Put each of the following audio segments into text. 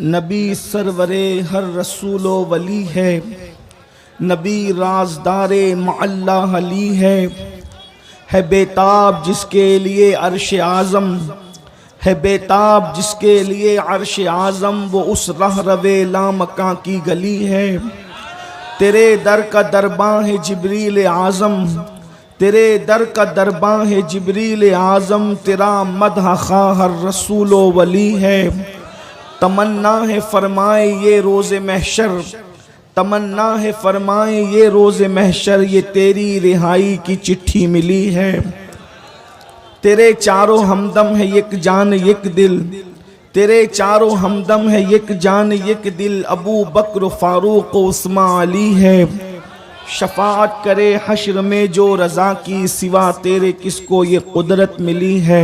नबी सरवरे हर रसूलो वली है, नबी राजदारे मअल्ला अली है बेताब जिसके लिए अर्श आज़म, है बेताब जिसके लिए अर्श आज़म, वो उस रह रवे लामका की गली है। तेरे दर का दरबां है जिब्रील आज़म, तेरे दर का दरबां है जिब्रील आज़म, तेरा मदह खा हर रसूलो वली है। तमन्ना है फरमाए ये रोज़े महशर, तमन्ना है फरमाए ये रोज़े महशर, ये तेरी रिहाई की चिट्ठी मिली है। तेरे चारों हमदम है एक जान एक दिल, तेरे चारों हमदम है एक जान एक दिल, अबू बकर फारूक उस्मान अली है। शफाअत करे हश्र में जो रज़ा की, सिवा तेरे किसको ये कुदरत मिली है।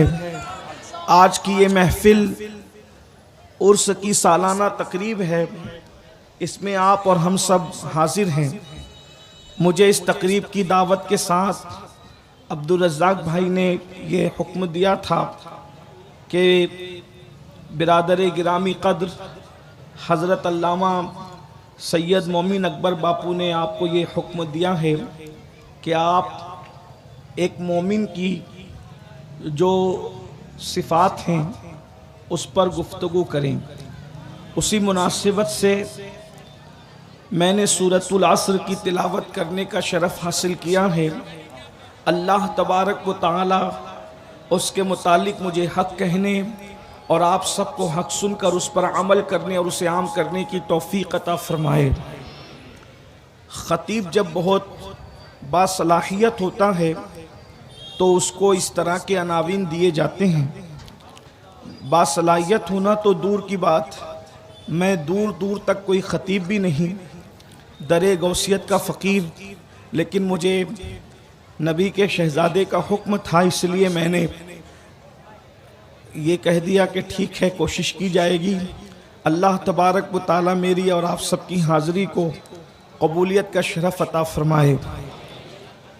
आज की ये महफिल उर्स की सालाना तकरीब है, इसमें आप और हम सब हाजिर हैं। मुझे इस तकरीब की दावत के साथ अब्दुल रज़्ज़ाक भाई ने ये हुक्म दिया था कि बिरादर गिरामी कद्र हज़रत अल्लामा सैयद मोमिन अकबर बापू ने आपको ये हुक्म दिया है कि आप एक मोमिन की जो सिफ़ात हैं उस पर गुफ्तगू करें। उसी मुनासिबत से मैंने सूरतुल अस्र की तिलावत करने का शरफ़ हासिल किया है। अल्लाह तबारक व तआला उसके मुतालिक मुझे हक़ कहने और आप सबको हक़ सुनकर उस पर अमल करने और उसे आम करने की तौफ़ीक़ अता फ़रमाए। ख़तीब जब बहुत बासलाहियत होता है तो उसको इस तरह के अनावीन दिए जाते हैं। बासलाहियत होना तो दूर की बात, मैं दूर दूर तक कोई ख़तीब भी नहीं, दरे गौसियत का फ़कीर, लेकिन मुझे नबी के शहज़ादे का हुक्म था, इसलिए मैंने ये कह दिया कि ठीक है, कोशिश की जाएगी। अल्लाह तबारक व तआला मेरी और आप सबकी हाज़िरी को कबूलियत का शरफ़ अता फ़रमाए।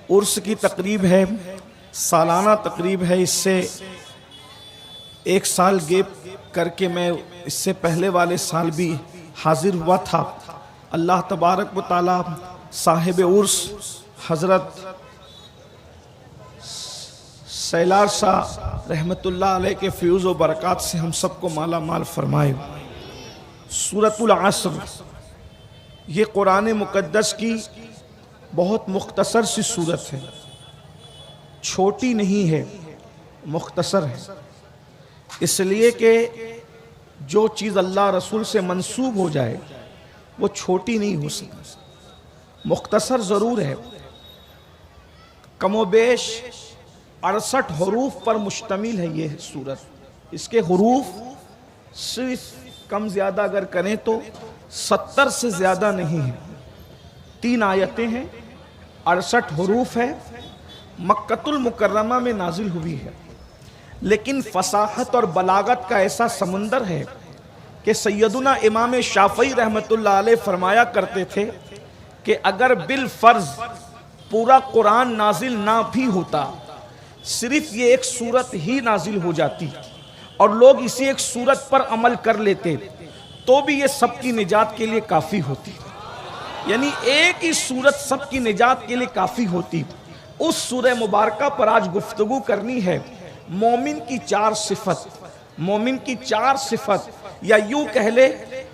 उर्स की तकरीब है, सालाना तकरीब है। इससे एक साल गैप करके मैं इससे पहले वाले साल भी हाजिर हुआ था। अल्लाह तबारक व तआला साहिब उर्स हज़रत सैलार शाह रहमतुल्लाह अलैह के फ़यूज़ व बरक़ात से हम सबको माला माल फरमाए। सूरतुल अस्र ये कुरान मुक़द्दस की बहुत मुख्तसर सी सूरत है, छोटी नहीं है, मुख्तसर है। इसलिए कि जो चीज़ अल्लाह रसूल से मंसूब हो जाए वो छोटी नहीं हो सकती, मुख्तसर ज़रूर है। कमोबेश 68 हरूफ पर मुश्तमिल है ये सूरत। इसके हरूफ सिर्फ कम ज़्यादा अगर करें तो 70 से ज़्यादा नहीं है। 3 आयतें हैं, 68 हरूफ है, मक्कतुल मुकर्रमा में नाजिल हुई है। लेकिन फसाहत और बलागत का ऐसा समंदर है कि सैयदुना इमाम शाफ़ई रहमतुल्लाह अलैह फरमाया करते थे कि अगर बिल फ़र्ज़ पूरा कुरान नाजिल ना भी होता, सिर्फ ये एक सूरत ही नाजिल हो जाती और लोग इसी एक सूरत पर अमल कर लेते, तो भी ये सबकी निजात के लिए काफ़ी होती। यानी एक ही सूरत सबकी निजात के लिए काफ़ी होती। उस सूरह मुबारका पर आज गुफ्तगू करनी है। मोमिन की 4 सिफत, मोमिन की 4 सिफत, या यूं कह ले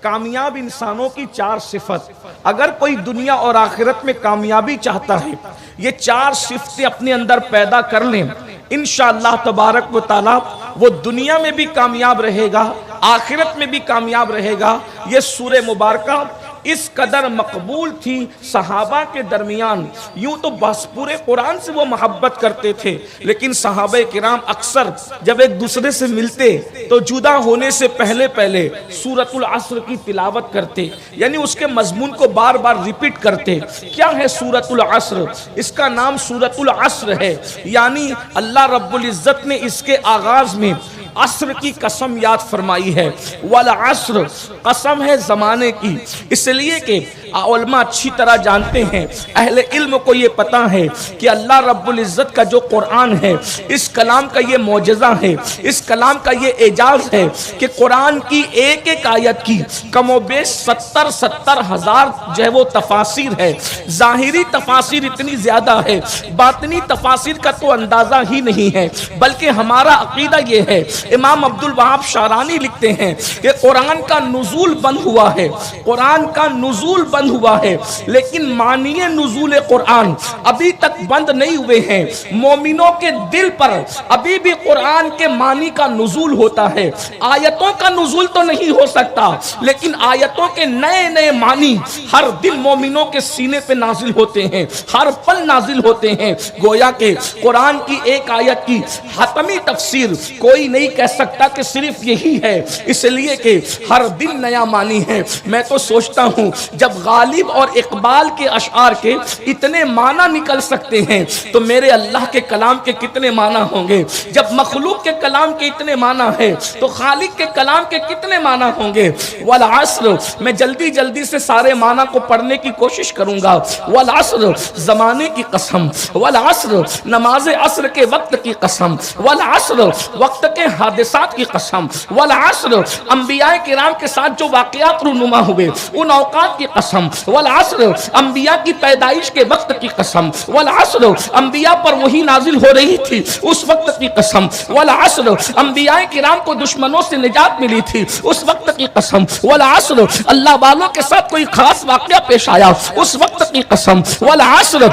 कामयाब इंसानों की 4 सिफत। अगर कोई दुनिया और आखिरत में कामयाबी चाहता है, ये 4 सिफतें अपने अंदर पैदा कर लें, इंशाअल्लाह तबारक व तआला वो दुनिया में भी कामयाब रहेगा, आखिरत में भी कामयाब रहेगा। ये सूरह मुबारका इस कदर मकबूल थी सहाबा के दरमियान। यूं तो बस पूरे कुरान से वो मोहब्बत करते थे, लेकिन सहाबा किराम अक्सर जब एक दूसरे से मिलते तो जुदा होने से पहले पहले सूरतुल अस्र की तिलावत करते, यानी उसके मजमून को बार बार रिपीट करते। क्या है सूरतुल अस्र? इसका नाम सूरतुल अस्र है, यानी अल्लाह रब्बुल इज्जत ने इसके आगाज में अस्र की कसम याद फरमाई है। वल अस्र, कसम है ज़माने की, इसलिए कि उलमा अच्छी तरह जानते हैं, अहले इल्म को ये पता है कि अल्लाह रब्बुल इज़्ज़त का जो कुरान है, इस कलाम का ये मौजज़ा है, इस कलाम का ये एजाज़ है कि कुरान की एक एक आयत की कमोबेश 70 हज़ार जो है वो तफासिर है। ज़ाहिरी तफासिर इतनी ज़्यादा है, बातिनी तफासिर का तो अंदाज़ा ही नहीं है। बल्कि हमारा अकीदा ये है, इमाम अब्दुल वहाब शारानी लिखते हैं कि कुरान का नुज़ूल बंद हुआ है, कुरान का नुज़ूल बंद हुआ है, लेकिन मानिए नुज़ूल कुरान अभी तक बंद नहीं हुए हैं। मोमिनों के दिल पर अभी भी कुरान के मानी का नुज़ूल होता है। आयतों का नुज़ूल तो नहीं हो सकता, लेकिन आयतों के नए नए मानी हर दिन मोमिनों के सीने पे नाजिल होते हैं, हर पल नाजिल होते हैं। गोया के कुरान की एक आयत की हतमी तफसीर कोई नहीं कह सकता कि सिर्फ यही है, इसलिए कि हर दिन नया मानी है। मैं तो सोचता हूँ जब गालिब और इकबाल के अशआर के इतने माना निकल सकते हैं तो मेरे अल्लाह के कलाम के कितने माना होंगे। जब मखलूक के कलाम के इतने माना है तो खालिक के कलाम के कितने माना होंगे। वल अस्र, मैं जल्दी जल्दी से सारे माना को पढ़ने की कोशिश करूंगा। वल अस्र, जमाने की कसम, वल अस्र, नमाज अस्र के वक्त की कसम, वल अस्र, वक्त के हादिसात की कसम, वल अस्र, अंबिया किराम के साथ जो वाक़यात रूनुमा हुए उन औकात की कसम, वल अस्र, अंबिया की पैदाइश के वक्त की कसम, वल अस्र, अंबिया पर वही नाजिल हो रही थी उस वक्त की कसम, वल अस्र, अंबिया किराम को दुश्मनों से निजात मिली थी उस वक्त की कसम, वल अस्र, अल्लाह वालों के साथ कोई खास वाक़या पेश आया उस वक्त की कसम, वल अस्र,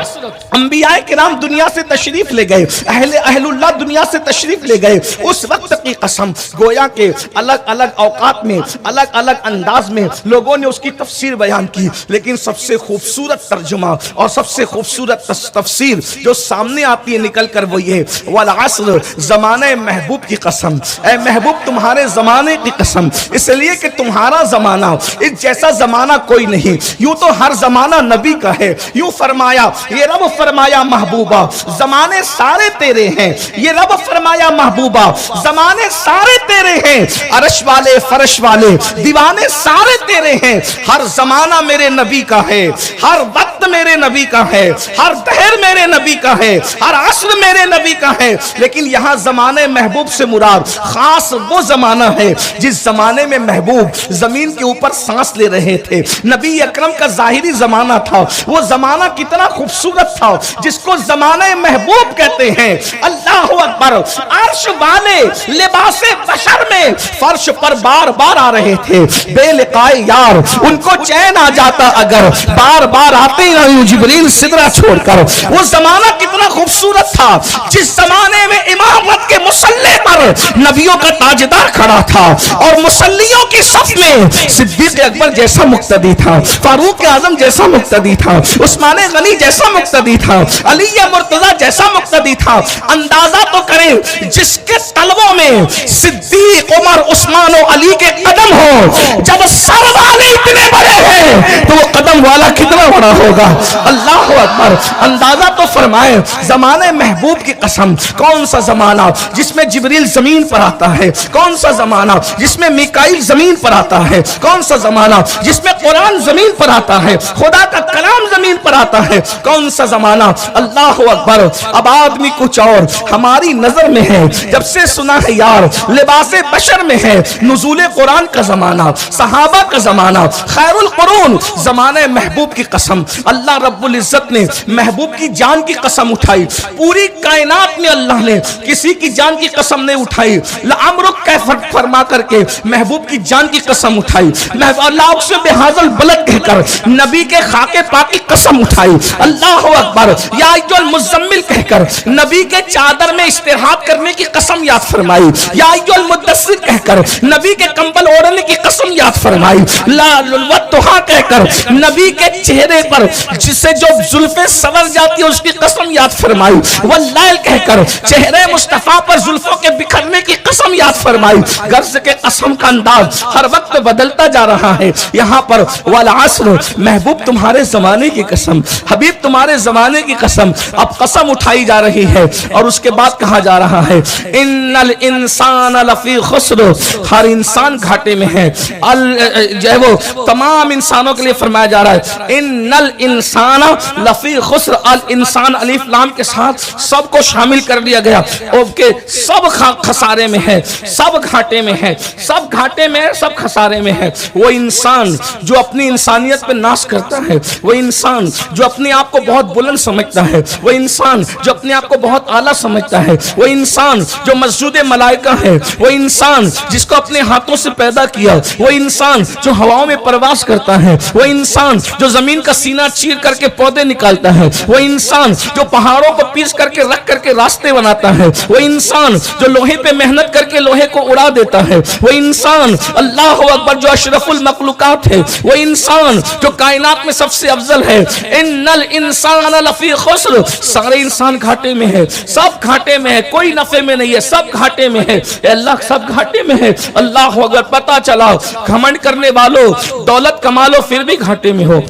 अंबिया किराम दुनिया से तशरीफ ले गए, अहलुल्लाह दुनिया से तशरीफ ले गए उस वक्त की कसम। गोया के अलग अलग औकात में अलग अलग अंदाज में लोगों ने उसकी तफसीर बयान की, लेकिन सबसे खूबसूरत तर्जुमा और सबसे खूबसूरत तफसीर जो सामने आती है निकल कर वो ये, वल अस्र, ज़माने महबूब की कसम, ऐ महबूब तुम्हारे ज़माने की कसम, इसलिए कि तुम्हारा ज़माना इस जैसा ज़माना कोई नहीं। यूं तो हर ज़माना नबी का है, यूं फरमाया ये रब फरमाया महबूबा ज़माने सारे तेरे हैं, ये रब फरमाया महबूबा ज़माने सारे तेरे हैं, अर्श वाले फर्श वाले दीवाने सारे तेरे हैं। हर ज़माना मेरे नबी का है, हर वक्त मेरे नबी का है, हर दहर मेरे नबी का है, हर असर मेरे नबी का है। लेकिन यहाँ ज़माने महबूब से मुराद खास वो ज़माना है जिस ज़माने में महबूब ज़मीन के ऊपर सांस ले रहे थे। नबी अकरम का ज़ाहिरी ज़माना था, वो ज़माना कितना खूबसूरत था जिसको ज़माने महबूब कहते हैं। अल्लाहु अकबर, अर्श वाले लिबासे बशर में फर्श पर बार बार आ रहे थे, बेलिकाए यार उनको चैन आ जाता अगर बार बार आते ही नहीं जिब्रील सिदरा छोड़कर। वो ज़माना कितना खूबसूरत था जिस ज़माने में इमामत के मुसल्ले पर नबियों का ताजदार खड़ा था और मुसल्लियों की सफ में सिद्दीक़ अकबर जैसा मुक्तदी था, फारूक आज़म जैसा मुक्तदी था, उस्मान गनी जैसा मुक्तदी था, अली मुर्तज़ा जैसा मुक्तदी था। अंदाजा तो करें जिसके तलवों में सिद्दीक़, उमर, उस्मान और अली के कदम हो, जब सर वाले इतने बड़े हैं तो वो कदम वाला कितना बड़ा होगा। अल्लाह अकबर। अंदाजा तो फरमाए ज़माने महबूब की कसम, कौन सा ज़माना जिसमें जिब्रील ज़मीन पर आता है, कौन सा ज़माना जिसमें मिकाईल ज़मीन पर आता है, कौन सा ज़माना जिसमें कुरान ज़मीन पर आता है, खुदा का कलाम ज़मीन पर आता है, कौन सा ज़माना। अल्लाह अकबर। अब आदमी कुछ और हमारी नजर में है, जब से सुना है यार लिबासे बशर में है, नुज़ूले कुरान का ज़माना, सहाबा का ज़माना, खैरुल कुरून, ज़माने महबूब की कसम। अल्लाह रब्बुल इज़्ज़त ने महबूब की जान की कसम उठाई, पूरी कायनात में अल्लाह ने किसी की जान की कसम नहीं उठाई। लअमरुक कैफ़ फरमा करके महबूब की जान की कसम उठाई, अल्लाह से बेहाज़ल बलद कहकर नबी के खाके पाक की कसम उठाई। अल्लाह अकबर। या अय्युल मुज़म्मिल कहकर नबी के चादर में इस्तिराहत करने की कसम याद फरमाई। या अय्युल मुद्दस्सिर कहकर नबी के कंबल ओढ़ने की कसम याद फरमाई। ला वत्तुहा कहकर नबी के चेहरे पर जिससे जो जुल्फे सवर जाती है उसकी कसम याद फरमाई। वल्लैल कहकर चेहरे मुस्तफा पर जुल्फों के बिखरने की कसम याद फरमाई। गर्ज के कसम का अंदाज हर वक्त बदलता जा रहा है। यहाँ पर वल अस्र, महबूब तुम्हारे जमाने की कसम, हबीब तुम्हारे जमाने की कसम, अब कसम उठाई जा रही है। और उसके बाद कहा जा रहा है इन्नल इंसान लफी खुस्र, हर इंसान घाटे में है। जो है वो तमाम इंसानों के लिए फरमाया जा रहा है इन्नल इंसान लफी खुस्र, अल इंसान अलिफ लाम के साथ सबको शामिल कर लिया गया। ओके, सब खसारे में है, सब घाटे में है, सब घाटे में है, सब खसारे में है। वो इंसान जो अपनी इंसानियत पे नाश करता है, वो इंसान जो अपने आप को बहुत बुलंद समझता है, वो इंसान जो अपने आप को बहुत आला समझता है, वो इंसान जो मस्जूद मलाइका है, वो इंसान जिसको अपने हाथों से पैदा किया, वो इंसान जो हवाओं में परवास करता है, वो इंसान जो जमीन का सीना चीर करके पौधे निकालता है, वो इंसान जो पहाड़ों को पीस करके रख करके रास्ते बनाता है, वो इंसान जो लोहे पे मेहनत करके लोहे को उड़ा देता है, वो इंसान अल्लाह अकबर जो अशरफुल मखलूकात है, वो इंसान जो कायनात में सबसे अफजल है। इन्नल इंसान लफी खुस्र, सारे इंसान घाटे में है, सब घाटे में है, कोई नफे में नहीं है, सब घाटे में है। अल्लाह सब घाटे में है। अल्लाह अगर पता चला घमंड करने वालों, दौलत कमा लो फिर भी घाटे में हो,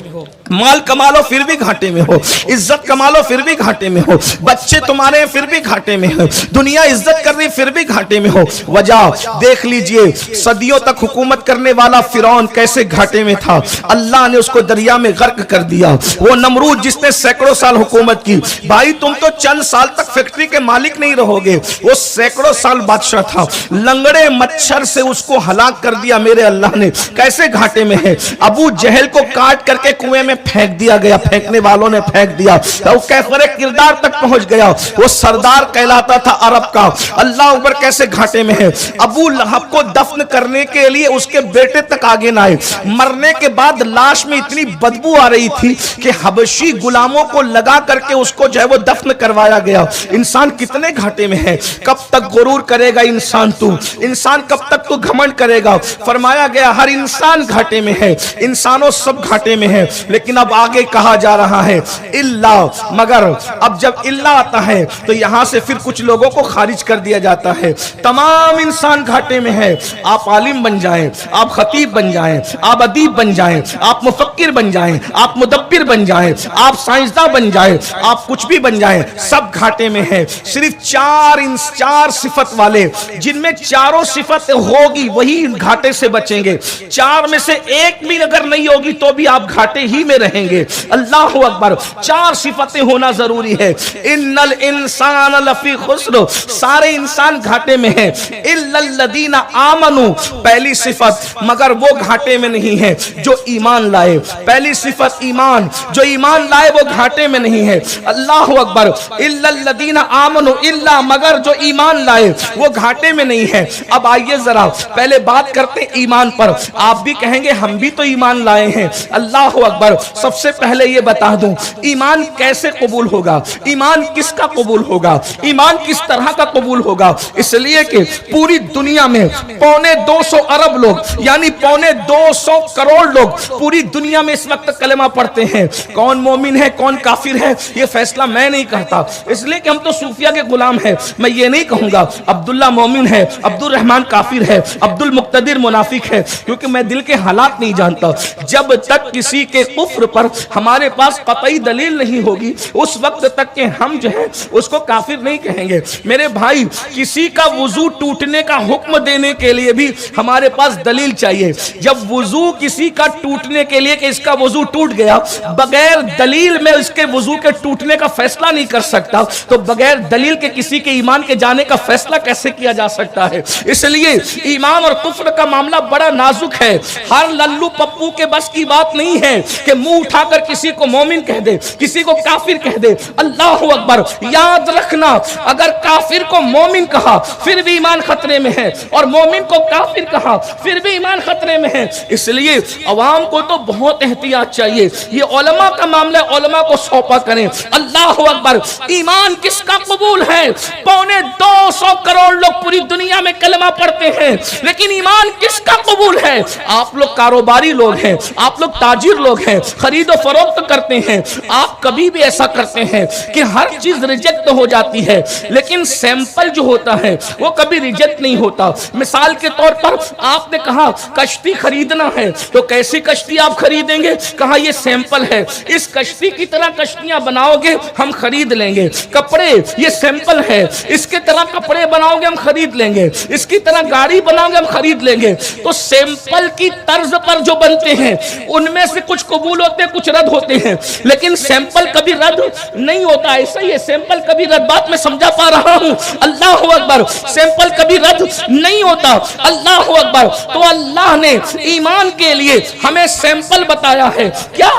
माल कमा लो फिर भी घाटे में हो, इज्जत कमा लो फिर भी घाटे में हो, बच्चे तुम्हारे फिर भी घाटे में हो, दुनिया इज्जत कर रही फिर भी घाटे में हो। वजह देख लीजिए, सदियों तक हुकूमत करने वाला फिरौन कैसे घाटे में था, अल्लाह ने उसको दरिया में गर्क कर दिया। वो नमरूद जिसने सैकड़ों साल हुकूमत की, भाई तुम तो चंद साल तक फैक्ट्री के मालिक नहीं रहोगे, वो सैकड़ों साल बादशाह था, लंगड़े मच्छर से उसको हलाक कर दिया मेरे अल्लाह ने। कैसे घाटे में है। अबू जहल को काट करके कुएं में फेंक दिया गया, फेंकने वालों ने फेंक दिया, वो कैफरे किरदार तक पहुंच गया, वो सरदार कहलाता था अरब का। अल्लाह अकबर कैसे घाटे में है। अबू लहब को दफन करने के लिए उसके बेटे तक आगे ना आए, मरने के बाद लाश में इतनी बदबू आ रही थी कि हबशी गुलामों को लगा करके उसको जो है वो दफन करवाया गया। इंसान कितने घाटे में है। कब तक गुरूर करेगा इंसान तू, इंसान कब तक तू घमंड करेगा। फरमाया गया हर इंसान घाटे में है, इंसानों सब घाटे में है। लेकिन अब आगे कहा जा रहा है इल्ला, मगर अब जब इल्ला आता है तो यहां से फिर कुछ लोगों को खारिज कर दिया जाता है। तमाम इंसान घाटे में है। आप आलिम बन जाएं, आप खतीब बन जाएं, आप अदीब बन जाएं, आप मुफक्किर बन जाएं, आप मुदब्बिर बन जाएं, आप साइंसदान बन जाएं, आप कुछ भी बन जाएं, सब घाटे में है। सिर्फ चार सिफत वाले, जिनमें चारों सिफत होगी वही घाटे से बचेंगे। चार में से एक भी अगर नहीं होगी तो भी आप घाटे ही में रहेंगे। अल्लाह अकबर, चार सिफतें होना जरूरी है। इन्नल इंसान लफी खुस्र, सारे इंसान घाटे में है। इल्लल्लदीना आमनू, पहली सिफत, मगर वो घाटे में नहीं है जो ईमान लाए। पहली सिफत ईमान, जो ईमान लाए वो घाटे में नहीं है। अल्लाह अकबर, इल्लल्लदीना आमनू, इल्ला, मगर जो ईमान लाए वो घाटे में नहीं है। अब आइए जरा पहले बात करते ईमान पर। आप भी कहेंगे हम भी तो ईमान लाए हैं। अल्लाह अकबर, सबसे पहले ये बता दूं ईमान कैसे कबूल होगा, ईमान किसका कबूल होगा, ईमान किस तरह का कबूल होगा। इसलिए कि पूरी दुनिया में 250 अरब लोग, यानी 250 करोड़ लोग पूरी दुनिया में इस वक्त कलेमा पढ़ते हैं। कौन मोमिन है कौन काफिर है ये फैसला मैं नहीं करता, इसलिए कि हम तो सूफिया के गुलाम हैं। मैं ये नहीं कहूंगा अब्दुल्ला मोमिन है, अब्दुल रहमान काफिर है, अब्दुल मुक्तदिर मुनाफिक है, क्योंकि मैं दिल के हालात नहीं जानता। जब तक किसी के कुफ्र पर हमारे पास कतई दलील नहीं होगी उस वक्त तक के हम जो है उसको काफिर नहीं कहेंगे। मेरे भाई, किसी का वुजू टूटने का हुक्म देने के लिए भी हमारे पास दलील चाहिए। जब वुजू किसी का टूटने के लिए कि इसका वुजू टूट गया, बगैर दलील में इसके वुजू के टूटने का फैसला नहीं कर सकता, तो बगैर दलील के किसी के ईमान के जाने का फैसला कैसे किया जा सकता है। इसलिए ईमान और कुफ्र का मामला बड़ा नाजुक है। हर लल्लू पप्पू के बस की बात नहीं है कि मुंह उठाकर किसी को मोमिन कह दे, किसी को काफिर कह दे। अल्लाह अकबर, याद रखना, अगर काफिर को मोमिन कहा फिर भी ईमान खतरे में है, और मोमिन को काफिर कहा फिर भी ईमान खतरे में है। इसलिए अवाम को तो बहुत एहतियात चाहिए। ये उलमा का मामला, उलमा को सौंपा करें। अल्लाह अकबर, ईमान किसका कबूल है? 250 करोड़ लोग पूरी दुनिया में कलमा पढ़ते हैं, लेकिन ईमान किसका कबूल है? आप लोग कारोबारी लोग हैं, आप लोग ताजिर लोग हैं, खरीदो फरोख्त करते हैं। आप कभी भी ऐसा करते हैं कि हर चीज रिजेक्ट हो जाती है, लेकिन सैंपल जो होता है वो कभी रिजेक्ट नहीं होता। मिसाल के तौर पर आपने कहा कश्ती खरीदना है, तो कैसी कश्ती आप खरीदेंगे? कहा ये सैंपल है, इस कश्ती की तरह कश्तियां बनाओगे हम खरीद लेंगे। कपड़े ये सैंपल है, इसके तरह कपड़े बनाओगे हम खरीद लेंगे, इसकी तरह गाड़ी बनाओगे हम खरीद लेंगे। तो सैंपल की तर्ज पर जो बनते हैं उनमें से कुछ कबूल होते हैं, कुछ रद्द होते हैं, लेकिन सैंपल कभी रद्द नहीं होता। ऐसा ही है, सैंपल कभी रद्द, बात मैं समझा पा रहा हूं? अल्लाह अकबर, सैंपल कभी रद्द नहीं होता। अल्लाह अकबर। तो अल्लाह ने ईमान के लिए हमें सैंपल बताया है। क्या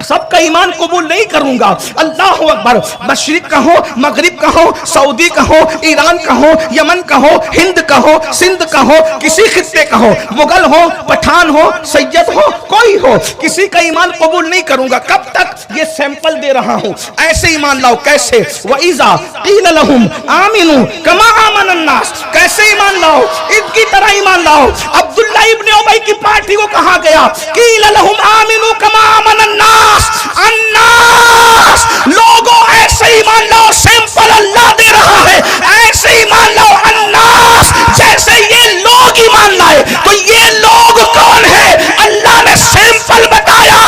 सबका ईमान कबूल नहीं करूंगा? अल्लाह अकबर। मशरिक का हो, मगरिब का हो, सऊदी का हो, ईरान का हो, यमन का हो, हिंद का हो, सिंध का हो, किसी खित्ते का हो, मुगल हो, पठान हो, सैयद हो, कोई हो, किसी का ईमान कबूल नहीं करूंगा। कब तक? ये सैंपल दे रहा हूं, ऐसे ईमान लाओ। कैसे? वइज़ा क़ील लहुम आमिनू कमा आमन अन्नास, कैसे ईमान लाओ? इनकी तरह ईमान लाओ। अब्दुल्ला इब्न उबई की पार्टी को कहा गया क़ील लहुम आमिनू कमा आमन अन्नास, अन्नास लोगों ऐसे ईमान लाओ, सैंपल अल्लाह दे रहा है, ऐसे ईमान लाओ अन्नास जैसे ये लोग ईमान लाए। तो ये लोग कौन है? अल्लाह ने सैंपल बताया,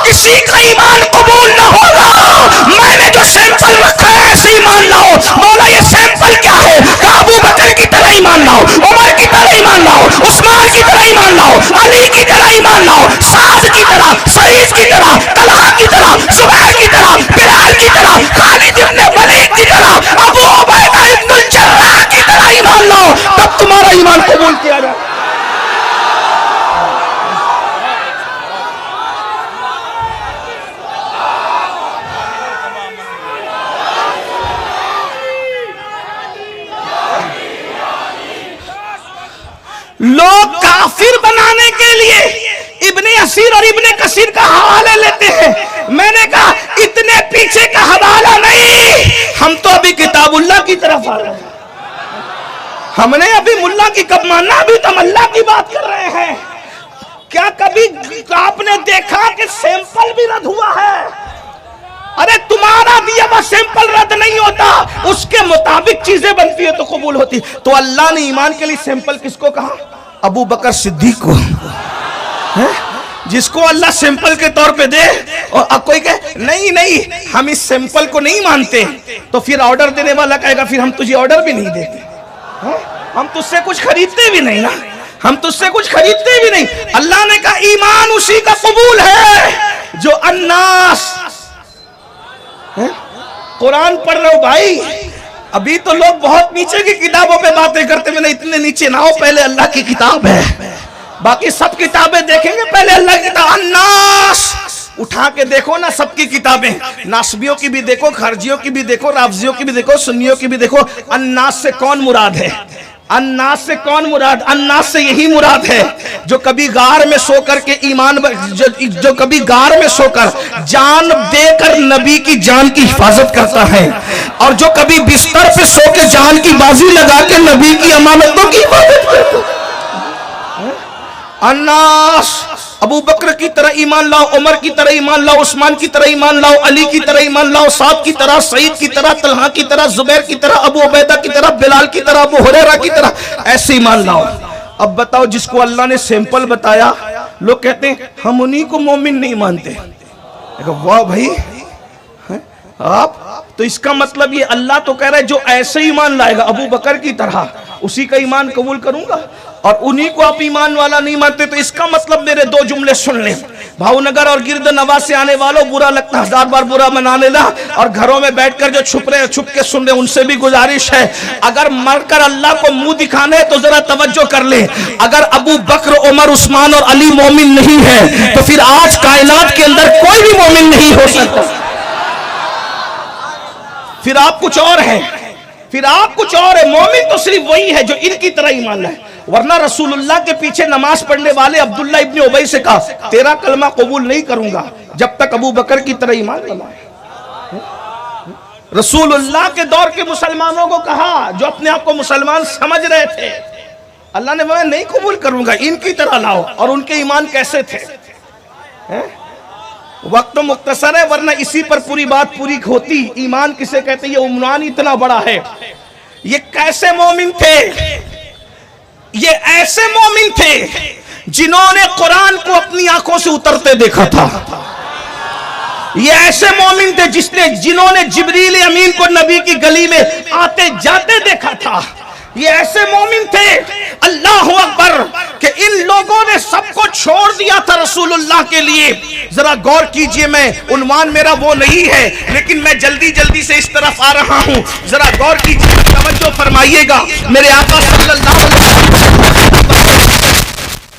किसी का ईमान कबूल न होगा। मैंने जो सैंपल रखा है ऐसे ईमान लाओ। बोला ये सैंपल क्या है? अबू बकर की तरह ईमान लाओ, उमर की तरह ईमान लाओ, उस्मान की तरह ईमान लाओ, अली की तरह ईमान लाओ, साद की तरह, सईद की तरह, तलहा की तरह, जुबैर की तरह, बिलाल की तरह, खालिद इब्न वलीद की तरह, अबू उबैदा इब्न जर्राह की तरह ईमान लाओ, तब तुम्हारा ईमान कबूल किया जाए। लोग काफिर बनाने के लिए इब्ने असीर और इब्ने कसीर का हवाला लेते हैं। मैंने कहा इतने पीछे का हवाला नहीं, हम तो अभी किताबुल्लाह की तरफ आ रहे हैं। हमने अभी मुल्ला की कब मानना, अभी तो हम अल्लाह की बात कर रहे हैं। क्या कभी आपने देखा कि सैंपल भी रद्द हुआ है? अरे तुम्हारा दिया हुआ सैंपल रद्द नहीं होता, उसके मुताबिक चीजें बनती है तो कबूल होती। तो अल्लाह ने ईमान के लिए सैंपल किसको कहा? अबू बकर सिद्दीक को, जिसको अल्लाह सैंपल के तौर पे दे। और अब कोई कहे नहीं नहीं हम इस सैंपल को नहीं मानते, तो फिर ऑर्डर देने वाला कहेगा फिर हम तुझे ऑर्डर भी नहीं देते, हम तुझसे कुछ खरीदते भी नहीं ना, हम तुझसे कुछ खरीदते भी नहीं। अल्लाह ने कहा ईमान उसी का कबूल है जो अन्नास। कुरान पढ़ रहे हो भाई? अभी तो लोग बहुत नीचे की किताबों पे बातें करते हैं। इतने नीचे ना हो, पहले अल्लाह की किताब है, बाकी सब किताबें देखेंगे, पहले अल्लाह की किताब। अन्नास उठा के देखो ना, सबकी किताबें, नासबियों की भी देखो, खर्जियों की भी देखो, राफजियों की भी देखो, सुन्नियों की भी देखो। अन्नास से कौन मुराद है? अन्नास से कौन मुराद? अन्नास से यही मुराद है जो कभी गार में सो कर के ईमान, जो कभी गार में सोकर जान देकर नबी की जान की हिफाजत करता है, और जो कभी बिस्तर पे सो के जान की बाजी लगा के नबी की अमानतों की हिफाजत करता है। अन्नास अबू बकर की तरह ईमान लाओ, उमर की तरह ईमान लाओ, उस्मान की तरह ईमान लाओ, अली की तरह ईमान लाओ, साद की तरह, सईद की तरह, तलहा की तरह, जुबैर की तरह, अबू उबैदा की तरह, बिलाल की तरह, अबू हुरैरा की तरह, ऐसे ईमान लाओ। अब बताओ, जिसको अल्लाह ने सैंपल बताया, लोग कहते हैं हम उन्हीं को मोमिन नहीं मानते। वाह भाई, आप तो इसका मतलब ये अल्लाह तो कह रहा है जो ऐसे ईमान लाएगा अबू बकर की तरह, उसी का ईमान कबूल करूंगा, और उन्हीं को आप ईमान वाला नहीं मानते। तो इसका मतलब मेरे दो जुमले सुन लें। भावनगर और गिरद नवाज से आने वालों, बुरा लगता है 1000 बार बुरा मना लेना, और घरों में बैठकर जो छुप के सुन रहे उनसे भी गुजारिश है, अगर मरकर अल्लाह को मुंह दिखाना है तो जरा तवज्जो कर ले। अगर अबू बकर, उमर, उस्मान और अली मोमिन नहीं है, तो फिर आज कायनात के अंदर कोई भी मोमिन नहीं हो सकता। फिर आप कुछ और है, फिर आप कुछ और है। मोमिन तो सिर्फ वही है जो इनकी तरह ईमान लाए। वरना रसूलुल्लाह के पीछे नमाज पढ़ने वाले अब्दुल्ला इब्न उबई से कहा तेरा कलमा कबूल नहीं करूंगा जब तक अबू बकर की तरह ईमान न लाए। रसूलुल्लाह के दौर के मुसलमानों को कहा, जो अपने आप को मुसलमान समझ रहे थे, अल्लाह ने मैं नहीं कबूल करूंगा, इनकी तरह लाओ। और उनके ईमान कैसे थे? वक्त मुख्तसर है वरना इसी पर पूरी बात पूरी होती। ईमान किसे कहते हैं, ये उम्रान इतना बड़ा है। ये कैसे मोमिन थे, ये ऐसे मोमिन थे जिन्होंने कुरान को अपनी आंखों से उतरते देखा था। ये ऐसे मोमिन थे जिन्होंने जिब्रील अमीन को नबी की गली में आते जाते देखा था। ये ऐसे मोमिन थे, अल्लाह अकबर, कि इन लोगों ने सबको छोड़ दिया था रसूलुल्लाह के लिए। जरा गौर कीजिए, मैं उन्वान मेरा वो नहीं है लेकिन मैं जल्दी जल्दी से इस तरफ आ रहा हूं, जरा गौर कीजिए, तवज्जो फरमाइएगा। मेरे आका सल्लल्लाहु अलैहि वसल्लम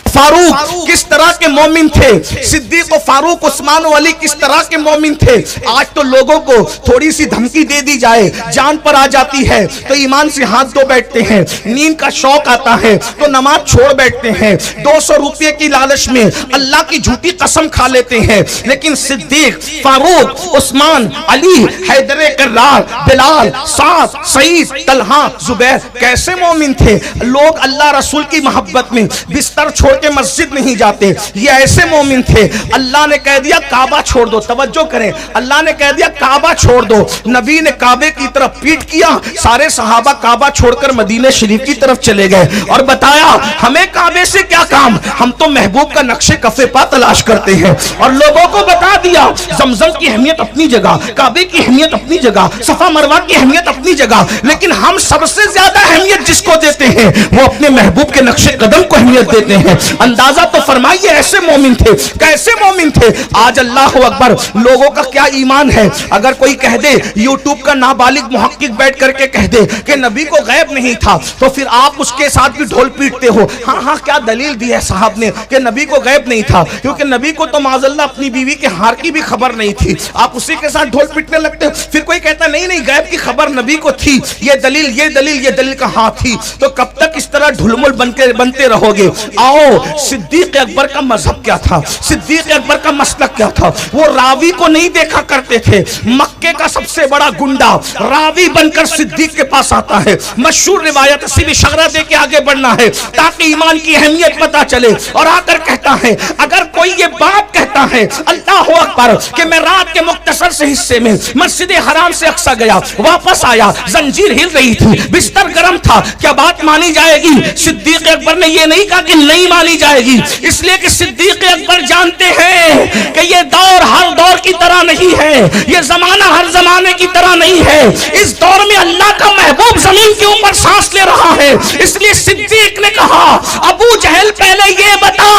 फारूक किस तरह के मोमिन थे, सिद्दीक और फारूक उस्मान अली किस तरह के मोमिन थे। आज तो लोगों को थोड़ी सी धमकी दे दी जाए, जान पर आ जाती है तो ईमान से हाथ धो बैठते हैं, नींद का शौक आता है तो नमाज छोड़ बैठते हैं, 200 रुपये की लालच में अल्लाह की झूठी कसम खा लेते हैं। लेकिन सिद्दीक, फारूक, उस्मान, अली, हैदर कर्रार, बिलाल, साद, सईद, तलहा, जुबैर कैसे मोमिन थे। लोग अल्लाह रसूल की मोहब्बत में बिस्तर छोड़ के मस्जिद नहीं जाते, ये ऐसे मोमिन थे। अल्लाह ने कह दिया काबा छोड़ दो, तवज्जो करें, अल्लाह ने कह दिया काबा छोड़ दो, नबी ने काबे की तरफ पीठ किया, सारे सहाबा काबा छोड़कर मदीने शरीफ की तरफ चले गए और बताया हमें काबे से क्या काम, हम तो महबूब का नक्शे कफे पा तलाश करते हैं। और लोगों को बता दिया जमजम की अहमियत अपनी जगह, काबे की अहमियत अपनी जगह, सफा मरवा की अहमियत अपनी जगह, लेकिन हम सबसे ज्यादा अहमियत जिसको देते हैं वो अपने महबूब के नक्शे कदम को अहमियत देते हैं। अंदाजा तो फरमाइए ऐसे मोमिन थे, कैसे मोमिन थे। आज अल्लाह अकबर, लोगों का क्या ईमान है। अगर कोई कह दे, यूट्यूब का नाबालिग मुहक्किक बैठ करके कह दे कि नबी को गैब नहीं था, तो फिर आप उसके साथ भी ढोल पीटते हो। हाँ हाँ, क्या दलील दी है साहब ने कि नबी को गैब नहीं था, क्योंकि नबी को तो माज़अल्लाह अपनी बीवी के हार की भी खबर नहीं थी, आप उसी के साथ ढोल पीटने लगते हो। फिर कोई कहता नहीं नहीं गैब की खबर नबी को थी, ये दलील ये दलील ये दलील कहाँ थी। तो कब तक इस तरह ढुलमुल बनते रहोगे। आओ, सिद्दीक अकबर का मजहब क्या था, सिद्दीक अकबर का मसलक क्या था। वो रावी को नहीं देखा करते थे। मक्के का सबसे बड़ा गुंडा रावी बनकर सिद्दीक के पास आता है। मशहूर रिवायत, सीधी शगरा दे के आगे बढ़ना है ताकि ईमान की अहमियत पता चले। और आकर कहता है, अगर कोई ये बात कहता है अल्लाह अकबर कि मैं रात के मुख्तसर से हिस्से में मस्जिद हराम से अक्सा गया, वापस आया, जंजीर हिल रही थी, बिस्तर गर्म था, क्या बात मानी जाएगी। सिद्दीक अकबर ने ये नहीं कहा कि नहीं मानी जाएगी, इसलिए कि सिद्दीक अकबर जानते हैं कि ये दौर हर दौर की तरह नहीं है, ये जमाना हर जमाने की तरह नहीं है। इस दौर में अल्लाह का महबूब जमीन के ऊपर सांस ले रहा है। इसलिए सिद्दीक ने कहा, अबू जहल पहले ये बता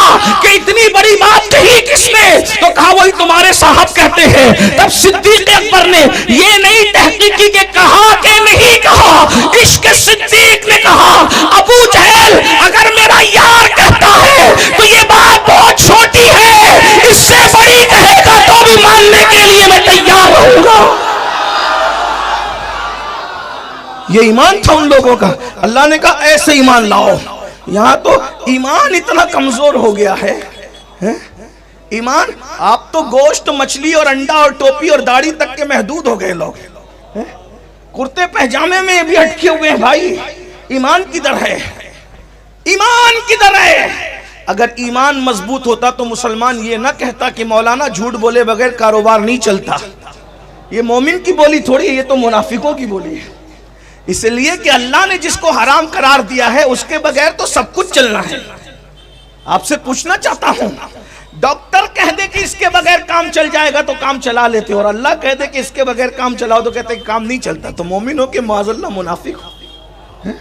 कि इतनी बड़ी बात कही किसने, तो कहा वही तुम्हारे साहब कहते हैं। तब सिद्दीक अकबर ने ये नहीं तहकीक की कि कहा कि नहीं कहा, इश्क सिद्दीक ने कहा, अबू जहल अगर मेरा यार कहता है तो ये बात बहुत छोटी है, इससे बड़ी कहेगा तो भी मानने के लिए मैं तैयार रहूंगा। ये ईमान था उन लोगों का। अल्लाह ने कहा ऐसे ईमान लाओ। यहां तो ईमान इतना कमजोर हो गया है, ईमान, आप तो गोश्त, मछली और अंडा और टोपी और दाढ़ी तक के महदूद हो गए लोग, कुर्ते पैजामे में भी अटके हुए हैं। भाई ईमान किधर है, ईमान किधर है। अगर ईमान मजबूत होता तो मुसलमान ये ना कहता कि मौलाना झूठ बोले बगैर कारोबार नहीं चलता। ये मोमिन की बोली थोड़ी है, ये तो मुनाफिकों की बोली है। इसलिए कि अल्लाह ने जिसको हराम करार दिया है उसके बगैर तो सब कुछ चलना है। आपसे पूछना चाहता हूं, डॉक्टर कह दे कि इसके बगैर काम चल जाएगा तो काम चला लेते, और अल्लाह कह दे कि इसके बगैर काम चलाओ तो कहते कि काम नहीं चलता। तो मोमिन हो के माज़अल्लाह मुनाफिक हो।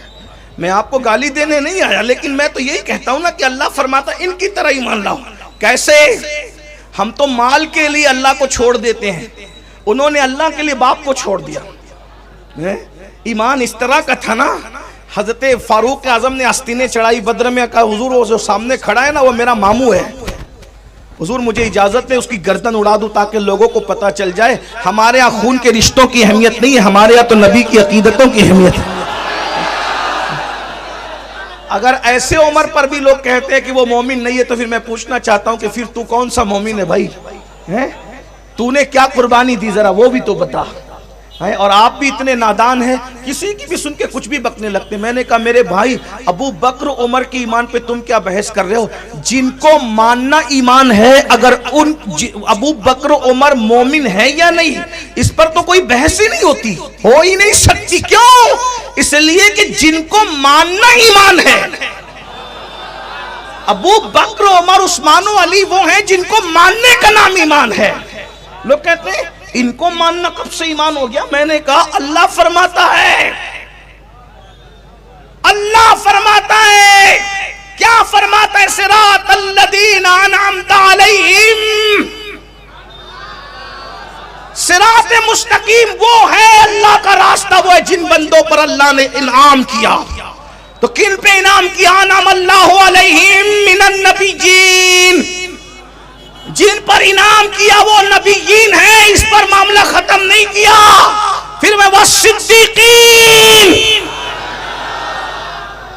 मैं आपको गाली देने नहीं आया, लेकिन मैं तो यही कहता हूं ना कि अल्लाह फरमाता इनकी तरह ईमान लाओ। कैसे? हम तो माल के लिए अल्लाह को छोड़ देते हैं, उन्होंने अल्लाह के लिए बाप को छोड़ दिया। ईमान इस तरह का था ना, हजरत फारूक आजम ने आस्तीनें चढ़ाई बद्र में, कहा हुजूर वो जो सामने खड़ा है ना वो मेरा मामू है, हुजूर मुझे इजाजत है उसकी गर्दन उड़ा दूं ताकि लोगों को पता चल जाए हमारे यहाँ खून के रिश्तों की अहमियत नहीं है, हमारे यहाँ तो नबी की अकीदतों की अहमियत है। अगर ऐसे उमर पर भी लोग कहते हैं कि वो मोमिन नहीं है, तो फिर मैं पूछना चाहता हूं कि फिर तू कौन सा मोमिन है भाई? हैं? तूने क्या कुर्बानी दी, जरा वो भी तो बता। है, और आप भी इतने नादान हैं, किसी की भी सुन के कुछ भी बकने लगते। मैंने कहा मेरे भाई, अबू बकर उमर के ईमान पे तुम क्या बहस कर रहे हो? जिनको मानना ईमान है, अगर उन अबू बकर उमर मोमिन है या नहीं, इस पर तो कोई बहस ही नहीं होती, हो ही नहीं सकती। क्यों? इसलिए कि जिनको मानना ईमान है, अबू बकर उमर उस्मान अली वो हैं जिनको मानने का नाम ईमान है। लोग कहते हैं इनको मानना कब से ईमान हो गया? मैंने कहा अल्लाह फरमाता है, अल्लाह फरमाता है। क्या फरमाता है? सिरातल लदीना अनअमता अलैहिम, सिरात मुस्तकीम वो है अल्लाह का रास्ता, वो है जिन बंदों पर अल्लाह ने इनाम किया। तो किन पे इनाम किया? अनअम अल्लाहु अलैहिम मिनन नबिय्यीन, जिन पर इनाम किया वो नबीयीन है। इस पर मामला खत्म नहीं किया, फिर मैं सिद्दीकीन।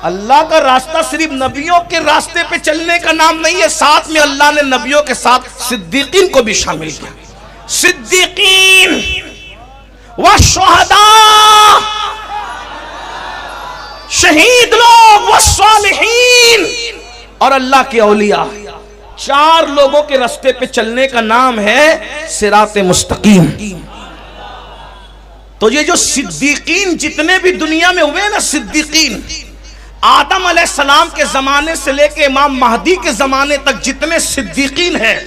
अल्लाह का रास्ता सिर्फ नबियों के रास्ते पे चलने का नाम नहीं है, साथ में अल्लाह ने नबियों के साथ सिद्दीकीन को भी शामिल किया। सिद्दीकीन व शुहदा, शहीद लोग, व सालिहीन, और अल्लाह के औलिया। चार लोगों के रास्ते पे चलने का नाम है सिराते मुस्तकीम। तो ये जो सिद्दीकीन जितने भी दुनिया में हुए ना, सिद्दीकीन आदम अलैहिस्सलाम के जमाने से लेके इमाम महदी के जमाने तक जितने सिद्दीकीन हैं,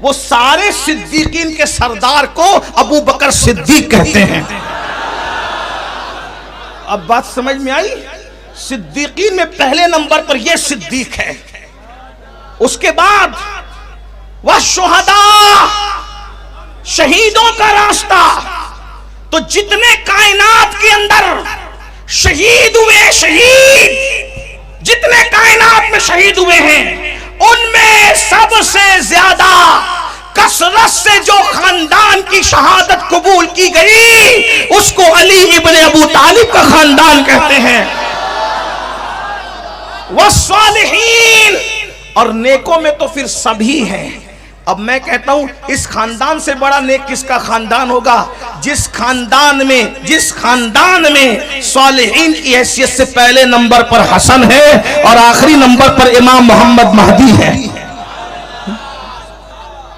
वो सारे सिद्दीकीन के सरदार को अबू बकर सिद्दीक कहते हैं। अब बात समझ में आई? सिद्दीकीन में पहले नंबर पर ये सिद्दीक है, उसके बाद वह शुहदा, शहीदों का रास्ता। तो जितने कायनात के अंदर शहीद हुए, शहीद जितने कायनात में शहीद हुए हैं, उनमें सबसे ज्यादा कसरत से जो खानदान की शहादत कबूल की गई, उसको अली इब्ने अबू तालिब का खानदान कहते हैं। वह सालिहीन, और नेकों में तो फिर सभी हैं। अब मैं कहता हूं इस खानदान से बड़ा नेक किसका खानदान होगा? जिस खानदान में सालिहीन की हैसियत से पहले नंबर पर हसन है और आखिरी नंबर पर इमाम मोहम्मद महदी है।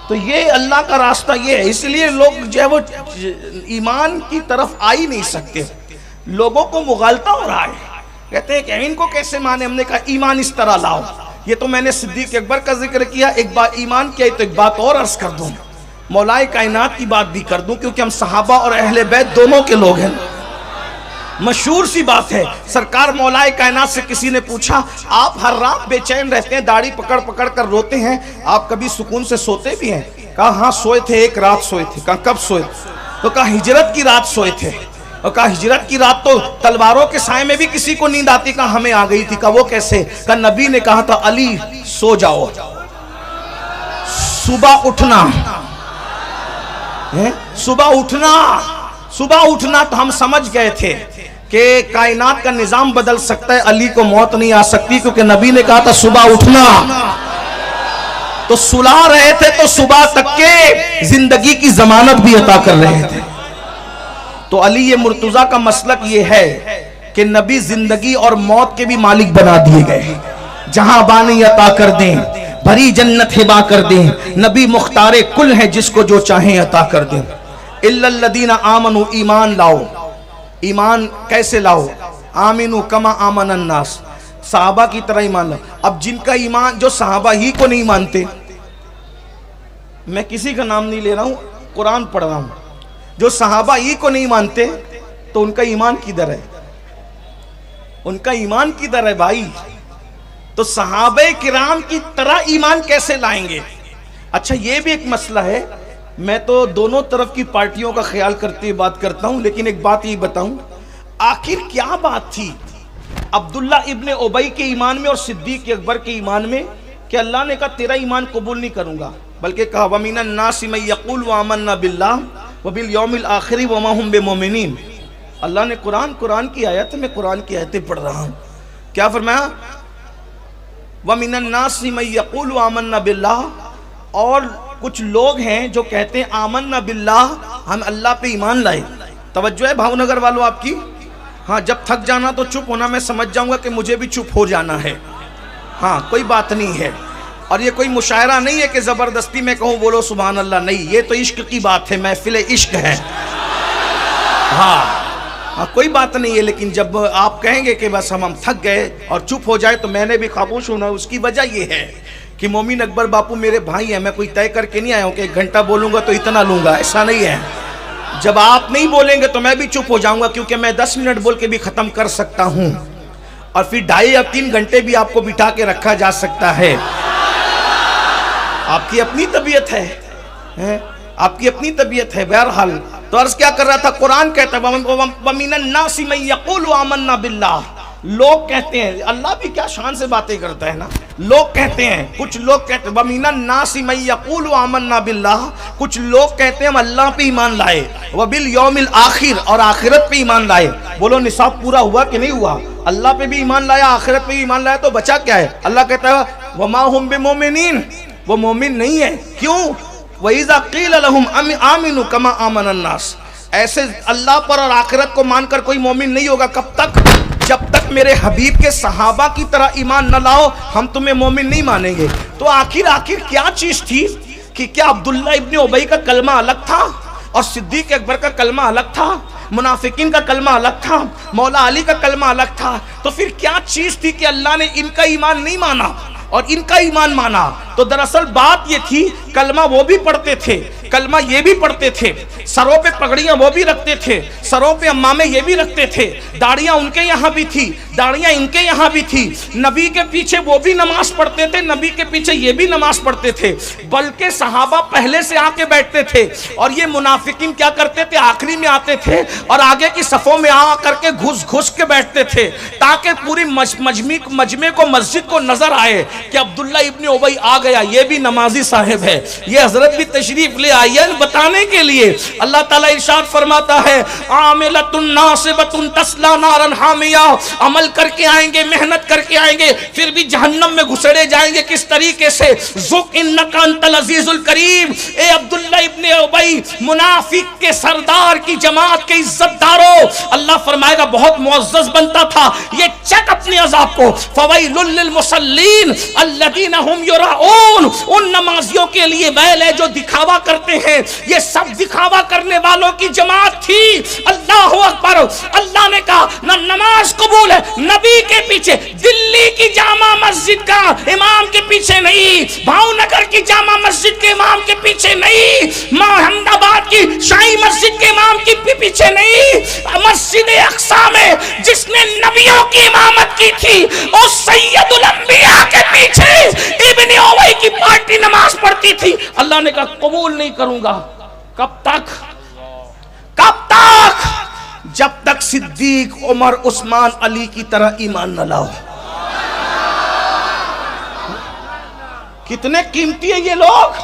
तो ये अल्लाह का रास्ता ये है। इसलिए लोग जो है वो ईमान की तरफ आ ही नहीं सकते। लोगों को मुगालता हो रहा है, कहते हैं कि इनको कैसे माने। हमने कहा ईमान इस तरह लाओ। ये तो मैंने सिद्दीक अकबर का जिक्र किया, एक बात ईमान किया, तो एक बात और अर्ज कर दूं, मौलाए कायनात की बात भी कर दूं, क्योंकि हम सहाबा और अहले बैत दोनों के लोग हैं। मशहूर सी बात है, सरकार मौलाए कायनात से किसी ने पूछा, आप हर रात बेचैन रहते हैं, दाढ़ी पकड़ पकड़ कर रोते हैं, आप कभी सुकून से सोते भी हैं? कहा हाँ सोए थे, एक रात सोए थे। कहा कब सोए? तो कहा हिजरत की रात सोए थे। और कहा हिजरत की रात तो तलवारों के साए में भी किसी को नींद आती, कहा हमें आ गई थी। कहा वो कैसे? कहा नबी ने कहा था अली सो जाओ, सुबह उठना है, सुबह उठना। तो हम समझ गए थे कि कायनात का निजाम बदल सकता है, अली को मौत नहीं आ सकती, क्योंकि नबी ने कहा था सुबह उठना। तो सुला रहे थे तो सुबह तक के जिंदगी की जमानत भी अता कर रहे थे। तो अली ये मुर्तजा का मसलक ये है कि नबी जिंदगी और मौत के भी मालिक बना दिए गए। जहां बानी अता कर दें, भरी जन्नत हिबा कर दें। नबी मुख्तारे कुल है, जिसको जो चाहें अता कर दें। इल्लल्लदीना आमनु, ईमान लाओ। ईमान कैसे लाओ? आमिनु कमा आमन अन्नास, सहाबा की तरह ईमान लाओ। अब जिनका ईमान, जो सहाबा ही को नहीं मानते, मैं किसी का नाम नहीं ले रहा हूं, कुरान पढ़ रहा हूं, जो सहाबा ही को नहीं मानते, तो उनका ईमान किधर है? उनका ईमान किधर है भाई? तो सहाबे किराम की तरह ईमान कैसे लाएंगे? अच्छा ये भी एक मसला है। मैं तो दोनों तरफ की पार्टियों का ख्याल करते हुए बात करता हूं, लेकिन एक बात ये बताऊं, आखिर क्या बात थी अब्दुल्ला इब्ने उबई के ईमान में और सिद्दीक अकबर के ईमान में कि अल्लाह ने कहा तेरा ईमान कबूल नहीं करूंगा, बल्कि कहा वमिनन नासि मन यक़ूल व आमन्ना बिल्लाह व बिल यौमिल आखिर व मा हुम बिमुमिनीन। अल्लाह ने कुरान की आयत में कुरान की आयतें पढ़ रहा हूँ, क्या फरमाया? वमिनन नासि मन यक़ूल व आमन्ना बिल्लाह, और कुछ लोग हैं जो कहते हैं आमन्ना बिल्लाह, हम अल्लाह पे ईमान लाए, तवज्जो है भावनगर वालों आपकी? हाँ, जब थक जाना तो चुप होना, मैं समझ जाऊंगा कि मुझे भी चुप हो जाना है। हाँ, कोई बात नहीं है। और ये कोई मुशायरा नहीं है कि ज़बरदस्ती में कहूँ बोलो सुभान अल्लाह, नहीं, ये तो इश्क की बात है, महफिल इश्क है। हाँ, कोई बात नहीं है। लेकिन जब आप कहेंगे कि बस हम थक गए और चुप हो जाए, तो मैंने भी खामोश होना। उसकी वजह ये है कि मोमिन अकबर बापू मेरे भाई हैं, मैं कोई तय करके नहीं आया हूँ कि 1 घंटा बोलूँगा तो इतना लूँगा, ऐसा नहीं है। जब आप नहीं बोलेंगे तो मैं भी चुप हो जाऊँगा, क्योंकि मैं 10 मिनट बोल के भी ख़त्म कर सकता हूँ, और फिर 2.5 या 3 घंटे भी आपको बिठा के रखा जा सकता है। आपकी अपनी तबीयत है, आपकी अपनी तबीयत है। बहरहाल तो अर्ज क्या कर रहा था, कुरान कहता है वमिनन नासी मन यक़ूलु आमन्ना बिल्लाह, लोग कहते हैं, अल्लाह भी क्या शान से बातें करता है ना। लोग कहते हैं, कुछ लोग कहते हैं वमिनन नासी मन यक़ूलु आमन्ना बिल्लाह, कुछ लोग कहते हैं हम अल्लाह पे ईमान लाए, व बिल यौमिल आखिर, और आखिरत पे ईमान लाए। बोलो निसाब पूरा हुआ कि नहीं हुआ? अल्लाह पे भी ईमान लाया, आखिरत पे भी ईमान लाया, तो बचा क्या है? अल्लाह कहता है वमा हुम बिमुमिनीन, वो मोमिन नहीं है। क्यों? वइज़ा क़ील लहुम आमिनु कमा आमनन नास, ऐसे अल्लाह पर और आखिरत को मानकर कोई मोमिन नहीं होगा। कब तक? जब तक मेरे हबीब के सहाबा की तरह ईमान न लाओ, हम तुम्हें मोमिन नहीं मानेंगे। तो आखिर क्या चीज थी कि क्या अब्दुल्ला इब्न उबई का कलमा अलग था और सिद्दीक अकबर का कलमा अलग था, मुनाफिकीन का कलमा अलग था, मौला अली का कलमा अलग था? तो फिर क्या चीज थी कि अल्लाह ने इनका ईमान नहीं माना और इनका ईमान माना? तो दरअसल बात ये थी, कलमा वो भी पढ़ते थे, कलमा ये भी पढ़ते थे, सरों पे पगड़ियां वो भी रखते थे, सरों पे अम्मामे ये भी रखते थे, दाढ़ियां उनके यहाँ भी थी, दाढ़ियां इनके यहाँ भी थी, नबी के पीछे वो भी नमाज पढ़ते थे, नबी के पीछे ये भी नमाज पढ़ते थे, बल्कि सहाबा पहले से आके बैठते थे। और ये मुनाफिकीन क्या करते थे? आखिरी में आते थे और आगे की सफ़ों में आ करके घुस के बैठते थे, ताकि पूरी मजमे को, मस्जिद को नजर आए कि अब्दुल्ला इब्न उबई आ गया, ये भी नमाजी साहिब है, ये हजरत भी तशरीफ ले आई है, बताने के लिए। अल्लाह ताला इरशाद फरमाता है आमिलतुन नासिबतुन तस्ला नारन हामिया, अमल करके आएंगे, मेहनत करके आएंगे, फिर भी जहन्नम में घुसड़े जाएंगे। किस तरीके से? ज़ुक इन्नका अंतल अज़ीज़ुल करीम, ए अब्दुल्ला इब्न उबई, मुनाफिक के सरदार की जमात के इज्जतदारों, अल्लाह फरमाएगा बहुत मुअज़्ज़ज़ बनता था, ये चक अपने अज़ाब को। फ़वैलुल लिल मुसल्लीन अल्लज़ीना हुम युराऊन, उन नमाजियों के लिए वैल है जो दिखावा करते हैं। ये सब दिखावा करने वालों की जमात थी। अल्लाहु अकबर। अल्लाह ने कहा ना नमाज कबूल है नबी के पीछे, दिल्ली की जामा मस्जिद का इमाम के पीछे नहीं, भावनगर की जामा मस्जिद के इमाम के पीछे नहीं, अहमदाबाद की शाही मस्जिद के इमाम के पीछे नहीं, मस्जिद अक्सा में जिसने नबियों की इमामत की थी और सैयदुल अंबिया के पीछे इब्न उबई की पार्टी नमाज पढ़ती थी। अल्लाह ने कहा कबूल नहीं करूंगा। कब तक? कब तक? जब तक सिद्दीक, उमर, उस्मान, अली की तरह ईमान न लाओ। कितने कीमती है ये लोग।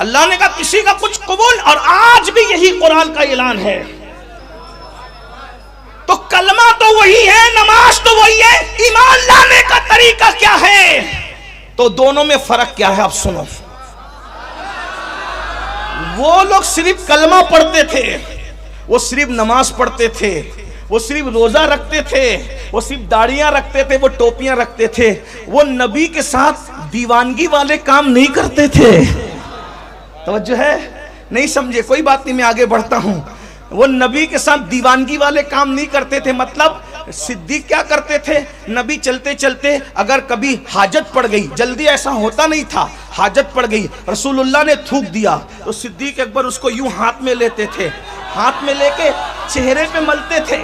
अल्लाह ने कहा किसी का कुछ कबूल, और आज भी यही कुरान का ऐलान है। तो कलमा तो वही है, नमाज तो वही है, ईमान लाने का तरीका क्या है? तो दोनों में फर्क क्या है आप सुनो। वो लोग सिर्फ कलमा पढ़ते थे, वो सिर्फ नमाज पढ़ते थे, वो सिर्फ रोजा रखते थे, वो सिर्फ दाढ़ियां रखते थे, वो टोपियां रखते थे, वो नबी के साथ दीवानगी वाले काम नहीं करते थे। तवज्जो है? नहीं समझे? कोई बात नहीं, मैं आगे बढ़ता हूं। वो नबी के साथ दीवानगी वाले काम नहीं करते थे। मतलब सिद्दीक क्या करते थे? नबी चलते चलते अगर कभी हाजत पड़ गई, जल्दी ऐसा होता नहीं था, हाजत पड़ गई, रसूलुल्लाह ने थूक दिया, तो सिद्दीक अकबर उसको यूं हाथ में लेते थे, हाथ में लेके चेहरे पे मलते थे,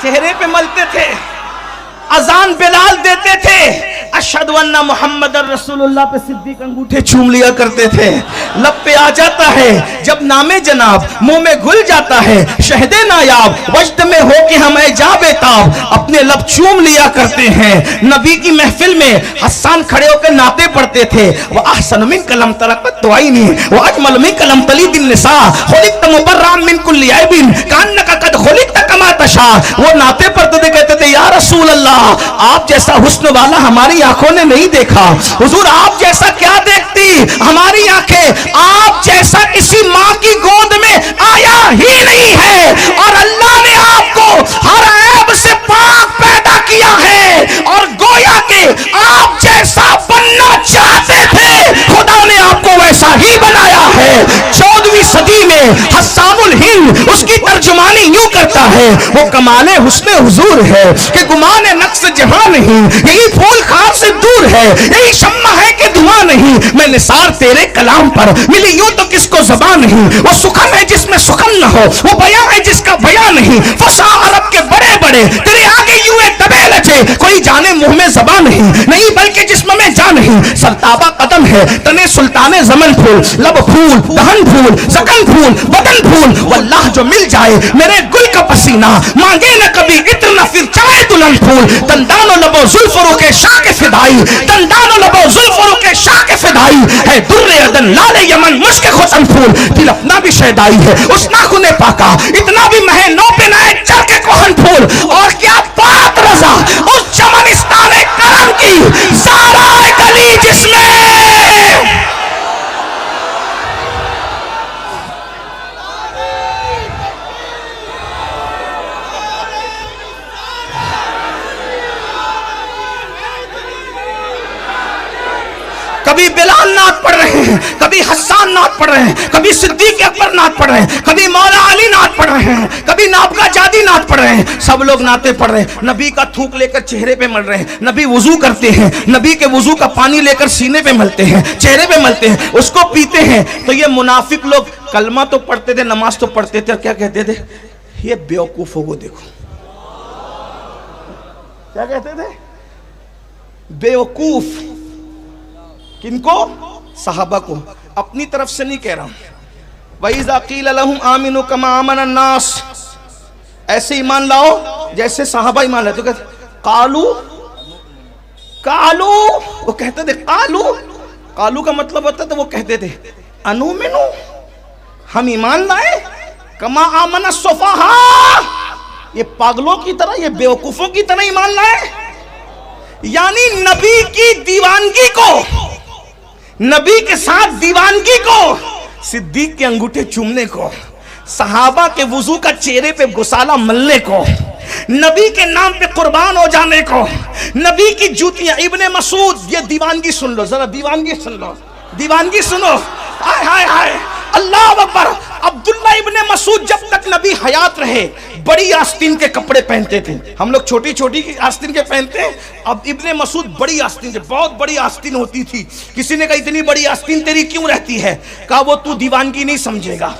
चेहरे पे मलते थे। अजान बिलाल देते थे, अशहदु अन्ना मुहम्मदर रसूलुल्लाह पे सिद्दीक अंगूठे चूम लिया करते थे। लब पे आ जाता है जब नामे जनाब, मुंह में घुल जाता है शहदे नायाब, वजद में हो कि हमें जा बेताब, अपने लब चूम लिया करते हैं। नबी की महफिल में हसन खड़े होकर नाते पढ़ते थे, वह अहसन मिन कलम तरकत दुआइनी व अजमल मिन कलम तलीदिन निसा खुलिक़त मुबर्रअन मिन कुल्ली ऐबिन कान्नका कद खुलिक़त कमा तशा। वो नाते पढ़ते थे, कहते थे या रसूल अल्लाह, आप जैसा हुस्न वाला हमारी आंखों ने नहीं देखा। हुजूर आप जैसा क्या देखती हमारी आंखें, आप जैसा किसी माँ की गोद में आया ही नहीं है। और अल्लाह ने आपको हर ऐब से पाक पैदा किया है और गोया के आप जैसा बनना चाहते थे, खुदा ने आपको वैसा ही बनाया है। 14वीं सदी में हस्सानुल हिंद उसकी तर्जुमानी यूं करता है, वो कमाले हुस्ने हुजूर है कि गुमाने नक्श जहां नहीं, यही फूल खार से दूर है, यही शम्मा है कि धुआं नहीं। मैं निसार तेरे कलाम पर मिली यूं तो किसको ज़बान नहीं। वो सुखन है जिसमें सुखन न हो, वो बयां है जिसका बयां नहीं। फसा अरब के बड़े बड़े तेरे आगे यूं दबे लचे, कोई जाने मुंह में ज़बान नहीं बल्कि जिस्म में जान नहीं। सरताबा कदम है तने सुल्ताने ज़मन फूल, लब फूल दहन फूल सकन फूल बदन फूल। वल्लाह जो मिल जाए मेरे गुल का पसीना, मांगे न कभी इत्र न फिर चाहे दुल्हन फूल। दंदानो लबो जुल्फरों के शाह के फिदाई, दंदानो लबो जुल्फरों के शाह के फिदाई है। दुर्रे अदन लाले यमन मुश्क खुसन फूल, दिल अपना भी शैदाई है उस नाखुने पाका, इतना भी महे नो पे नाए चर के कोहन फूल। और क्या बात रजा उस चमनिस्तान करम की, सारा गली जिसमें कभी बिलाल नात पढ़ रहे हैं, कभी हस्सान नात पढ़ रहे हैं, कभी सिद्दीक अकबर नात पढ़ रहे हैं, कभी मौला अली नात पढ़ रहे हैं, कभी नाबगा जादी नात पढ़ रहे हैं। सब लोग नाते पढ़ रहे हैं। नबी का थूक लेकर चेहरे पे मल रहे हैं, नबी वुजू करते हैं, नबी के वुजू का पानी लेकर सीने पे मलते हैं, चेहरे पे मलते हैं, उसको पीते हैं। तो ये मुनाफिक लोग कलमा तो पढ़ते थे, नमाज तो पढ़ते थे, और क्या कहते थे, ये बेवकूफों को देखो। क्या कहते थे? बेवकूफ। किनको? सहाबा को। अपनी तरफ से नहीं कह रहा हूं। वइज़ा क़ील लहुम आमिनु कमा आमन अन्नास, ऐसे ईमान लाओ जैसे सहाबा ईमान लाते। तो कहते कालू कालू, वो कहते थे कालू। कालू का मतलब होता था वो कहते थे अनुमिनु, हम ईमान लाए, कमा आमन सुफहा, ये पागलों की तरह, ये बेवकूफों की तरह ईमान लाए। यानी नबी की दीवानगी को, नबी के साथ दीवानगी को, सिद्दीक के अंगूठे चूमने को, सहाबा के वुजू का चेहरे पे गुसाला मलने को, नबी के नाम पे कुर्बान हो जाने को, नबी की जूतियां। इब्ने मसूद, ये दीवानगी सुन लो जरा, दीवानगी सुन लो, दीवानगी सुनो। हाय हाय हाय, अल्लाह अकबर। अब्दुल्ला इब्ने मसूद जब तक नबी हयात रहे बड़ी आस्तीन के कपड़े पहनते थे। हम लोग छोटी छोटी आस्तीन के पहनते हैं, अब इब्ने मसूद बड़ी आस्तीन के, बहुत बड़ी आस्तीन होती थी। किसी ने कहा इतनी बड़ी आस्तीन तेरी क्यों रहती है? कहा वो तू दीवानगी नहीं समझेगा,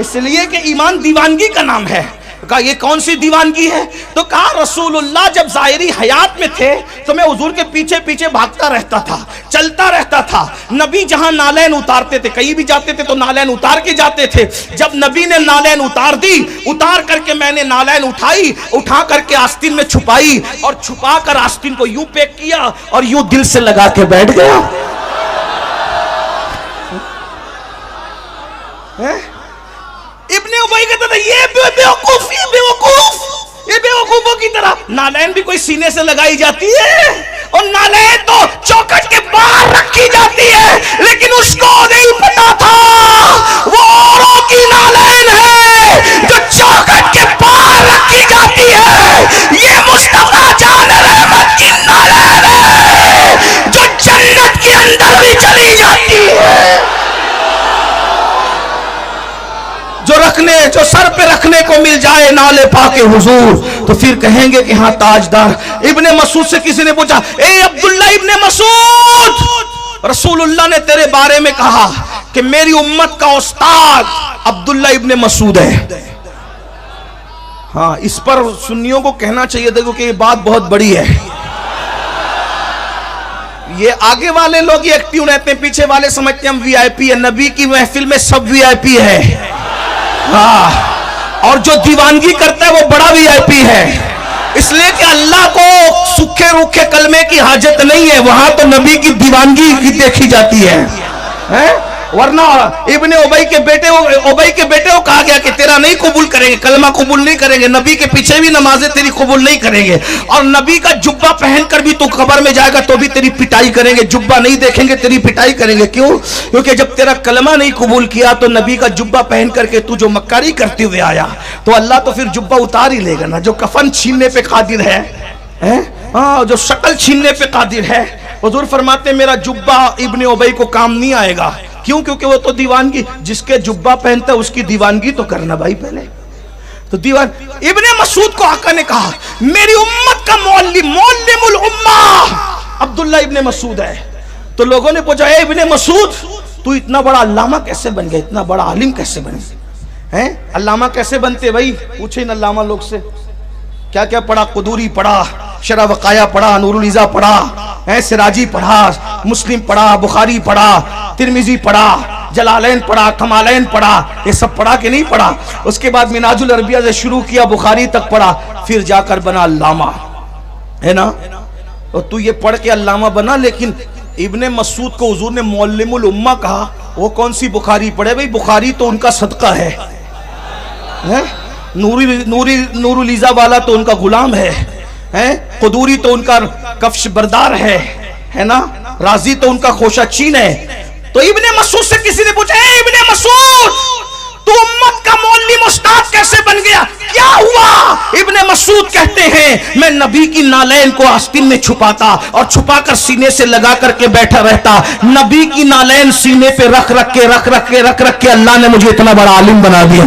इसलिए कि ईमान दीवानगी का नाम है। कहा ये कौन सी दीवानगी है? तो कहा रसूलुल्लाह जब ज़ाहिरी हयात में थे तो मैं हुजूर के पीछे पीछे भागता रहता था, चलता रहता था। नबी जहां नालैन उतारते थे, कहीं भी जाते थे तो नालैन उतार के जाते थे। जब नबी ने नालैन उतार दी, उतार करके मैंने नालैन उठाई, उठा करके आस्तीन में छुपाई, और छुपा कर आस्तीन को यूं पैक किया और यूं दिल से लगा के बैठ गया। इब्ने उबई कहता था ये बेवकूफ, ये बेवकूफ, ये बेवकूफों की तरह। नालैन भी कोई सीने से लगाई जाती है, और नालैन तो चौखट के बाहर रखी जाती है, लेकिन उसको नहीं पता था वो औरों की नालैन है जो चौखट के बाहर रखी जाती है। ये मुस्तफा जान रहमत की नालैन है जो जन्नत के अंदर भी चली जाती है, जो रखने, जो सर पे रखने को मिल जाए नाले पाके हुजूर, तो फिर कहेंगे कि हाँ ताजदार। इब्ने मसूद से किसी ने पूछा, ए अब्दुल्ला इब्ने मसूद, रसूलुल्लाह ने तेरे बारे में कहा कि मेरी उम्मत का उस्ताद अब्दुल्ला इब्ने मसूद है। हाँ, इस पर सुन्नियों को कहना चाहिए, देखो कि ये बात बहुत बड़ी है। ये आगे वाले लोग ये एक्टिव रहते हैं, पीछे वाले समझते हैं हम वीआईपी है। नबी की महफिल में सब वीआईपी है। हाँ, और जो दीवानगी करता है वो बड़ा वीआईपी है, इसलिए कि अल्लाह को सूखे रूखे कलमे की हाजत नहीं है, वहां तो नबी की दीवानगी देखी जाती है। वरना इब्ने उबई के बेटे को कहा गया कि तेरा नहीं कबूल करेंगे, कलमा कबूल नहीं करेंगे, नबी के पीछे भी नमाजें तेरी कबूल नहीं करेंगे, और नबी का जुब्बा पहनकर भी तू कब्र में जाएगा तो भी तेरी पिटाई करेंगे, जुब्बा नहीं देखेंगे तेरी पिटाई करेंगे। क्यों? क्योंकि जब तेरा कलमा नहीं कबूल किया तो नबी का जुब्बा पहन करके तू जो मक्कारी करते हुए आया तो अल्लाह तो फिर जुब्बा उतार ही लेगा ना। जो कफन छीनने पे कादिर है, हाँ, जो शक्ल छीनने पे कादिर है। हुजूर फरमाते मेरा जुब्बा इब्ने उबई को काम नहीं आएगा। क्यों? क्योंकि वो तो दीवानगी, जिसके जुब्बा पहनता है उसकी दीवानगी तो करना भाई पहले तो दीवान। इब्ने मसूद को आका ने कहा मेरी उम्मत का मौल्लिमुल उम्मा अब्दुल्ला इब्ने मसूद है। तो लोगों ने पूछा इब्ने मसूद तू इतना बड़ा अल्लामा कैसे बन गया, इतना बड़ा आलिम कैसे बने हैं? अल्लामा कैसे बनते भाई? पूछे इन अल्लामा लोग से क्या क्या पढ़ा। कुदूरी पढ़ा, शरह वकाया पढ़ा, नूरुल इज़ा पढ़ा, सिराजी पढ़ा, मुस्लिम पढ़ा, बुखारी पढ़ा, तिरमिजी पढ़ा, जलालैन पढ़ा, कमालैन पढ़ा, ये सब पढ़ा कि नहीं पढ़ा? उसके बाद मिनाजुल अरबिया से शुरू किया, बुखारी तक पढ़ा, फिर जाकर बना अल्लामा, है ना? और तू ये पढ़ के अल्लामा बना। लेकिन इब्ने मसूद को हुजूर ने मौल्लिमुल उम्मा कहा। वो कौन सी बुखारी पढ़े भाई? बुखारी तो उनका सदका है? नूरुल इज़ा वाला तो उनका गुलाम है? कुदूरी तो उनका कफ्श बरदार है ना? राजी तो उनका खोशा चीन है। तो इब्ने मसूद से किसी ने पूछा इब्ने मसूद तू उम्मत का मौल्लिम उस्ताद कैसे बन गया, क्या हुआ? इब्ने मसूद कहते हैं मैं नबी की नालैन को आस्तीन में छुपाता और छुपाकर सीने से लगा करके बैठा रहता। नबी की नालैन सीने पे रख रख के अल्लाह ने मुझे इतना बड़ा आलिम बना दिया।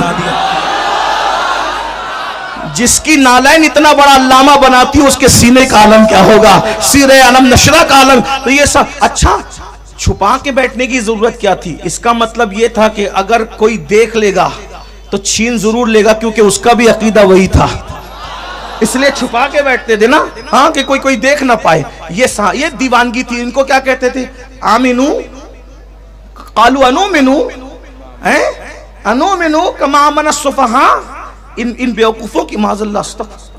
जिसकी नालैन इतना बड़ा अल्लामा बनाती है उसके सीने का आलम क्या होगा, सीरे आलम नशरा का आलम। तो ये सब अच्छा छुपा के बैठने की जरूरत क्या थी? इसका मतलब ये था कि अगर कोई देख लेगा तो छीन जरूर लेगा, क्योंकि उसका भी अकीदा वही था, इसलिए छुपा के बैठते थे ना, हाँ, कि कोई देख ना पाए। ये दीवानगी थी। इनको क्या कहते थे? आमिनू कालू अनुमिनू अनुमिनू कमा आमन सुफहा। इन बेवकूफों की माज़अल्लाह,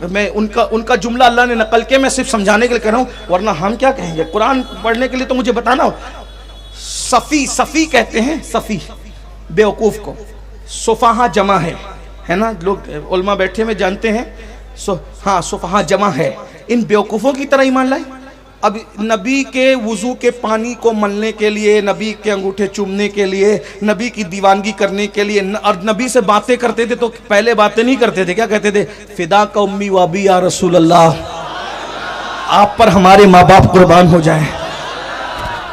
मैं उनका जुमला अल्लाह ने नकल किया, मैं सिर्फ समझाने के लिए कह रहा हूँ, वरना हम क्या कहेंगे? कुरान पढ़ने के लिए तो मुझे बताना हो। सफ़ी कहते हैं, सफ़ी बेवकूफ़ को, सुफहा जमा है ना? लोग उलमा बैठे में जानते हैं। हाँ, सुफहा जमा है। इन बेवकूफ़ों की तरह ईमान लाए। अब नबी के वुजू के पानी को मलने के लिए, नबी के अंगूठे चूमने के लिए, नबी की दीवानगी करने के लिए, और नबी से बातें करते थे तो पहले बातें नहीं करते थे, क्या कहते थे? फिदा का उम्मी वाबी या रसूल अल्लाह, आप पर हमारे माँ बाप कुर्बान हो जाएं।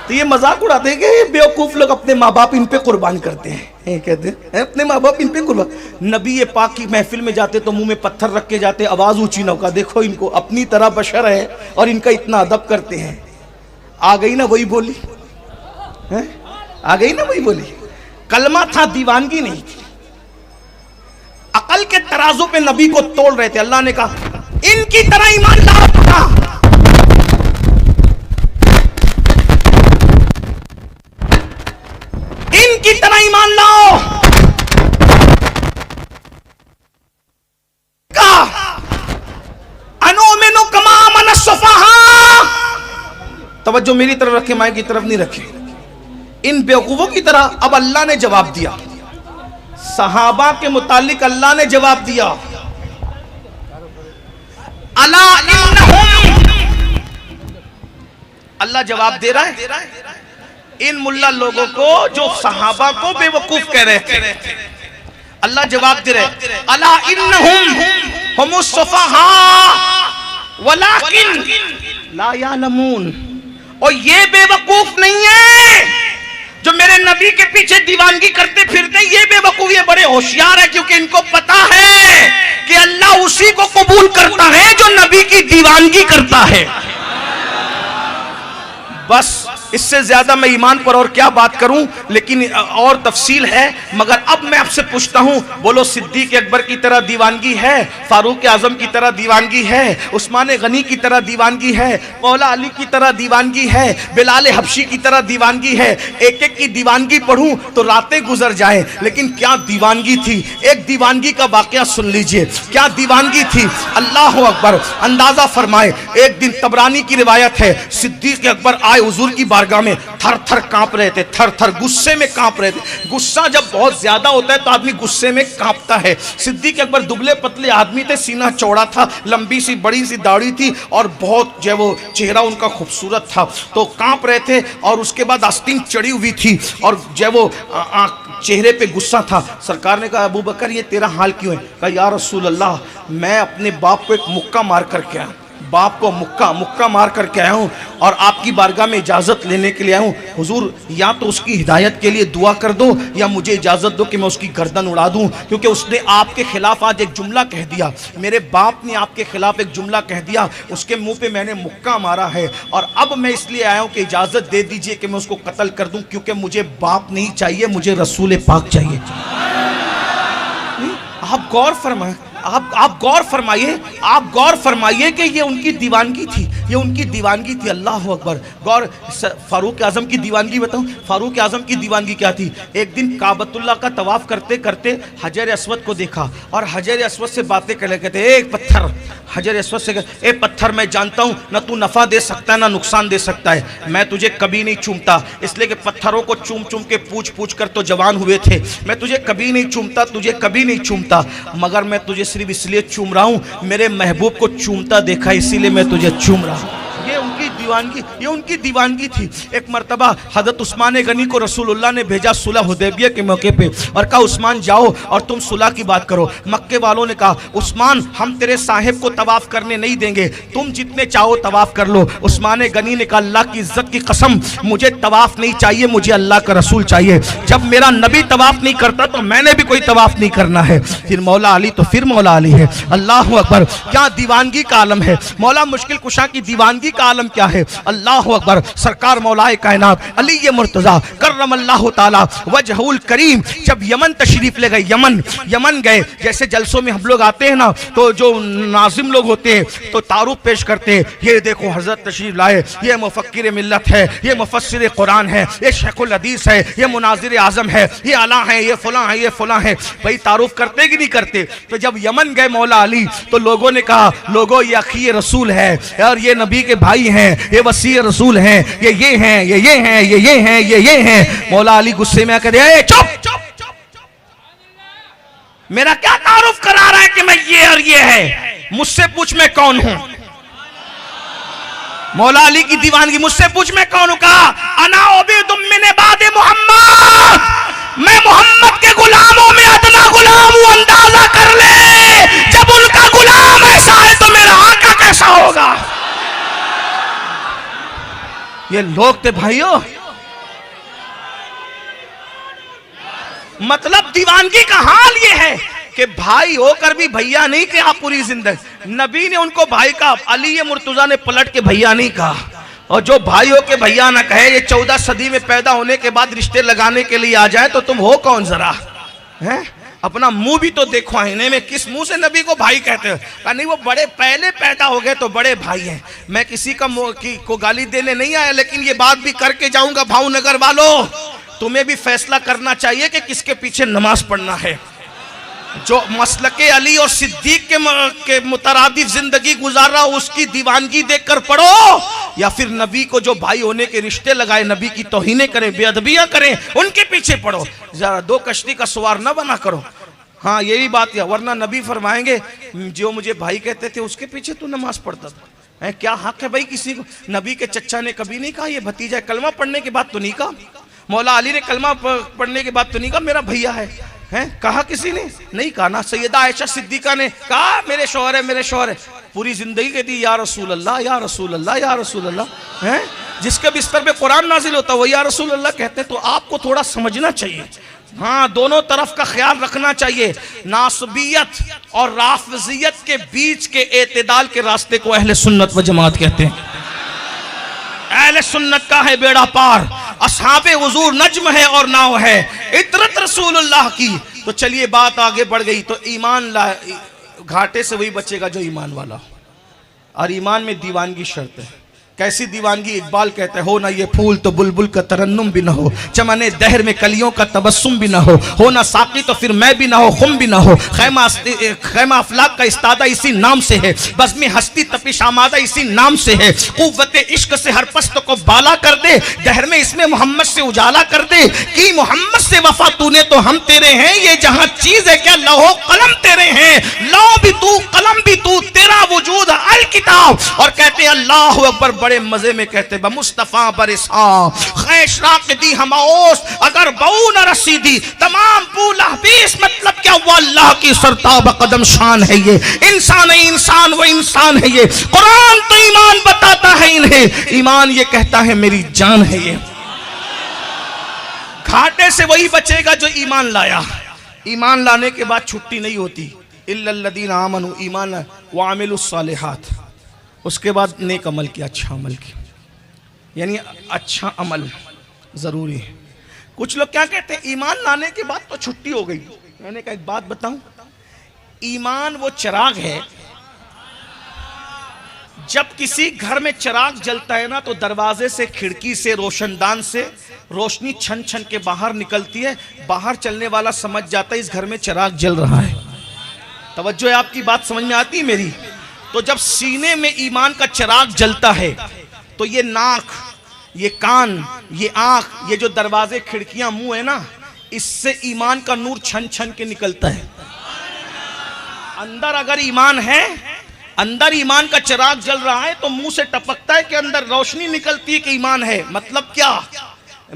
तो ये मजाक उड़ाते हैं कि ये बेवकूफ लोग अपने माँ बाप इन पे कुर्बान करते हैं, कहते हैं अपने माँ बाप इन पे कुर्बान। नबी ये पाक की महफिल में जाते तो मुंह में पत्थर रख के जाते, आवाज ऊंची न होगा, देखो इनको अपनी तरह बशर है और इनका इतना अदब करते हैं। आ गई ना वही बोली, आ गई ना वही बोली। कलमा था, दीवानगी नहीं थी। अकल के तराजू पे नबी को तोड़ रहे थे। अल्लाह ने कहा इनकी तरह ईमान लाओ, इनकी तरह ईमान लाओ। अनुमिनु कमा आमन सुफहा। तवज्जो मेरी तरफ रखे, माए की तरफ नहीं रखे। इन बेवकूफों की तरह। अब अल्लाह ने जवाब दिया, सहाबा के मुतालिक अल्लाह ने जवाब दिया, अला इन्नहुम। अल्लाह जवाब दे रहा है इन मुल्ला लोगों को जो सहाबा को बेवकूफ कह रहे थे। अल्लाह जवाब दे रहे, अला इन्नहुम हुमुस सुफहा वलाकिन ला यालमून। और ये बेवकूफ नहीं है जो मेरे नबी के पीछे दीवानगी करते फिरते, ये बेवकूफ, ये बड़े होशियार है, क्योंकि इनको पता है कि अल्लाह उसी को कबूल करता है जो नबी की दीवानगी करता है। बस इससे ज्यादा मैं ईमान पर और क्या बात करूं, लेकिन और तफसील है। मगर अब मैं आपसे पूछता हूं, बोलो सिद्दीक अकबर की तरह दीवानगी है, फारूक आजम की तरह दीवानगी है, उस्मान गनी की तरह दीवानगी है, मौला अली की तरह दीवानगी है, बिलाल हबशी की तरह दीवानगी है। एक एक की दीवानगी पढ़ूं तो रातें गुजर जाएं, लेकिन क्या दीवानगी थी। एक दीवानगी का वाकया सुन लीजिए, क्या दीवानगी थी। अल्लाह अकबर, अंदाजा फरमाए। एक दिन तबरानी की रिवायत है, सिद्दीक अकबर आए हुजूर की बारगाह बारगाह में थर थर कांप रहे थे, थर थर गुस्से में कांप रहे थे। गुस्सा जब बहुत ज्यादा होता है तो आदमी गुस्से में कांपता है। सिद्दीक अकबर दुबले पतले आदमी थे, सीना चौड़ा था, लंबी सी बड़ी सी दाढ़ी थी और बहुत जो है वो चेहरा उनका खूबसूरत था, तो कांप रहे थे। और उसके बाद आस्तीन चढ़ी हुई थी और जो वो चेहरे पे गुस्सा था। सरकार ने कहा अबू बकर ये तेरा हाल क्यों है? कहा या रसूल अल्लाह, मैं अपने बाप को एक मुक्का मार करके आया, बाप को मुक्का मार करके आया हूँ और आपकी बारगाह में इजाज़त लेने के लिए आया हूँ। हुजूर या तो उसकी हिदायत के लिए दुआ कर दो या मुझे इजाज़त दो कि मैं उसकी गर्दन उड़ा दूँ, क्योंकि उसने आपके खिलाफ आज एक जुमला कह दिया, मेरे बाप ने आपके खिलाफ एक जुमला कह दिया, उसके मुंह पे मैंने मुक्का मारा है और अब मैं इसलिए आया हूँ कि इजाज़त दे दीजिए कि मैं उसको कत्ल कर दूँ, क्योंकि मुझे बाप नहीं चाहिए, मुझे रसूल पाक चाहिए। आप गौर फरमाएं, आप गौर फरमाइए, आप गौर फरमाइए कि ये उनकी दीवानगी थी, ये उनकी दीवानगी थी। अल्लाह अकबर। गौर, फारूक आजम की दीवानगी बताऊं, फारूक आजम की दीवानगी क्या थी? एक दिन काबतुल्लाह का तवाफ करते करते हजर अस्वद को देखा और हजर अस्वद से बातें कर कहते एक पत्थर, हजर अस्वद से ए पत्थर मैं जानता हूं ना तू नफा दे सकता है ना नुकसान दे सकता है, मैं तुझे कभी नहीं चूमता, इसलिए कि पत्थरों को चूम चूम के पूछ पूछ कर तो जवान हुए थे, मैं तुझे कभी नहीं चूमता, तुझे कभी नहीं चूमता, मगर मैं तुझे सिर्फ इसलिए चूम रहा हूं, मेरे महबूब को चूमता देखा इसीलिए मैं तुझे चूम रहा हूं। ये उनकी दीवानगी, ये उनकी दीवानगी थी। एक मर्तबा हजरत उस्मान गनी को रसूलुल्लाह ने भेजा सुलह हुदैबिया के मौके पे और कहा उस्मान जाओ और तुम सुलह की बात करो। मक्के वालों ने कहा उस्मान हम तेरे साहिब को तवाफ करने नहीं देंगे, तुम जितने चाहो तवाफ कर लो। उस्मान गनी ने कहा अल्लाह की इज्जत की कसम मुझे तवाफ नहीं चाहिए, मुझे अल्लाह का रसूल चाहिए। जब मेरा नबी तवाफ नहीं करता तो मैंने भी कोई तवाफ नहीं करना है। फिर मौला अली तो फिर मौला अली है। अल्लाह अकबर, क्या दीवानगी का आलम है। मौला मुश्किल कुशा की दीवानगी का आलम क्या है। अल्लाह अकबर। सरकार मौलाए कायनात अली मुर्तजा कर्रमल्लाहु ताला वजहुल करीम जब यमन तशरीफ ले गए, यमन गए, जैसे जलसों में हम लोग आते हैं ना तो जो नाजिम लोग होते हैं तो तारुफ पेश करते हैं, ये देखो हजरत तशरीफ लाए, ये मुफक्किर मिल्लत है, ये मुफस्सिर कुरान है, ये शेखुल हदीस है, ये मुनाजिर आजम है, ये अला है, ये फलां है, ये फलां है। भाई तारुफ करते कि नहीं करते? तो जब यमन गए मौला अली तो लोगों ने कहा लोगों ये अखी रसूल है और ये नबी के भाई हैं, ये वसी रसूल हैं, ये हैं, ये हैं, ये हैं, ये हैं। मौला अली गुस्से में आकर चुप, मेरा क्या तारुफ करा रहा है कि मैं ये और ये है, मुझसे पूछ मैं कौन हूं। मौला अली की दीवानगी, मुझसे पूछ मैं कौन हूं। कहा अना उबीदुम मिन बादे मोहम्मद, मैं मोहम्मद के गुलामों में अदना गुलाम हूं। अंदाजा कर ले जब उनका गुलाम ऐसा है तो मेरा आका कैसा होगा। ये लोग थे भाइयों, मतलब दीवानगी का हाल ये है कि भाई होकर भी भैया नहीं कहा पूरी जिंदगी। नबी ने उनको भाई कहा, अली मुर्तजा ने पलट के भैया नहीं कहा। और जो भाई हो के भैया ना कहे, ये 14 सदी में पैदा होने के बाद रिश्ते लगाने के लिए आ जाए तो तुम हो कौन जरा है? अपना मुंह भी तो देखो आईने में, किस मुंह से नबी को भाई कहते हो? नहीं वो बड़े पहले पैदा हो गए तो बड़े भाई हैं। मैं किसी का को गाली देने नहीं आया, लेकिन ये बात भी करके जाऊंगा भावनगर वालों, तुम्हें भी फैसला करना चाहिए कि किसके पीछे नमाज पढ़ना है। जो मसलके अली और सिद्दीक के मुतरादिफ जिंदगी गुजार रहा उसकी दीवानगी देखकर पढ़ो, या फिर नबी को जो भाई होने के रिश्ते लगाए, नबी की तौहीनें करें, बेअदबियां करें, उनके पीछे पढ़ो। जरा दो कश्ती का सवार न बना करो। हाँ ये भी बात है, वरना नबी फरमाएंगे जो मुझे भाई कहते थे उसके पीछे तू नमाज पढ़ता था। क्या हक है भाई किसी को? नबी के चच्चा ने कभी नहीं कहा ये भतीजा, कलमा पढ़ने के बाद तो नहीं कहा। मौला अली ने कलमा पढ़ने के बाद तो नहीं कहा मेरा भैया है, हैं? कहा किसी ने नहीं कहा ना। सैयदा आयशा सिद्दीका ने कहा मेरे शौहर है, मेरे शौहर है। पूरी जिंदगी कहती या रसूल अल्लाह, या रसूल अल्लाह, या रसूल अल्लाह। हैं? जिसके बिस्तर पे कुरान नाजिल होता वो या रसूल अल्लाह कहते। तो आपको थोड़ा समझना चाहिए, हाँ दोनों तरफ का ख्याल रखना चाहिए। नासबियत और राफजियत के बीच के एतदाल के रास्ते को अहले सुन्नत व जमात कहते हैं। अहले सुन्नत का है बेड़ा पार, असहाबे हुजूर नज्म है और नाव है, इतरत रसूलुल्लाह की। तो चलिए बात आगे बढ़ गई। तो ईमान घाटे से वही बचेगा जो ईमान वाला हो, और ईमान में दीवानगी शर्त है। कैसी दीवानगी। इकबाल कहते हो ना ये फूल तो बुलबुल का तरन्नुम भी ना हो, चमने दहर में कलियों का तबस्सुम भी ना हो ना साकी तो फिर मैं भी ना हो, खुम भी ना हो। खैमा अफलाक का इस्तादा इसी नाम से है, बज़्म हस्ती तपिश आमादा इसी नाम से है। कुव्वत इश्क से हर पस्त को बाला कर दे, दहर में इसमें मोहम्मद से उजाला कर दे। कि मोहम्मद से वफा तूने तो हम तेरे हैं, ये जहां चीज है क्या लौह कलम तेरे हैं। लौ भी तू कलम भी तू, तेरा वजूद अल किताब। और कहते हैं अल्लाह अकबर, बड़े मजे में कहते हैं मुस्तफा बरिसा खैश राक़दी हमओस अगर बऊ न रसीदी तमाम पूला बीस। मतलब क्या हुआ, अल्लाह की सरताब कदम शान है ये। इंसान है इंसान, वो इंसान है ये। कुरान तो ईमान बताता है इन्हें, ईमान ये कहता है मेरी जान है ये। घाटे से वही बचेगा जो ईमान लाया। ईमान लाने के बाद छुट्टी नहीं होती। इल्लल्लज़ीना आमनू ईमान व अमिलुस सालिहात, उसके बाद नेक अमल किया, अच्छा अमल किया, यानी अच्छा अमल ज़रूरी है। कुछ लोग क्या कहते हैं, ईमान लाने के बाद तो छुट्टी हो गई। मैंने कहा एक बात बताऊं, ईमान वो चिराग है, जब किसी घर में चिराग जलता है ना तो दरवाजे से, खिड़की से, रोशनदान से रोशनी छन छन के बाहर निकलती है। बाहर चलने वाला समझ जाता है इस घर में चिराग जल रहा है। तवज्जो है, आपकी बात समझ में आती है मेरी? तो जब सीने में ईमान का चिराग जलता है तो ये नाक, ये कान, ये आंख, ये जो दरवाजे, खिड़कियां, मुंह है ना, इससे ईमान का नूर छन छन के निकलता है। अंदर अगर ईमान है, अंदर ईमान का चिराग जल रहा है तो मुंह से टपकता है कि अंदर रोशनी निकलती है कि ईमान है। मतलब क्या,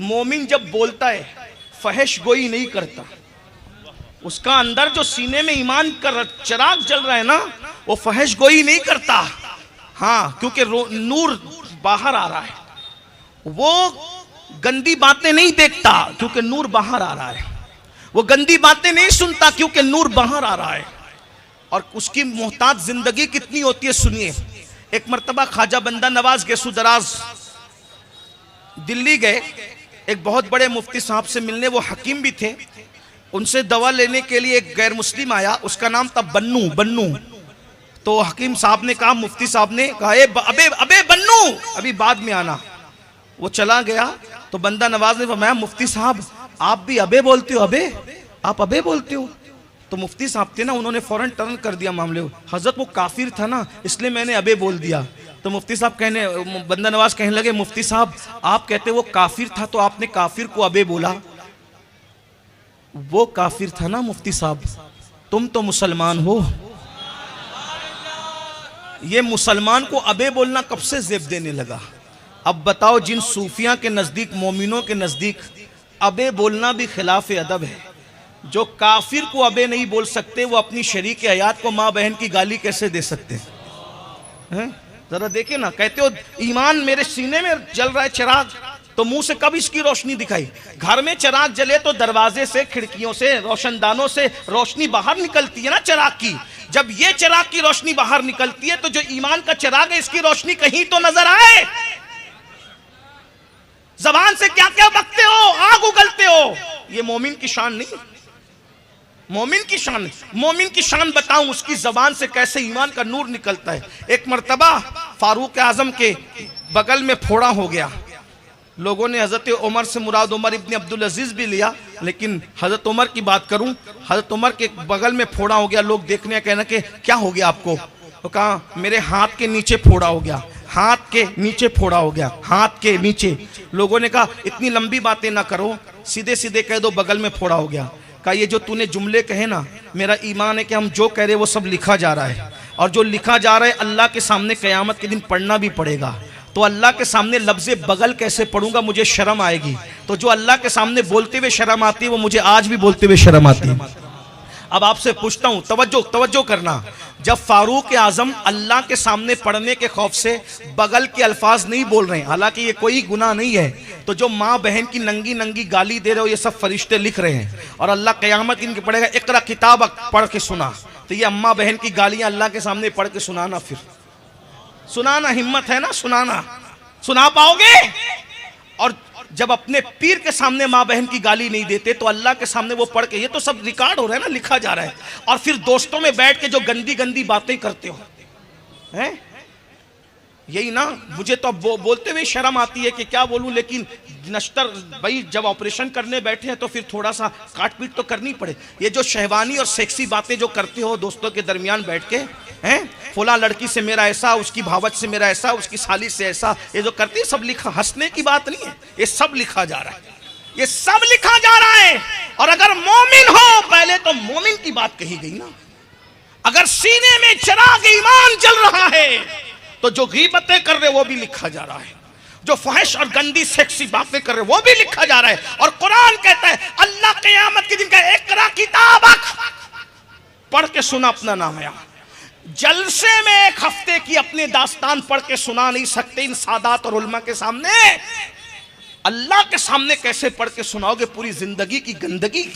मोमिन जब बोलता है फहश गोई नहीं करता, उसका अंदर जो सीने में ईमान का चिराग जल रहा है ना, वो फहश गोई नहीं करता। हाँ, क्योंकि नूर बाहर आ रहा है। वो गंदी बातें नहीं देखता क्योंकि नूर बाहर आ रहा है। वो गंदी बातें नहीं सुनता क्योंकि नूर बाहर आ रहा है। और उसकी मोहताज जिंदगी कितनी होती है सुनिए। एक मर्तबा ख्वाजा बंदा नवाज गेसु दराज दिल्ली गए, एक बहुत बड़े मुफ्ती साहब से मिलने। वो हकीम भी थे। उनसे दवा लेने के लिए एक गैर मुस्लिम आया, उसका नाम था बन्नू। तो हकीम साहब ने कहा, मुफ्ती साहब ने कहा, अबे अबे बन्नू, अभी बाद में आना। वो चला गया तो बंदा नवाज ने फरमाया, मुफ्ती साहब आप भी अबे बोलते हो? अबे, आप अबे बोलते हो? तो मुफ्ती साहब थे ना, उन्होंने फौरन टर्न कर दिया मामले को। हजरत वो काफिर था ना, इसलिए मैंने अबे बोल दिया। तो मुफ्ती साहब बंदा नवाज कहने लगे, मुफ्ती साहब आप कहते वो काफिर था तो आपने काफिर को अबे बोला। वो काफिर था ना मुफ्ती साहब, तुम तो मुसलमान हो। ये मुसलमान को अबे बोलना कब से ज़ेब देने लगा? अब बताओ, जिन सूफिया के नज़दीक, मोमिनों के नज़दीक अबे बोलना भी खिलाफ अदब है। जो काफिर को अबे नहीं बोल सकते, वो अपनी शरीक हयात को माँ बहन की गाली कैसे दे सकते हैं? जरा देखे ना, कहते हो ईमान मेरे सीने में जल रहा है चिराग, तो मुंह से कब इसकी रोशनी दिखाई? घर में चिराग जले तो दरवाजे से, खिड़कियों से, रोशनदानों से रोशनी बाहर निकलती है ना चिराग की। जब ये चिराग की रोशनी बाहर निकलती है तो जो ईमान का चिराग है, इसकी रोशनी कहीं तो नजर आए। जबान से क्या क्या बकते हो, आग उगलते हो, ये मोमिन की शान नहीं। मोमिन की शान, मोमिन की शान बताऊं, उसकी जबान से कैसे ईमान का नूर निकलता है। एक मर्तबा फारूक आजम के बगल में फोड़ा हो गया। लोगों ने हजरत उमर से मुराद उमर इब्न अब्दुल अजीज भी लिया, लेकिन हजरत उमर की बात करूं, हजरत उमर के बगल में फोड़ा हो गया। लोग देखने कहना कि क्या हो गया आपको? तो कहा मेरे हाथ के नीचे फोड़ा हो गया, हाथ के नीचे फोड़ा हो गया, हाथ के नीचे। लोगों ने कहा इतनी लंबी बातें ना करो, सीधे सीधे कह दो बगल में फोड़ा हो गया। कहा ये जो तूने जुमले कहे ना, मेरा ईमान है कि हम जो कह रहे वो सब लिखा जा रहा है, और जो लिखा जा रहा है अल्लाह के सामने क़यामत के दिन पढ़ना भी पड़ेगा। तो अल्लाह के सामने लफ्ज़ बगल कैसे पढ़ूंगा, मुझे शर्म आएगी। तो जो अल्लाह के सामने बोलते हुए शर्म आती है, वो मुझे आज भी बोलते हुए शर्म आती है। अब आपसे पूछता हूँ, तवज्जो करना, जब फारूक आजम अल्लाह के सामने पढ़ने के खौफ से बगल के अल्फाज नहीं बोल रहे हैं, हालांकि ये कोई गुनाह नहीं है, तो जो माँ बहन की नंगी नंगी गाली दे रहे हो, ये सब फरिश्ते लिख रहे हैं, और अल्लाह क़यामत इनके पढ़ेगा, इक़रा किताब पढ़ के सुना। तो ये अम्मा बहन की गालियाँ अल्लाह के सामने पढ़ के सुनाना, फिर सुनाना, हिम्मत है ना सुनाना? सुना पाओगे? और जब अपने पीर के सामने माँ बहन की गाली नहीं देते तो अल्लाह के सामने वो पढ़ के, ये तो सब रिकॉर्ड हो रहा है ना, लिखा जा रहा है। और फिर दोस्तों में बैठ के जो गंदी गंदी बातें करते हो हैं, यही ना, मुझे तो अब बोलते हुए शर्म आती है कि क्या बोलूं, लेकिन नश्तर भाई जब ऑपरेशन करने बैठे हैं तो फिर थोड़ा सा काट पीट तो करनी पड़े। ये जो शहवानी और सेक्सी बातें जो करते हो दोस्तों के दरमियान बैठ के, हैं फुला लड़की से मेरा ऐसा, उसकी भावच से मेरा ऐसा, उसकी साली से ऐसा, ये जो करती है सब लिखा, हंसने की बात नहीं है, ये सब लिखा जा रहा है, ये सब लिखा जा रहा है। और अगर मोमिन हो, पहले तो मोमिन की बात कही गई ना, अगर सीने में चिराग ईमान जल रहा है तो जो गीबतें कर रहे वो भी लिखा जा रहा है, जो फहश और गंदी सेक्सी बातें कर रहे वो भी लिखा जा रहा है। और कुरान कहता है अल्लाह क़यामत के दिन का इक़रा किताबक, पढ़ के सुना अपना नाम है। जलसे में एक हफ्ते की अपने दास्तान पढ़ के सुना नहीं सकते इन सादात और उलमा के सामने, अल्लाह के सामने कैसे पढ़ के सुनाओगे पूरी जिंदगी की गंदगी।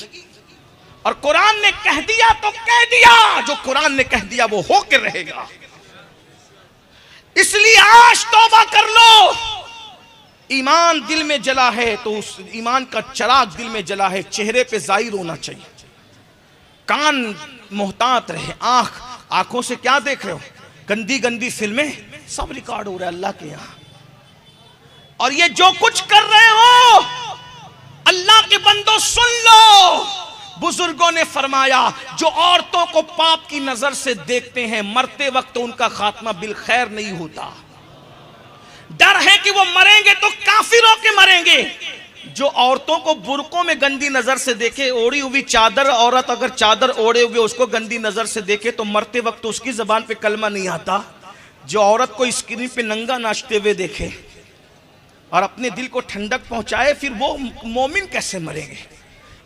और कुरान ने कह दिया तो कह दिया, जो कुरान ने कह दिया वो होकर रहेगा। इसलिए आज तौबा कर लो, ईमान दिल में जला है तो उस ईमान का चिराग दिल में जला है, चेहरे पे जाहिर होना चाहिए, कान मोहतात रहे, आंखों से क्या देख रहे हो, गंदी गंदी फिल्में सब रिकॉर्ड हो रहा है अल्लाह के यहाँ। और ये जो कुछ कर रहे हो अल्लाह के बंदो सुन लो, बुजुर्गों ने फरमाया जो औरतों को पाप की नजर से देखते हैं मरते वक्त उनका खात्मा बिल खैर नहीं होता। डर है कि वो मरेंगे तो काफिरों के मरेंगे। जो औरतों को बुरकों में गंदी नजर से देखे, ओढ़ी हुई चादर, औरत अगर चादर ओढ़े हुए उसको गंदी नजर से देखे तो मरते वक्त उसकी जबान पे कलमा नहीं आता। जो औरत को स्क्रीन पे नंगा नाचते हुए देखे और अपने दिल को ठंडक पहुंचाए, फिर वो मोमिन कैसे मरेंगे।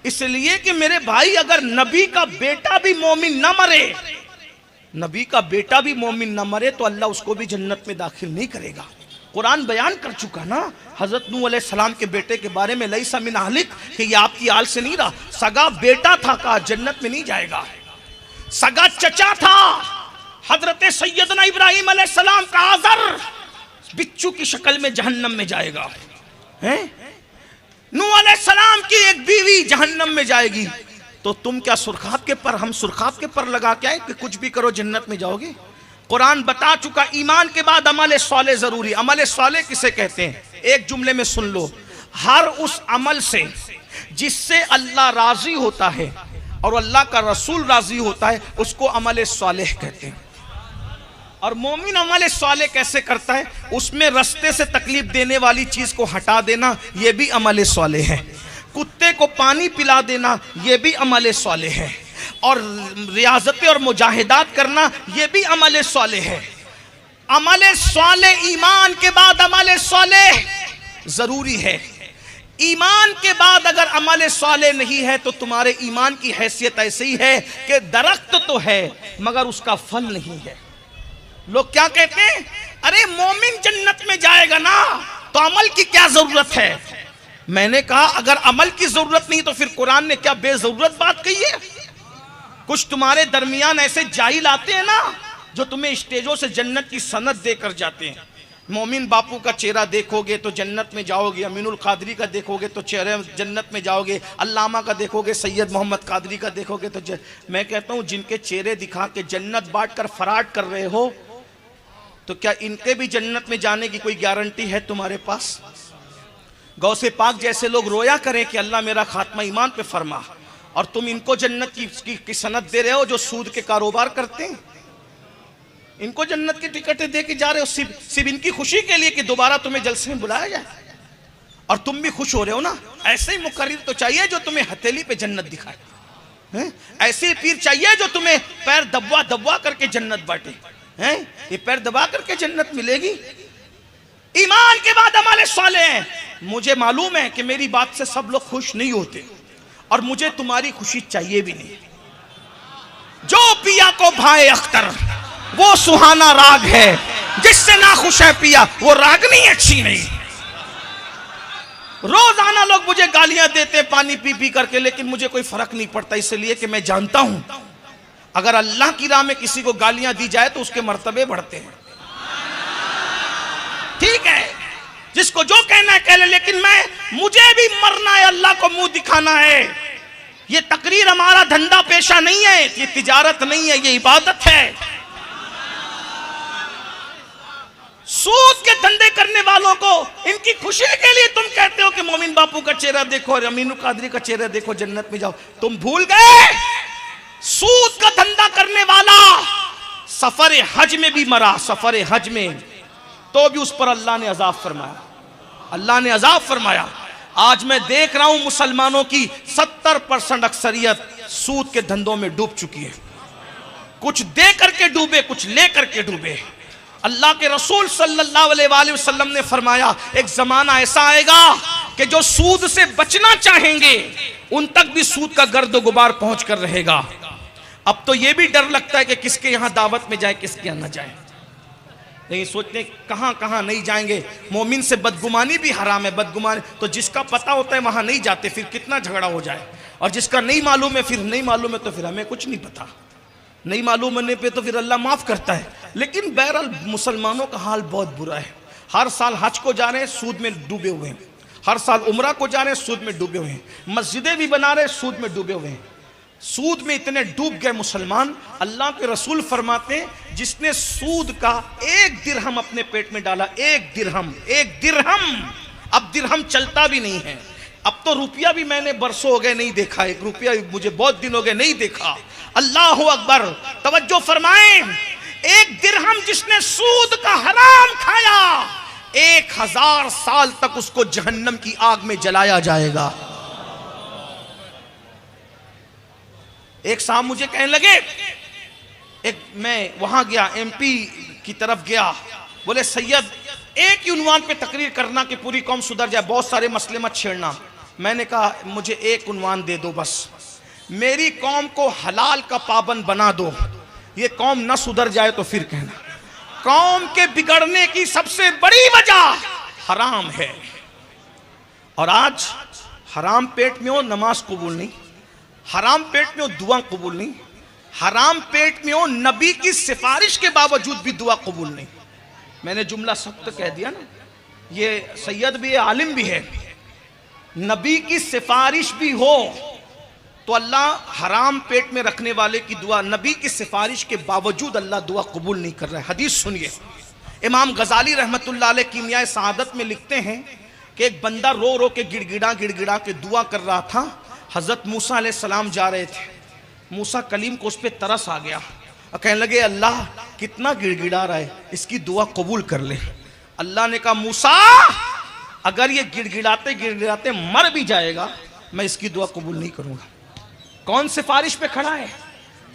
इसलिए कि मेरे भाई अगर नबी का बेटा भी मोमिन न मरे, नबी का बेटा भी मोमिन न मरे तो अल्लाह उसको भी जन्नत में दाखिल नहीं करेगा। कुरान बयान कर चुका ना हजरत नूह अलैहिस्सलाम के बेटे के बारे में, लैसा मिन अहलिक, कि ये आपकी आल से नहीं रहा, सगा बेटा था, कहा जन्नत में नहीं जाएगा। सगा चचा था हजरत सैयदना इब्राहिम अलैहिस्सलाम का आज़र, बिच्छू की शक्ल में जहन्नम में जाएगा। हैं नूह अलैहिस्सलाम की एक बीवी जहन्नम में जाएगी, तो तुम क्या सुरखात के पर, हम सुरखात के पर लगा के आए कि कुछ भी करो जन्नत में जाओगे। कुरान बता चुका ईमान के बाद अमल साले जरूरी। अमल साले किसे कहते हैं, एक जुमले में सुन लो, हर उस अमल से जिससे अल्लाह राजी होता है और अल्लाह का रसूल राजी होता है उसको अमल सालेह कहते हैं। और मोमिन अमल साले कैसे करता है, उसमें रास्ते से तकलीफ देने वाली चीज को हटा देना, यह भी अमल साले है। कुत्ते को पानी पिला देना, यह भी अमल साले है। और रियाजतें और मुजाहिदात करना, यह भी अमल साले है। अमल साले ईमान के बाद अमल साले जरूरी है। ईमान के बाद अगर अमल साले नहीं है तो तुम्हारे ईमान की हैसियत ऐसी ही है कि दरख्त तो है मगर उसका फल नहीं है। लोग क्या कहते हैं, अरे मोमिन जन्नत में जाएगा ना तो अमल की क्या जरूरत है। मैंने कहा अगर अमल की जरूरत नहीं तो फिर कुरान ने क्या बेजरूरत बात कही है। कुछ तुम्हारे दरमियान ऐसे जाहिल आते हैं ना जो तुम्हें स्टेजों से जन्नत की सनद देकर जाते हैं। मोमिन बापू का चेहरा देखोगे तो जन्नत में जाओगे, अमीनुल कादरी का देखोगे तो चेहरे जन्नत में जाओगे, अल्लामा का देखोगे, सैयद मोहम्मद कादरी का देखोगे तो मैं कहता हूँ जिनके चेहरे दिखा के जन्नत बांट कर फराड कर रहे हो तो क्या इनके भी जन्नत में जाने की कोई गारंटी है तुम्हारे पास। गौसे पाक जैसे लोग रोया करें कि अल्लाह मेरा खात्मा ईमान पे फरमा, और तुम इनको जन्नत की सनद दे रहे हो जो सूद के कारोबार करते हैं। इनको जन्नत की टिकटें दे के जा रहे हो सिर्फ इनकी खुशी के लिए कि दोबारा तुम्हें जलसे में बुलाया जाए, और तुम भी खुश हो रहे हो ना। ऐसे ही मुकर्रिर तो चाहिए जो तुम्हें हथेली पे जन्नत दिखाए। ऐसे पीर चाहिए जो तुम्हें पैर दबवा दबवा करके जन्नत बांटे। हैं ये पैर दबा करके जन्नत मिलेगी। ईमान के बाद अमल सालेह। मुझे मालूम है कि मेरी बात से सब लोग खुश नहीं होते और मुझे तुम्हारी खुशी चाहिए भी नहीं। जो पिया को भाए अख्तर वो सुहाना राग है, जिससे ना खुश है पिया वो रागनी अच्छी नहीं। रोजाना लोग मुझे गालियां देते पानी पी पी करके, लेकिन मुझे कोई फर्क नहीं पड़ता, इसलिए कि मैं जानता हूं अगर अल्लाह की राह में किसी को गालियां दी जाए तो उसके मर्तबे बढ़ते हैं। ठीक है, जिसको जो कहना है कह ले, लेकिन मुझे भी मरना है, अल्लाह को मुंह दिखाना है। ये तकरीर हमारा धंधा पेशा नहीं है, ये तिजारत नहीं है, ये इबादत है। सूद के धंधे करने वालों को इनकी खुशी के लिए तुम कहते हो कि मोमिन बापू का चेहरा देखो और अमीन कादरी का चेहरा देखो, जन्नत में जाओ। तुम भूल गए सूद का धंधा करने वाला सफर हज में भी मरा, सफर हज में, तो भी उस पर अल्लाह ने अजाब फरमाया, अल्लाह ने अजाब फरमाया। आज मैं देख रहा हूं मुसलमानों की 70% अक्सरियत सूद के धंधों में डूब चुकी है। कुछ दे करके डूबे, कुछ ले करके डूबे। अल्लाह के रसूल सल्लल्लाहु अलैहि वसल्लम ने फरमाया एक जमाना ऐसा आएगा कि जो सूद से बचना चाहेंगे उन तक भी सूद का गर्द गुबार पहुंच कर रहेगा। अब तो यह भी डर लगता है कि किसके यहां दावत में जाए, किसके यहां न जाए। नहीं सोचते कहां कहां नहीं जाएंगे। मोमिन से बदगुमानी भी हराम है। बदगुमानी तो जिसका पता होता है वहां नहीं जाते, फिर कितना झगड़ा हो जाए। और जिसका नहीं मालूम है, फिर नहीं मालूम है तो फिर हमें कुछ नहीं पता, नहीं मालूम होने पे तो फिर अल्लाह माफ करता है। लेकिन बहरहाल मुसलमानों का हाल बहुत बुरा है। हर साल हज को जा रहे हैं, सूद में डूबे हुए हैं। हर साल उम्रा को जा रहे हैं, सूद में डूबे हुए हैं। मस्जिदें भी बना रहे हैं, सूद में डूबे हुए हैं। सूद में इतने डूब गए मुसलमान, अल्लाह के रसूल फरमाते हैं जिसने सूद का 1 दिरहम अपने पेट में डाला, 1 दिरहम, 1 दिरहम, अब दिरहम चलता भी नहीं है। अब तो रुपया भी मैंने बरसों हो गए नहीं देखा, 1 रुपया मुझे बहुत दिन हो गए नहीं देखा। अल्लाह अकबर, तवज्जो फरमाएं, 1 दिरहम जिसने सूद का हराम खाया 1000 साल तक उसको जहन्नम की आग में जलाया जाएगा। एक साहब मुझे कहने लगे, मैं वहां गया, MP की तरफ गया, बोले सैयद एक ही उन्वान पे तकरीर करना कि पूरी कौम सुधर जाए, बहुत सारे मसले मत छेड़ना। मैंने कहा मुझे एक उन्वान दे दो बस, मेरी कौम को हलाल का पाबंद बना दो, ये कौम न सुधर जाए तो फिर कहना। कौम के बिगड़ने की सबसे बड़ी वजह हराम है। और आज हराम पेट में हो नमाज कबूल नहीं, हराम पेट में हो दुआ कबूल नहीं, हराम पेट में हो नबी की सिफारिश के बावजूद भी दुआ कबूल नहीं। मैंने जुमला सख्त कह दिया ना, ये सैयद भी है, आलिम भी है। नबी की सिफारिश भी हो तो अल्लाह हराम पेट में रखने वाले की दुआ, नबी की सिफारिश के बावजूद अल्लाह दुआ कबूल नहीं कर रहा है। हदीस सुनिए, इमाम गजाली रहमतुल्लाह अलैह कीमिया सआदत में लिखते हैं कि एक बंदा रो रो के गिड़गिड़ा गिड़गिड़ा के दुआ कर रहा था। हजरत मूसा अलैहिस्सलाम जा रहे थे, मूसा कलीम को उस पर तरस आ गया और कहने लगे अल्लाह कितना गिड़गिड़ा रहा है, इसकी दुआ कबूल कर ले। अल्लाह ने कहा मूसा अगर ये गिड़गिड़ाते गिड़गिड़ाते मर भी जाएगा मैं इसकी दुआ कबूल नहीं करूंगा। कौन सिफारिश पे खड़ा है?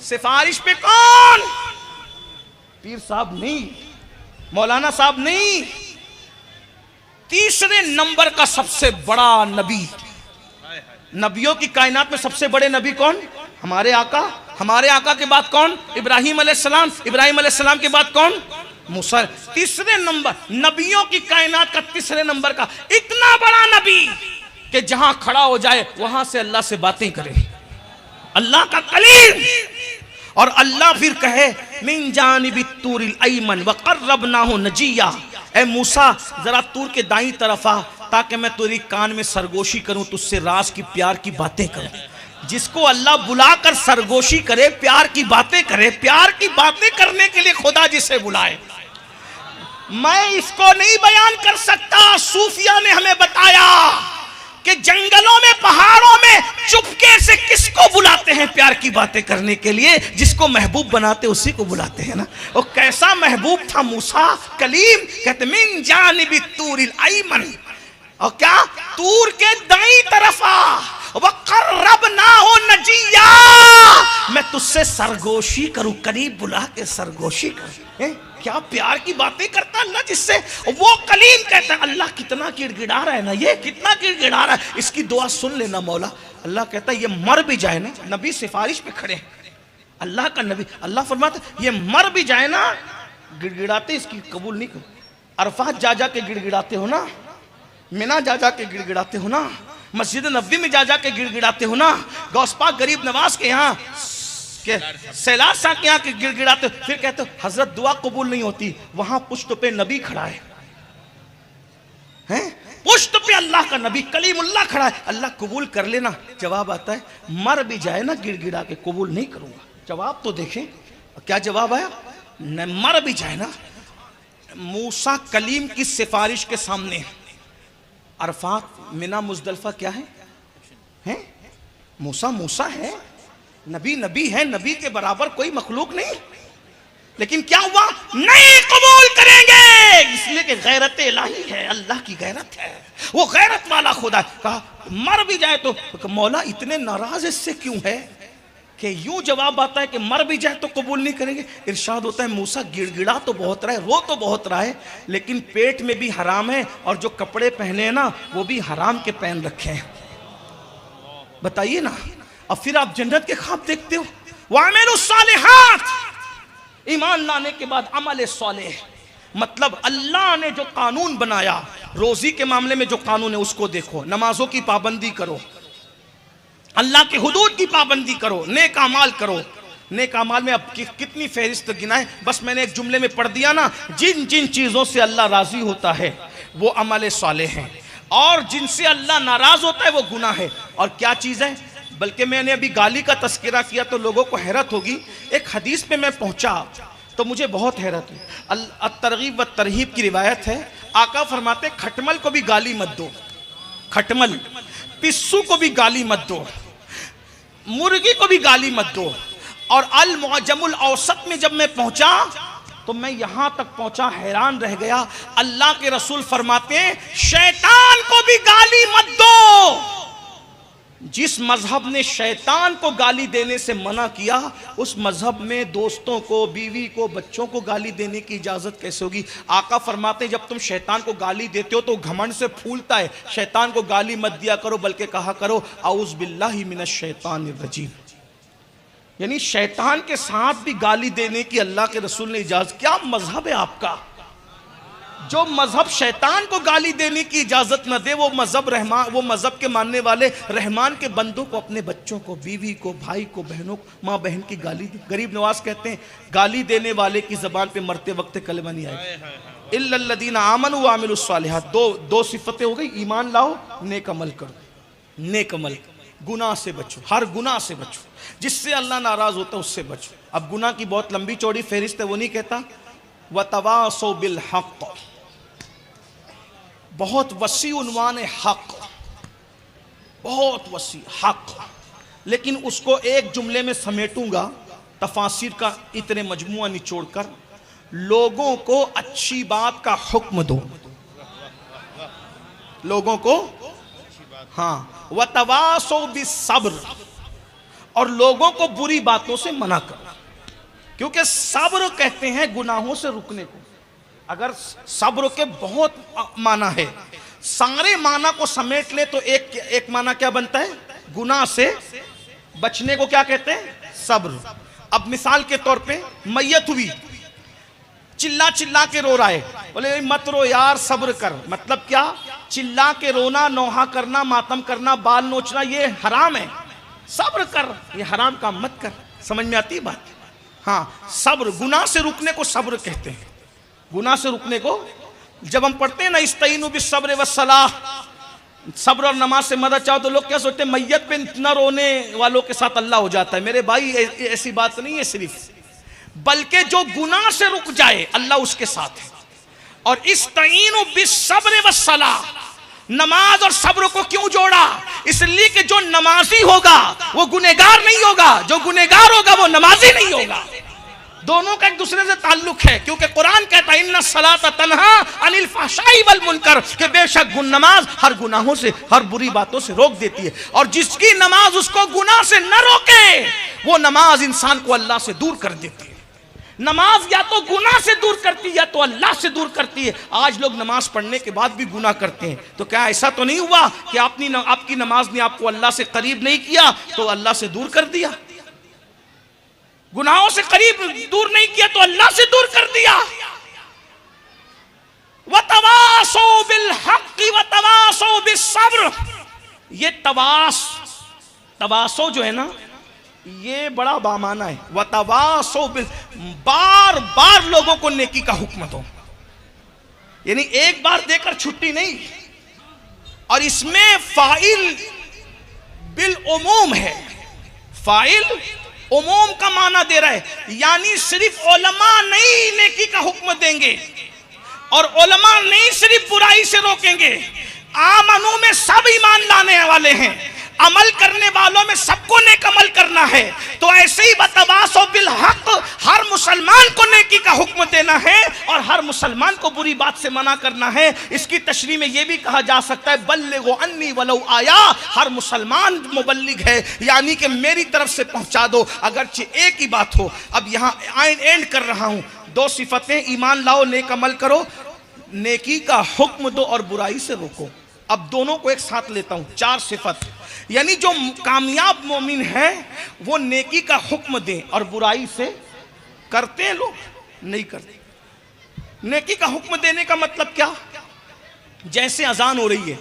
सिफारिश पे कौन? पीर साहब नहीं, मौलाना साहब नहीं, तीसरे नंबर का सबसे बड़ा नबी। नबियों की कायनात में सबसे बड़े नबी कौन? हमारे आका। हमारे आका के बाद कौन? इब्राहिम अलैहिस्सलाम। इब्राहिम अलैहिस्सलाम के बाद कौन? मूसा। तीसरे नंबर, नबियों की कायनात का तीसरे नंबर का इतना बड़ा नबी कि जहां खड़ा हो जाए वहां से अल्लाह से बातें करे, अल्लाह का कलीम। और अल्लाह फिर कहे मिन जानिबि तूरिल अयमन व क़र्रबनाहु नजिया, ए मूसा जरा तूर के दाईं तरफ आ ताकि मैं तेरी कान में सरगोशी करूं, तुझसे राज की प्यार की बातें करूं। जिसको अल्लाह बुलाकर सरगोशी करे, प्यार की बातें करे, प्यार की बातें करने के लिए खुदा जिसे बुलाए, मैं इसको नहीं बयान कर सकता। सूफिया ने हमें बताया कि जंगलों में पहाड़ों में चुपके से किसको बुलाते हैं प्यार की बातें करने के लिए? जिसको महबूब बनाते उसी को बुलाते हैं ना। वो कैसा महबूब था मूसा कलीम? कहते मिन जानिबि तूरिल अयमन, और क्या तूर के दाईं तरफ आ, व क़र्रबनाहु नजिया, मैं तुझसे सरगोशी करूं, करीब बुला के सरगोशी करूं। क्या प्यार की बातें करता अल्लाह जिससे। वो कलीम कहता है अल्लाह कितना गिड़गिड़ा रहा है ना, ये कितना गिड़गिड़ा रहा है, इसकी दुआ सुन लेना मौला। अल्लाह कहता है ये मर भी जाए ना, नबी सिफारिश पे खड़े हैं, अल्लाह का नबी। अल्लाह फरमाता ये मर भी जाए ना, गिड़गिड़ाते इसकी कबूल नहीं करो। अरफात जा जा के गिड़गिड़ाते हो ना, मिना जा जा के गिड़गिड़ाते हो ना, मस्जिद नबी में जा जा के गिड़गिड़ाते हो ना, गौस पाक गरीब नवाज के यहाँ के सैलाब साहब के यहाँ के गिड़गिड़ाते, फिर कहते हो हजरत दुआ कबूल नहीं होती। वहां पुश्त पे नबी खड़ा है, हैं? पुश्त पे अल्लाह का नबी कलीमुल्लाह खड़ा है, अल्लाह कबूल कर लेना। जवाब आता है मर भी जाए ना गिड़गिड़ा के कबूल नहीं करूंगा। जवाब तो देखें क्या जवाब आया, न मर भी जाए ना, मूसा कलीम की सिफारिश के सामने अरफात, मिना, मुजदलफा क्या है? मूसा मूसा है, नबी नबी है, नबी के बराबर कोई मखलूक नहीं। लेकिन क्या हुआ? नहीं कबूल करेंगे, इसलिए कि गैरत इलाही है, अल्लाह की गैरत है, वो गैरत वाला खुदा है। कहा मर भी जाए तो मौला इतने नाराज इससे क्यों है कि यूं जवाब आता है कि मर भी जाए तो कबूल नहीं करेंगे। इरशाद होता है मूसा गिड़गिड़ा तो बहुत रहा है, रो तो बहुत रहा है, लेकिन पेट में भी हराम है और जो कपड़े पहने हैं ना वो भी हराम के पहन रखे हैं। बताइए ना। और फिर आप जन्नत के ख्वाब देखते हो। वामिलुस सालिहात, ईमान लाने के बाद अमल सालेह, मतलब अल्लाह ने जो कानून बनाया रोजी के मामले में, जो कानून है उसको देखो। नमाजों की पाबंदी करो, अल्लाह के हुदूद की पाबंदी करो, नेक अमाल करो। नेक अमाल में अब कितनी फहरिस्त गिनाए, बस मैंने एक जुमले में पढ़ दिया ना। जिन जिन चीज़ों से अल्लाह राजी होता है वो अमल सालेह हैं, और जिनसे अल्लाह नाराज होता है वो गुनाह है। और क्या चीज़ है? बल्कि मैंने अभी गाली का तस्करा किया तो लोगों को हैरत होगी। एक हदीस पे मैं पहुंचा तो मुझे बहुत हैरत हुई। तरगीब व तरहीब की रिवायत है, आका फरमाते खटमल को भी गाली मत दो, खटमल, पिस्सू को भी गाली मत दो, मुर्गी को भी गाली मत दो। और अल मुअज्जमुल औसत में जब मैं पहुंचा तो मैं यहां तक पहुंचा, हैरान रह गया। अल्लाह के रसूल फरमाते हैं शैतान को भी गाली मत दो। जिस मजहब ने शैतान को गाली देने से मना किया, उस मजहब में दोस्तों को, बीवी को, बच्चों को गाली देने की इजाजत कैसे होगी? आका फरमाते हैं जब तुम शैतान को गाली देते हो तो घमंड से फूलता है। शैतान को गाली मत दिया करो, बल्कि कहा करो औज़ु बिल्लाहि मिनश शैतानिर रजीम। यानी शैतान के साथ भी गाली देने की अल्लाह के रसूल ने इजाजत। क्या मजहब है आपका? जो मजहब शैतान को गाली देने की इजाजत न दे, वो मजहब रहमान, वो मजहब के मानने वाले रहमान के बंदों को, अपने बच्चों को, बीवी को, भाई को, बहनों को, माँ बहन की गाली दी। गरीब नवाज कहते हैं गाली देने वाले की जबान पे मरते वक्त कलमा नहीं आएगा। इल्लल्लज़ीना आमनू व अमिलुस सालिहात। दो सिफतें हो गई, ईमान लाओ, नेक अमल करो। नेक अमल, गुनाह से बचो, हर गुनाह से बचो, जिससे अल्लाह नाराज होता है उससे बचो। अब गुनाह की बहुत लंबी चौड़ी फहरिस्त है, वो नहीं कहता। वतवासौ बिल हक़, बहुत वसी उन्वान है हक, बहुत वसी हक, लेकिन उसको एक जुमले में समेटूंगा तफासिर का इतने मजमुआ निचोड़कर। लोगों को अच्छी बात का हुक्म दो, लोगों को, हाँ, वतवासौ बिस्सब्र, और लोगों को बुरी बातों से मना करो। क्योंकि सब्र कहते हैं गुनाहों से रुकने को। अगर सब्र के बहुत माना है, सारे माना को समेट ले तो एक माना क्या बनता है? गुनाह से बचने को क्या कहते हैं? सब्र। अब मिसाल के तौर पे मैयत हुई, चिल्ला चिल्ला के रो रहा है, बोले मत रो यार, सब्र कर। मतलब क्या? चिल्ला के रोना, नौहा करना, मातम करना, बाल नोचना, ये हराम है, सब्र कर, ये हराम काम मत कर। समझ में आती है बात? हाँ, सब्र, गुनाह से रुकने को सब्र कहते हैं। गुनाह से रुकने को जब हम पढ़ते हैं ना इस्तईनु बिस्सब्र वस्सलाह, सब्र और नमाज से मदद चाहो, तो लोग क्या सोचते हैं मैयत पे न रोने वालों के साथ अल्लाह हो जाता है। मेरे भाई ऐसी बात नहीं है सिर्फ, बल्कि जो गुनाह से रुक जाए अल्लाह उसके साथ है। और इस्तईनु बिस्सब्र वस्सलाह, नमाज और सब्र को क्यों जोड़ा? इसलिए कि जो नमाजी होगा वो गुनहगार नहीं होगा, जो गुनहगार होगा वो नमाजी नहीं होगा। दोनों का एक दूसरे से ताल्लुक है, क्योंकि कुरान कहता है इन्ना सलात तन्हा अनिल फहशाई वल मुनकर, कि बेशक नमाज हर गुनाहों से, हर बुरी बातों से रोक देती है। और जिसकी नमाज उसको गुनाह से न रोके, वो नमाज इंसान को अल्लाह से दूर कर देती है। नमाज या तो गुनाह से दूर करती है या तो अल्लाह से दूर करती है। आज लोग नमाज पढ़ने के बाद भी गुनाह करते हैं, तो क्या ऐसा तो नहीं हुआ कि आपकी नमाज ने आपको अल्लाह से करीब नहीं किया तो अल्लाह से दूर कर दिया? गुनाहों से करीब दूर नहीं किया तो अल्लाह से दूर कर दिया। वतवासौ बिल हक़्क़ि वतवासौ बिस्सब्र, ये तवासो जो है ना, ये बड़ा बामाना है। वतवासौ बिल, बार बार लोगों को नेकी का हुक्म दो, यानी एक बार देकर छुट्टी नहीं। और इसमें फाइल बिल उमूम है, फाइल उमूम का माना दे रहा है, यानी सिर्फ उलमा नहीं नेकी का हुक्म देंगे, और उलमा नहीं सिर्फ बुराई से रोकेंगे, आमनू में सब ईमान लाने वाले हैं, अमल करने वालों में सबको नेक अमल करना है। तो ऐसे ही बतवासो बिल हक, हर मुसलमान को नेकी का हुक्म देना है और हर मुसलमान को बुरी बात से मना करना है। इसकी तशरीह में यह भी कहा जा सकता है बल्लिगो अन्नी वलौ आया, हर मुसलमान मुबल्लिग है, यानी कि मेरी तरफ से पहुंचा दो अगरचे एक ही बात हो। अब यहाँ एंड कर रहा हूं, दो सिफतें, ईमान लाओ, नेक अमल करो, नेकी का हुक्म दो और बुराई से रोको। अब दोनों को एक साथ लेता हूं, 4 सिफत, यानी जो कामयाब मोमिन है वो नेकी का हुक्म दे और बुराई से करते हैं लोग नहीं करते। नेकी का हुक्म देने का मतलब क्या? जैसे अजान हो रही है,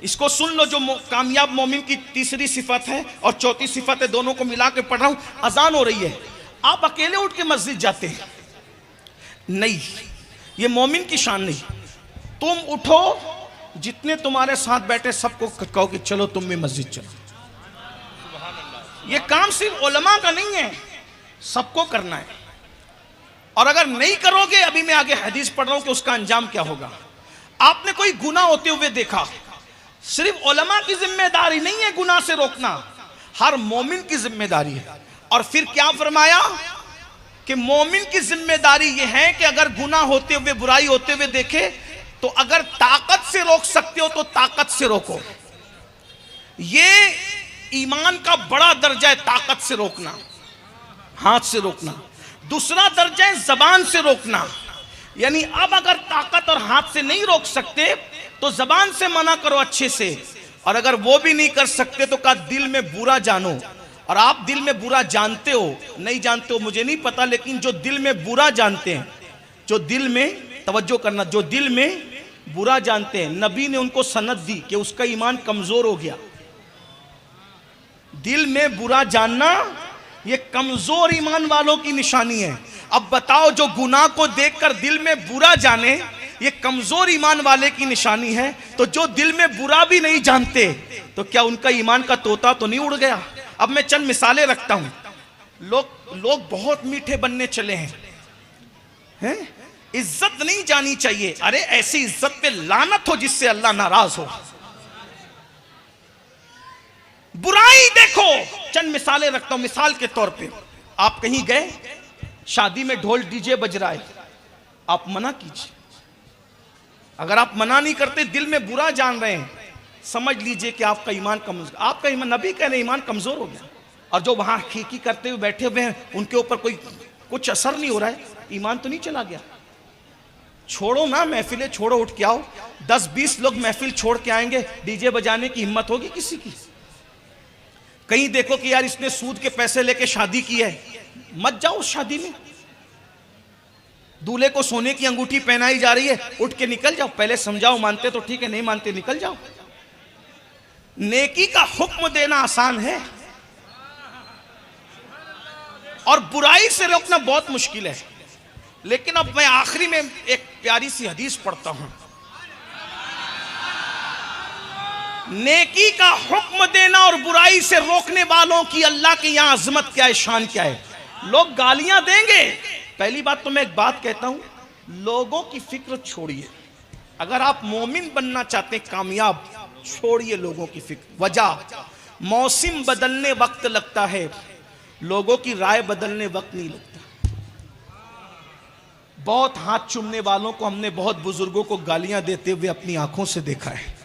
इसको सुन लो, जो कामयाब मोमिन की तीसरी सिफत है और चौथी सिफत है, दोनों को मिला के पढ़ रहा हूं। अजान हो रही है, आप अकेले उठ के मस्जिद जाते हैं नहीं, ये मोमिन की शान नहीं। तुम उठो, जितने तुम्हारे साथ बैठे सबको कहो कि चलो तुम भी मस्जिद चलो। ये काम सिर्फ उलमा का नहीं है, सबको करना है। और अगर नहीं करोगे, अभी मैं आगे हदीस पढ़ रहा हूं कि उसका अंजाम क्या होगा। आपने कोई गुनाह होते हुए देखा, सिर्फ उलमा की जिम्मेदारी नहीं है गुनाह से रोकना, हर मोमिन की जिम्मेदारी है। और फिर क्या फरमाया कि मोमिन की जिम्मेदारी यह है कि अगर गुनाह होते हुए, बुराई होते हुए देखे तो अगर ताकत से रोक सकते हो तो ताकत से रोको। ये ईमान का बड़ा दर्जा है, ताकत से रोकना, हाथ से रोकना। दूसरा दर्जा है जबान से रोकना, यानी अब अगर ताकत और हाथ से नहीं रोक सकते तो जबान से मना करो अच्छे से, और अगर वो भी नहीं कर सकते तो कहा दिल में बुरा जानो। और आप दिल में बुरा जानते हो नहीं जानते हो मुझे नहीं पता, लेकिन जो दिल में बुरा जानते हैं, जो दिल में, तवज्जो करना, जो दिल में बुरा जानते हैं, नबी ने उनको सनद दी कि उसका ईमान कमजोर हो गया। दिल में बुरा जानना ये कमजोर ईमान वालों की निशानी है। अब बताओ, जो गुनाह को देखकर दिल में बुरा जाने, ये कमजोर ईमान वाले की निशानी है। तो जो दिल में बुरा भी नहीं जानते, तो क्या उनका ईमान का तोता तो नहीं उड़ गया? अब मैं चंद मिसालें रखता हूं। लोग बहुत मीठे बनने चले हैं? इज्जत नहीं जानी चाहिए। अरे ऐसी इज्जत पे लानत हो जिससे अल्लाह नाराज हो। बुराई देखो, चंद मिसालें रखता हूं। मिसाल के तौर पे, आप कहीं गए, शादी में ढोल डीजे बज रहा है, आप मना कीजिए। अगर आप मना नहीं करते, दिल में बुरा जान रहे हैं, समझ लीजिए कि आपका ईमान कमजोर, आपका ईमान, नबी कह रहे ईमान कमजोर हो गया। और जो वहां खीकी करते हुए बैठे हुए हैं, उनके ऊपर कुछ असर नहीं हो रहा है, ईमान तो नहीं चला गया। छोड़ो ना, महफिलें छोड़ो, उठ के आओ। 10-20 लोग महफिल छोड़ के आएंगे, डीजे बजाने की हिम्मत होगी किसी की? कहीं देखो कि यार इसने सूद के पैसे लेके शादी की है, मत जाओ उस शादी में। दूल्हे को सोने की अंगूठी पहनाई जा रही है, उठ के निकल जाओ। पहले समझाओ, मानते तो ठीक है, नहीं मानते निकल जाओ। नेकी का हुक्म देना आसान है और बुराई से रोकना बहुत मुश्किल है। लेकिन अब मैं आखिरी में एक प्यारी सी हदीस पढ़ता हूं। नेकी का हुक्म देना और बुराई से रोकने वालों की अल्लाह के यहां अजमत क्या है, शान क्या है। लोग गालियां देंगे। पहली बात तो मैं एक बात कहता हूं, लोगों की फिक्र छोड़िए। अगर आप मोमिन बनना चाहते हैं, कामयाब, छोड़िए लोगों की फिक्र। वजह, मौसम बदलने वक्त लगता है, लोगों की राय बदलने वक्त नहीं लगता। बहुत हाथ चूमने वालों को हमने, बहुत बुजुर्गों को गालियां देते हुए अपनी आंखों से देखा है,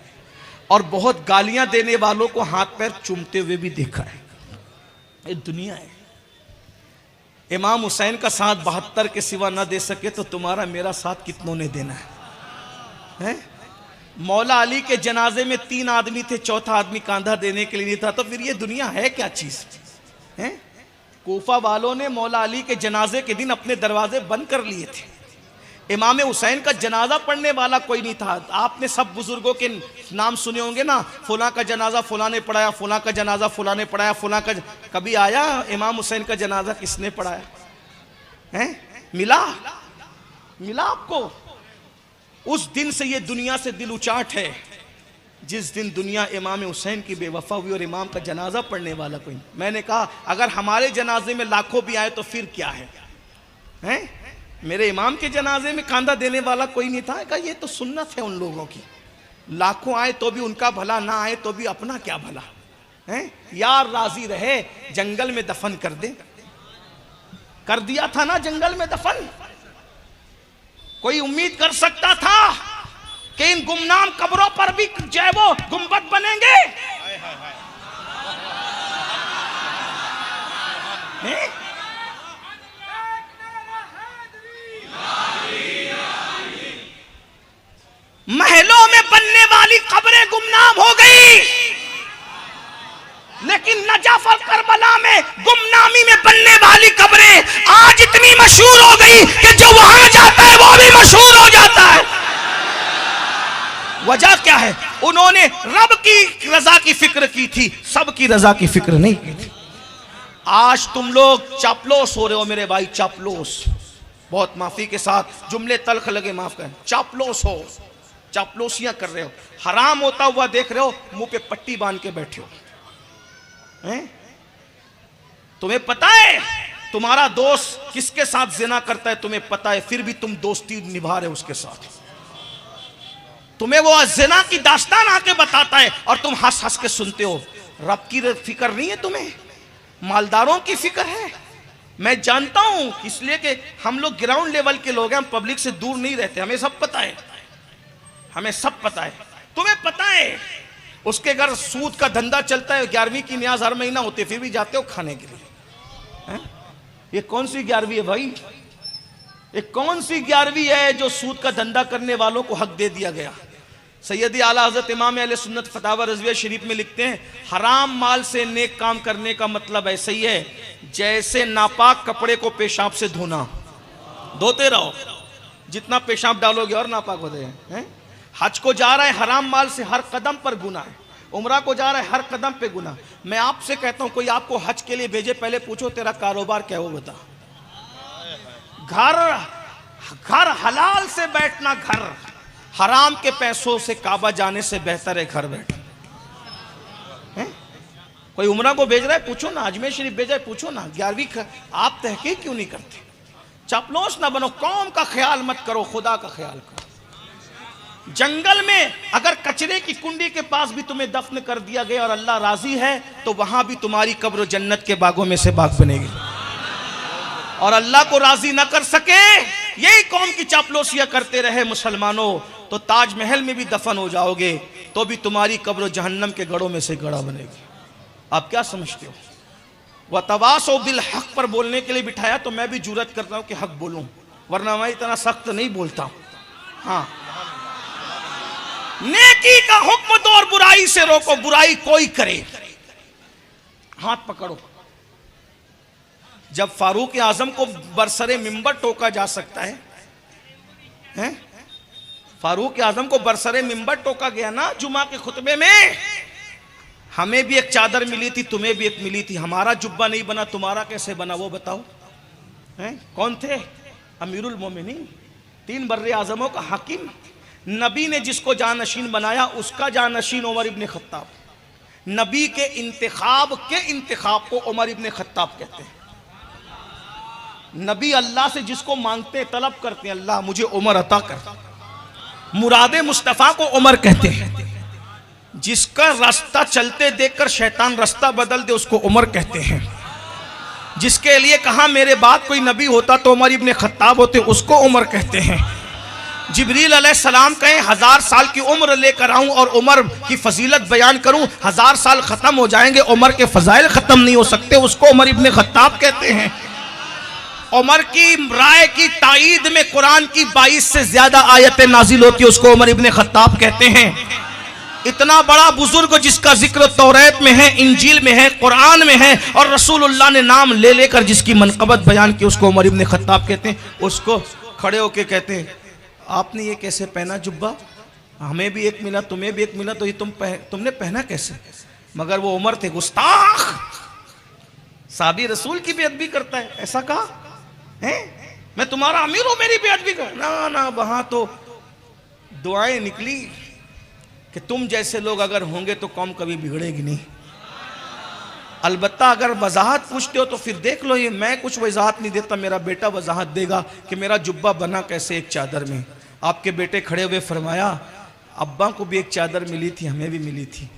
और बहुत गालियां देने वालों को हाथ पैर चूमते हुए भी देखा है। ये दुनिया है। इमाम हुसैन का साथ 72 के सिवा ना दे सके तो तुम्हारा मेरा साथ कितनों ने देना है? मौला अली के जनाजे में 3 आदमी थे, चौथा आदमी कांधा देने के लिए नहीं था। तो फिर ये दुनिया है क्या चीज है? कूफा वालों ने मौला अली के जनाजे के दिन अपने दरवाजे बंद कर लिए थे। इमाम हुसैन का जनाजा पढ़ने वाला कोई नहीं था। आपने सब बुजुर्गों के नाम सुने होंगे ना, फुला का जनाजा फुला ने पढ़ाया, फुला का जनाजा फुला ने पढ़ाया, फुला का। कभी आया इमाम हुसैन का जनाजा किसने पढ़ाया है? मिला आपको? उस दिन से ये दुनिया से दिल उचाट है जिस दिन दुनिया इमाम हुसैन की बेवफा हुई और इमाम का जनाजा पढ़ने वाला कोई। मैंने कहा अगर हमारे जनाजे में लाखों भी आए तो फिर क्या है? मेरे इमाम के जनाजे में कांदा देने वाला कोई नहीं था। कहा ये तो सुन्नत है उन लोगों की, लाखों आए तो भी उनका भला, ना आए तो भी अपना क्या भला है। यार राजी रहे जंगल में दफन कर दे, कर दिया था ना जंगल में दफन। कोई उम्मीद कर सकता था कि इन गुमनाम कब्रों पर भी जो है वो गुंबद बनेंगे? महलों में बनने वाली कब्रें गुमनाम हो गई, लेकिन नजफ और करबला में गुमनामी में बनने वाली कब्रें आज इतनी मशहूर हो गई कि जो वहां जाता है वो भी मशहूर हो जाता है। वजह क्या है? उन्होंने रब की रजा की फिक्र की थी, सबकी रजा की फिक्र नहीं की थी। आज तुम लोग चापलोस हो रहे हो मेरे भाई, चापलोस। बहुत माफी के साथ जुमले तल्ख लगे, माफ करें, चापलोस हो, चापलोसियां कर रहे हो, हराम होता हुआ देख रहे हो, मुंह पे पट्टी बांध के बैठे हो। तुम्हें पता है तुम्हारा दोस्त किसके साथ जिना करता है, तुम्हें पता है, फिर भी तुम दोस्ती निभा रहे हो उसके साथ। तुम्हें वो जिना की दास्तान आके बताता है और तुम हंस हंस के सुनते हो। रब की फिक्र नहीं है तुम्हें, मालदारों की फिक्र है। मैं जानता हूं, इसलिए कि हम लोग ग्राउंड लेवल के लोग हैं, हम पब्लिक से दूर नहीं रहते, हमें सब पता है, हमें सब पता है। तुम्हें पता है उसके घर सूद का धंधा चलता है, 11वीं की न्याज हर महीना होती है, फिर भी जाते हो खाने के लिए। ये कौन सी 11वीं है भाई? ये कौन सी 11वीं है जो सूद का धंधा करने वालों को हक दे दिया गया? सैयदी आला हजरत इमाम अहले सुन्नत फतावा रज़विया शरीफ में लिखते हैं, हराम माल से नेक काम करने का मतलब ऐसे ही है जैसे नापाक कपड़े को पेशाब से धोना। धोते रहो, जितना पेशाब डालोगे और नापाक होते हैं। हज को जा रहा है हराम माल से, हर कदम पर गुनाह है। उम्रा को जा रहा है, हर कदम पे गुनाह। मैं आपसे कहता हूं, कोई आपको हज के लिए भेजे, पहले पूछो तेरा कारोबार क्या हो, बता। घर हलाल से बैठना, घर हराम के पैसों से काबा जाने से बेहतर है घर बैठ। कोई उम्रा को भेज रहा है, पूछो ना, अजमेर शरीफ भेजा है, पूछो ना। 11वीं आप तहकीक क्यों नहीं करते? चापलूस ना बनो, कौम का ख्याल मत करो, खुदा का ख्याल करो। जंगल में अगर कचरे की कुंडी के पास भी तुम्हें दफन कर दिया गया और अल्लाह राजी है तो वहां भी तुम्हारी कब्र जन्नत के बागों में से बाग बनेगी। और अल्लाह को राजी ना कर सके, यही कौम की चापलूसियां करते रहे मुसलमानों, तो ताजमहल में भी दफन हो जाओगे तो भी तुम्हारी कब्र जहन्नम के गढ़ों में से गड़ा बनेगी। आप क्या समझते हो? वह तवासो बिल हक पर बोलने के लिए बिठाया तो मैं भी जुर्रत करता हूं कि हक बोलूं, वरना मैं इतना सख्त नहीं बोलता। हाँ, नेकी का हुक्म दो और बुराई से रोको, बुराई कोई करे हाथ पकड़ो। जब फारूक आजम को बरसरे मिंबर टोका जा सकता है, हैं? फारूक आजम को बरसरे मिंबर टोका गया ना जुमा के खुतबे में। हमें भी एक चादर मिली थी, तुम्हें भी एक मिली थी, हमारा जुब्बा नहीं बना, तुम्हारा कैसे बना वो बताओ। हैं? कौन थे? अमीरुल मोमिनीन, 3 बर्रे आजमों का हाकिम। नबी ने जिसको जानशीन बनाया उसका जानशीन उमर इब्ने खत्ताब। नबी के इंतखाब को उमर इब्ने खत्ताब कहते हैं। नबी अल्लाह से जिसको मांगते तलब करते हैं, अल्लाह मुझे उमर अता कर। मुरादे मुस्तफ़ा को उमर कहते हैं। जिसका रास्ता चलते देखकर शैतान रास्ता बदल दे उसको उमर कहते हैं। जिसके लिए कहा मेरे बाद कोई नबी होता तो उमर इब्ने खत्ताब होते, उसको उमर कहते हैं। जिब्रील अलैहिस्सलाम कहें 1000 साल की उम्र लेकर आऊं और उमर की फजीलत बयान करूं, 1000 साल खत्म हो जाएंगे, उमर के फजाइल खत्म नहीं हो सकते, उसको उमर इब्ने खत्ताब कहते हैं। उमर की राय की ताईद में कुरान की 22 से ज्यादा आयतें नाजिल होती है, उसको उमर इब्ने खत्ताब कहते हैं। इतना बड़ा बुजुर्ग जिसका जिक्र तौरात में है, इंजील में है, कुरान में है और रसूलुल्लाह ने नाम ले लेकर जिसकी मनक़बत बयान की, उसको उमर इब्ने खत्ताब कहते हैं। उसको खड़े होके कहते हैं आपने ये कैसे पहना जुब्बा? हमें भी एक मिला, तुम्हें भी एक मिला, तो ये तुमने पहना कैसे? मगर वो उमर थे गुस्ताख, साबी रसूल की बेअदबी करता है, ऐसा कहा है? मैं तुम्हारा अमीर हूं, मेरी बेअदबी कर? ना ना, वहां तो दुआएं निकली कि तुम जैसे लोग अगर होंगे तो कौम कभी बिगड़ेगी नहीं। अलबत्ता अगर वजाहत पूछते हो तो फिर देख लो, ये मैं कुछ वजाहत नहीं देता, मेरा बेटा वजाहत देगा कि मेरा जुब्बा बना कैसे एक चादर में। आपके बेटे खड़े हुए फरमाया, अब्बा को भी एक चादर मिली थी, हमें भी मिली थी।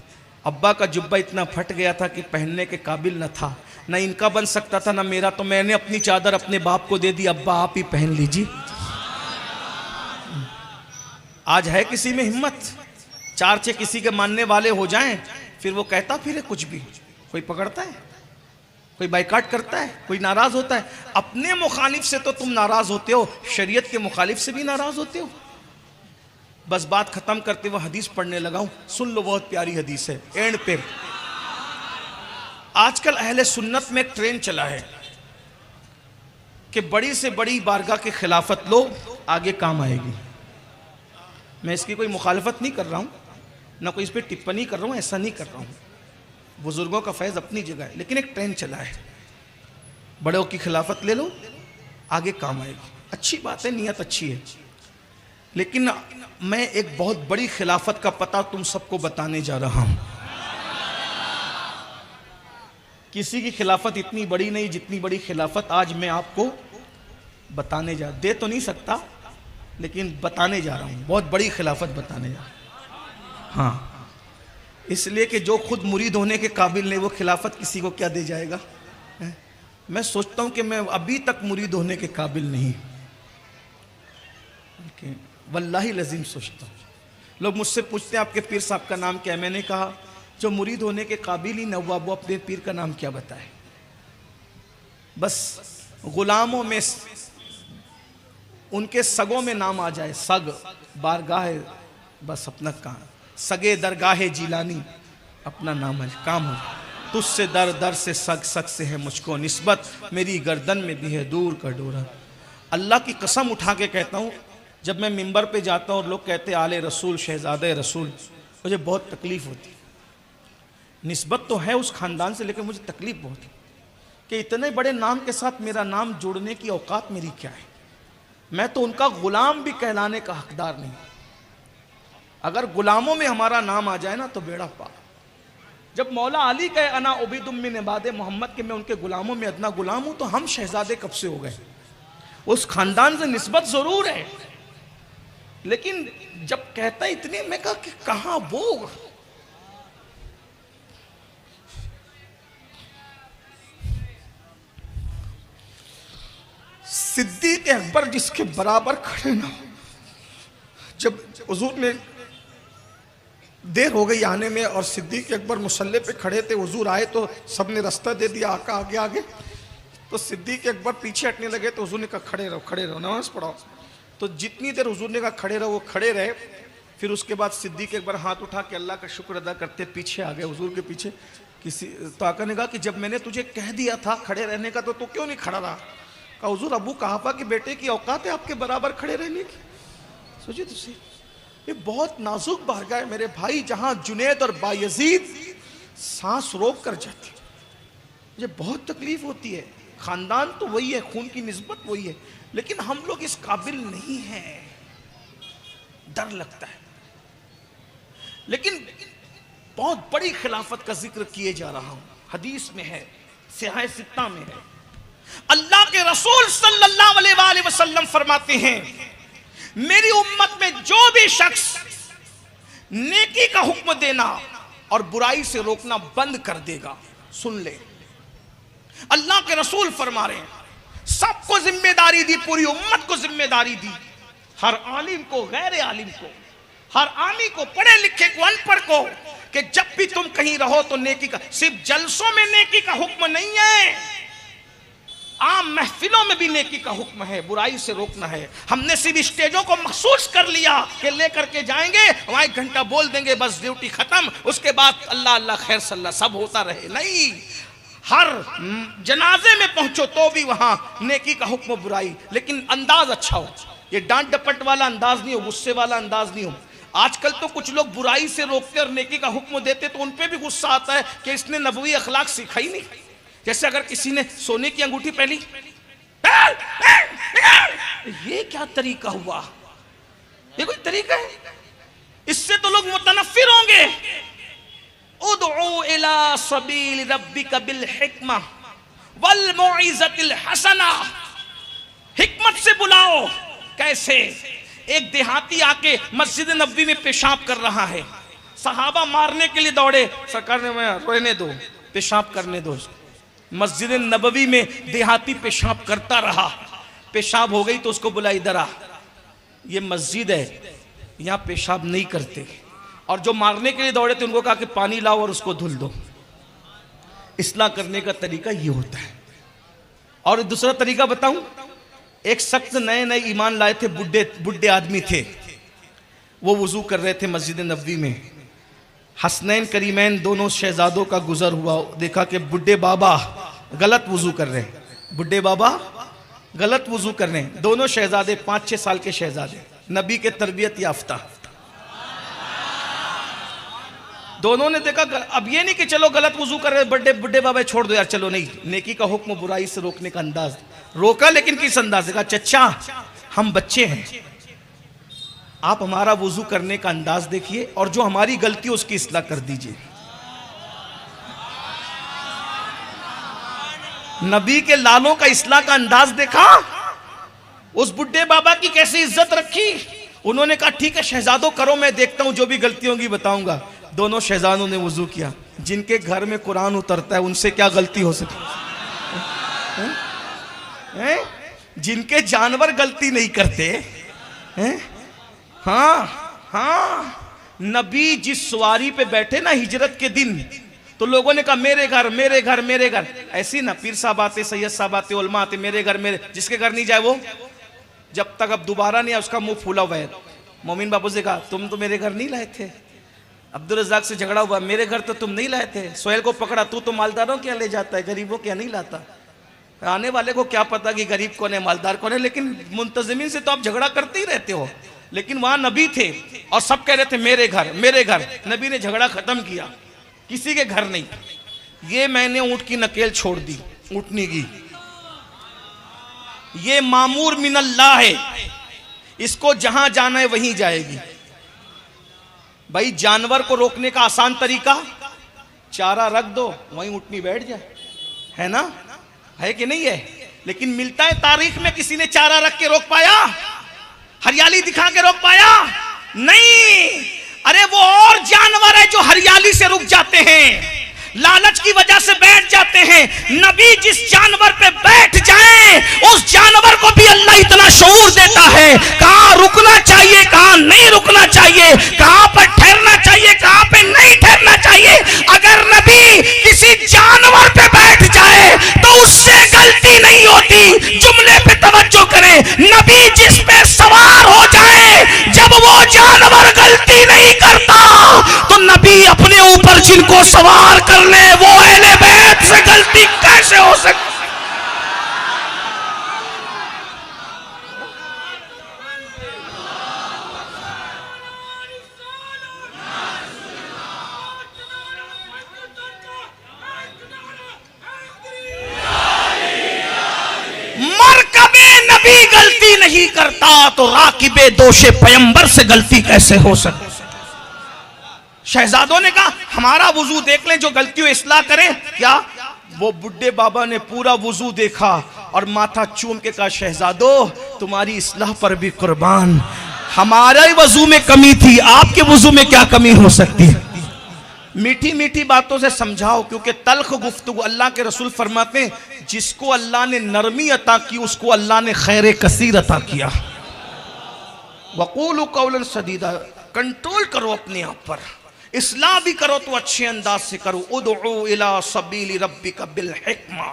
अब्बा का जुब्बा इतना फट गया था कि पहनने के काबिल न था, न इनका बन सकता था न मेरा, तो मैंने अपनी चादर अपने बाप को दे दी, अब्बा आप ही पहन लीजिए। आज है किसी में हिम्मत? चार छह किसी के मानने वाले हो जाएं, फिर वो कहता फिर कुछ भी, कोई पकड़ता है, कोई बाइकाट करता है, कोई नाराज होता है। अपने मुखालिफ से तो तुम नाराज होते हो, शरीयत के मुखालिफ से भी नाराज होते हो। बस बात खत्म करते हुए हदीस पढ़ने लगा हूं, सुन लो, बहुत प्यारी हदीस है। एंड पे आजकल अहले सुन्नत में एक ट्रेंड चला है कि बड़ी से बड़ी बारगाह की खिलाफत लो, आगे काम आएगी। मैं इसकी कोई मुखालफत नहीं कर रहा हूं, ना कोई इस पर टिप्पणी कर रहा हूं, ऐसा नहीं कर रहा हूं। बुजुर्गों का फैज़ अपनी जगह है, लेकिन एक ट्रेंड चला है, बड़ों की खिलाफत ले लो, आगे काम आएगी। अच्छी बात है, नियत अच्छी है, लेकिन मैं एक बहुत बड़ी खिलाफत का पता तुम सबको बताने जा रहा हूं। किसी की खिलाफत इतनी बड़ी नहीं जितनी बड़ी खिलाफत आज मैं आपको बताने दे तो नहीं सकता, लेकिन बताने जा रहा हूं। बहुत बड़ी खिलाफत बताने जा रहा हूं। हाँ, इसलिए कि जो खुद मुरीद होने के काबिल नहीं, वो खिलाफत किसी को क्या दे जाएगा। मैं सोचता हूं कि मैं अभी तक मुरीद होने के काबिल नहीं, वल्लाही लजीम सोचता हूं। लोग मुझसे पूछते हैं आपके पीर साहब का नाम क्या है, मैंने कहा जो मुरीद होने के काबिल ही न हुआ वो अपने पीर का नाम क्या बताए। बस गुलामों में उनके सगों में नाम आ जाए, सग बारगाह है, बस अपना काम, सगे दरगाह जीलानी, अपना नाम है, काम हो जाए। तुझसे दर दर से सग, सग से है मुझको निस्बत, मेरी गर्दन में भी है दूर का डोरा। अल्लाह की कसम उठा के कहता हूँ, जब मैं मिंबर पे जाता हूँ और लोग कहते आले रसूल, शहजादे रसूल, मुझे बहुत तकलीफ होती। निस्बत तो है उस खानदान से, लेकिन मुझे तकलीफ बहुत है कि इतने बड़े नाम के साथ मेरा नाम जोड़ने की औकात मेरी क्या है। मैं तो उनका गुलाम भी कहलाने का हकदार नहीं। अगर गुलामों में हमारा नाम आ जाए ना तो बेड़ा पार। जब मौला अली कहे अना उबैदुम मिन इबादे मोहम्मद के मैं उनके गुलामों में अदना गुलाम हूं, तो हम शहजादे कब से हो गए। उस खानदान से निस्बत जरूर है, लेकिन जब कहता है इतने, मैं कहा कि कहां वो। सिद्दीक अकबर जिसके बराबर खड़े ना। जब हुजूर ने देर हो गई आने में और सिद्दीक अकबर मुसल्ले पे खड़े थे, हुजूर आए तो सबने रास्ता दे दिया, आका आगे आगे, तो सिद्दीक अकबर पीछे हटने लगे, तो हुजूर ने कहा खड़े रहो, खड़े रहो, नमाज पढ़ाओ। तो जितनी देर हुजूर ने कहा खड़े रहो, वो खड़े रहे। फिर उसके बाद सिद्दीक अकबर हाथ उठा के अल्लाह का शुक्र अदा करते पीछे आ गए, हुजूर के पीछे। किसी तो आका ने कहा कि जब मैंने तुझे कह दिया था खड़े रहने का, तो तू क्यों नहीं खड़ा रहा। कहा हुजूर अबू कहाफा के बेटे की औकात है आपके बराबर खड़े रहने की। सोचिए तुझसे, ये बहुत नाजुक बारगाह है मेरे भाई, जहां जुनैद और बायजीद सांस रोक कर जाती। मुझे बहुत तकलीफ होती है। खानदान तो वही है, खून की निस्बत वही है, लेकिन हम लोग इस काबिल नहीं हैं, डर लगता है। लेकिन बहुत बड़ी खिलाफत का जिक्र किए जा रहा हूं, हदीस में है, सिहाह सित्ता में है। अल्लाह के रसूल सल्लल्लाहु अलैहि वसल्लम फरमाते हैं, मेरी उम्मत में जो भी शख्स नेकी का हुक्म देना और बुराई से रोकना बंद कर देगा, सुन ले, अल्लाह के रसूल फरमा रहे हैं, सबको जिम्मेदारी दी, पूरी उम्मत को जिम्मेदारी दी, हर आलिम को, गैर आलिम को, हर आमी को, पढ़े लिखे को, अनपढ़ को, कि जब भी तुम कहीं रहो तो नेकी का, सिर्फ जलसों में नेकी का हुक्म नहीं है, आम महफिलों में भी नेकी का हुक्म है, बुराई से रोकना है। हमने सिर्फ स्टेजों को महसूस कर लिया कि लेकर के जाएंगे, वहां 1 घंटा बोल देंगे, बस ड्यूटी खत्म, उसके बाद अल्लाह अल्लाह खैर सल्ला सब होता रहे। नहीं, हर जनाजे में पहुंचो तो भी वहां नेकी का हुक्म, बुराई, लेकिन अंदाज अच्छा हो। ये डांट डपट वाला अंदाज नहीं हो, गुस्से वाला अंदाज नहीं हो। आजकल तो कुछ लोग बुराई से रोकते और नेकी का हुक्म देते तो उन पे भी गुस्सा आता है कि इसने नबवी अखलाक सिखाई नहीं। जैसे अगर किसी ने सोने की अंगूठी पहनी, ये क्या तरीका हुआ, ये कोई तरीका है? इससे तो लोग मुतनफ्फिर होंगे। उदउ इला सबील रब्बिका बिल हिकमा वल मौइज़तिल हसना, हिकमत से बुलाओ। कैसे? एक देहाती आके मस्जिद नबवी में पेशाब कर रहा है, सहाबा मारने के लिए दौड़े, सरकार ने मैं रहने दो, पेशाब करने दो। मस्जिद नबवी में देहाती पेशाब करता रहा, पेशाब हो गई तो उसको बुला, इधर आ, ये मस्जिद है, यहाँ पेशाब नहीं करते। और जो मारने के लिए दौड़े थे उनको कहा कि पानी लाओ और उसको धुल दो। इस्लाह करने का तरीका ये होता है। और दूसरा तरीका बताऊं, एक शख्स नए नए ईमान लाए थे, बुढ़े आदमी थे, वो वुजू कर रहे थे मस्जिद नबवी में। हसनैन करीमैन दोनों शहजादों का गुजर हुआ, देखा कि बुढ़े बाबा गलत वुजू कर रहे हैं, बुढ़े बाबा गलत वुजू कर रहे हैं। दोनों शहजादे 5-6 साल के शहजादे, नबी के तरबियत याफ्ता, दोनों ने देखा। अब ये नहीं कि चलो गलत वुजू कर रहे बुढ़े बाबा छोड़ दो यार, चलो नहीं, नेकी का हुक्म बुराई से रोकने का अंदाज रोका, लेकिन किस अंदाज से? कहा चचा हम बच्चे हैं, आप हमारा वुजू करने का अंदाज देखिए और जो हमारी गलती है उसकी इस्लाह कर दीजिए। नबी के लालों का इस्लाह का अंदाज देखा, उस बुढ़े बाबा की कैसी इज्जत रखी। उन्होंने कहा ठीक है शहजादों करो, मैं देखता हूं, जो भी गलती होगी बताऊंगा। दोनों शहजादों ने वुजू किया। जिनके घर में कुरान उतरता है उनसे क्या गलती हो सकती है? जिनके जानवर गलती नहीं करते हैं? हाँ, नबी जिस सवारी पे बैठे ना हिजरत के दिन, तो लोगों ने कहा मेरे घर मेरे घर मेरे घर। ऐसी ना पीर साहब आते, सैयद साहब आते, उलमा आते, मेरे घर मेरे, जिसके घर नहीं जाए वो जब तक अब दोबारा नहीं आया उसका मुंह फूला हुआ है। मोमिन बाबू से कहा तुम तो मेरे घर नहीं लाए थे। अब्दुल रज़ाक से झगड़ा हुआ, मेरे घर तो तुम नहीं लाए थे। सोहेल को पकड़ा, तू तो मालदारों क्या ले जाता है, गरीबों क्या नहीं लाता। आने वाले को क्या पता कि गरीब कौन है मालदार कौन है, लेकिन मुंतजिमीन से तो आप झगड़ा करते ही रहते हो। लेकिन वहां नबी थे और सब कह रहे थे मेरे घर मेरे घर। नबी ने झगड़ा खत्म किया, किसी के घर नहीं। ये मैंने ऊंट की नकेल छोड़ दी, ऊंटनी की, ये मामूर मिनल्लाह है, इसको जहां जाना है वहीं जाएगी। भाई जानवर को रोकने का आसान तरीका, चारा रख दो वहीं ऊंटनी बैठ जाए, है ना, है कि नहीं है? लेकिन मिलता है तारीख में किसी ने चारा रख के रोक पाया? हरियाली दिखा के रोक पाया? नहीं। अरे वो और जानवर है जो हरियाली से रुक जाते हैं, लालच की वजह से बैठ जाते हैं। नबी जिस जानवर पे बैठ जाए उस जानवर को भी अल्लाह इतना शऊर देता है, कहां रुकना चाहिए कहां नहीं रुकना चाहिए, कहां पर ठहरना चाहिए कहां पे नहीं ठहरना चाहिए। अगर नबी किसी जानवर पे बैठ जाए तो उससे गलती नहीं होती। जुमले पे तवज्जो करें, नबी जिस पे सवार हो जाए जब वो जानवर गलती नहीं करता तो नबी अपने ऊपर जिनको सवार कर ले वो अहले बैत से गलती कैसे हो सकती? मरकबे नबी गलती नहीं करता तो राकिबे दोषे पैगंबर से गलती कैसे हो सकती? शहजादों ने कहा हमारा वुजू देख लें, जो गलती हो इस्लाह करें। क्या? वो बुढ़े बाबा ने पूरा वुजू देखा और माथा चूम के कहा शहजादो तुम्हारी इस्लाह पर भी कुर्बान, हमारे वुजू में कमी थी, आपके वुजू में क्या कमी हो सकती है? मीठी मीठी बातों से समझाओ, क्योंकि तल्ख गुफ्तगू, अल्लाह के रसूल फरमाते हैं जिसको अल्लाह ने नरमी अता की उसको अल्लाह ने खैर कसीर अता किया। वक़ूलू कौलन सदीदा, कंट्रोल करो अपने आप पर, इस्लाह भी करो तो अच्छे अंदाज से करो। उदउ इला सबीली रब्बिका बिल हिकमा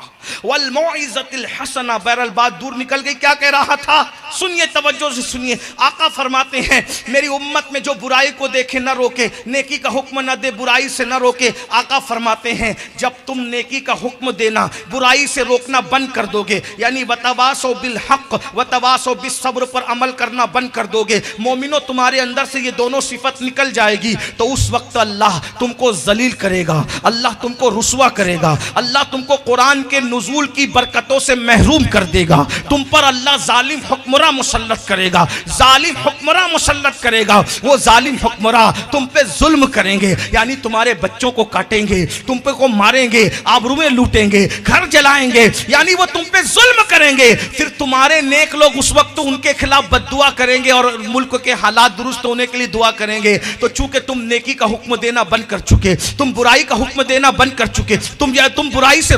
वल मौइज़तिल हसना। बहरहाल बात दूर निकल गई, क्या कह रहा था सुनिए, तवज्जो से सुनिए। आका फरमाते हैं मेरी उम्मत में जो बुराई को देखे न रोके, नेकी का हुक्म न दे, बुराई से न रोके। आका फरमाते हैं जब तुम नेकी का हुक्म देना, बुराई से रोकना बंद कर दोगे, यानी वतवासो बिल हक वतवासो बिस सब्र पर अमल करना बंद कर दोगे, मोमिनो तुम्हारे अंदर से ये दोनों सिफत निकल जाएगी, तो उस वक्त वक्त अल्लाह तुमको जलील करेगा, अल्लाह तुमको रुसवा करेगा, अल्लाह तुमको कुरान के नुज़ूल की बरकतों से महरूम कर देगा। तुम पर अल्लाह जालिम हुक्मरां मुसल्लत करेगा, जालिम हुक्मरां मुसल्लत करेगा। वो जालिम हुक्मरां तुम पे जुल्म करेंगे, यानी तुम्हारे बच्चों को काटेंगे, तुम पे को मारेंगे, आबरूएं लूटेंगे, घर जलाएंगे, यानी वो तुम पे जुल्म करेंगे। फिर तुम्हारे नेक लोग उस वक्त उनके खिलाफ बद्दुआ करेंगे और मुल्क के हालात दुरुस्त होने के लिए दुआ करेंगे। तो चूंकि तुम नेकी का हुक्म देना बंद कर चुके, तुम बुराई का हुक्म देना बंद कर चुके, तुम बुराई से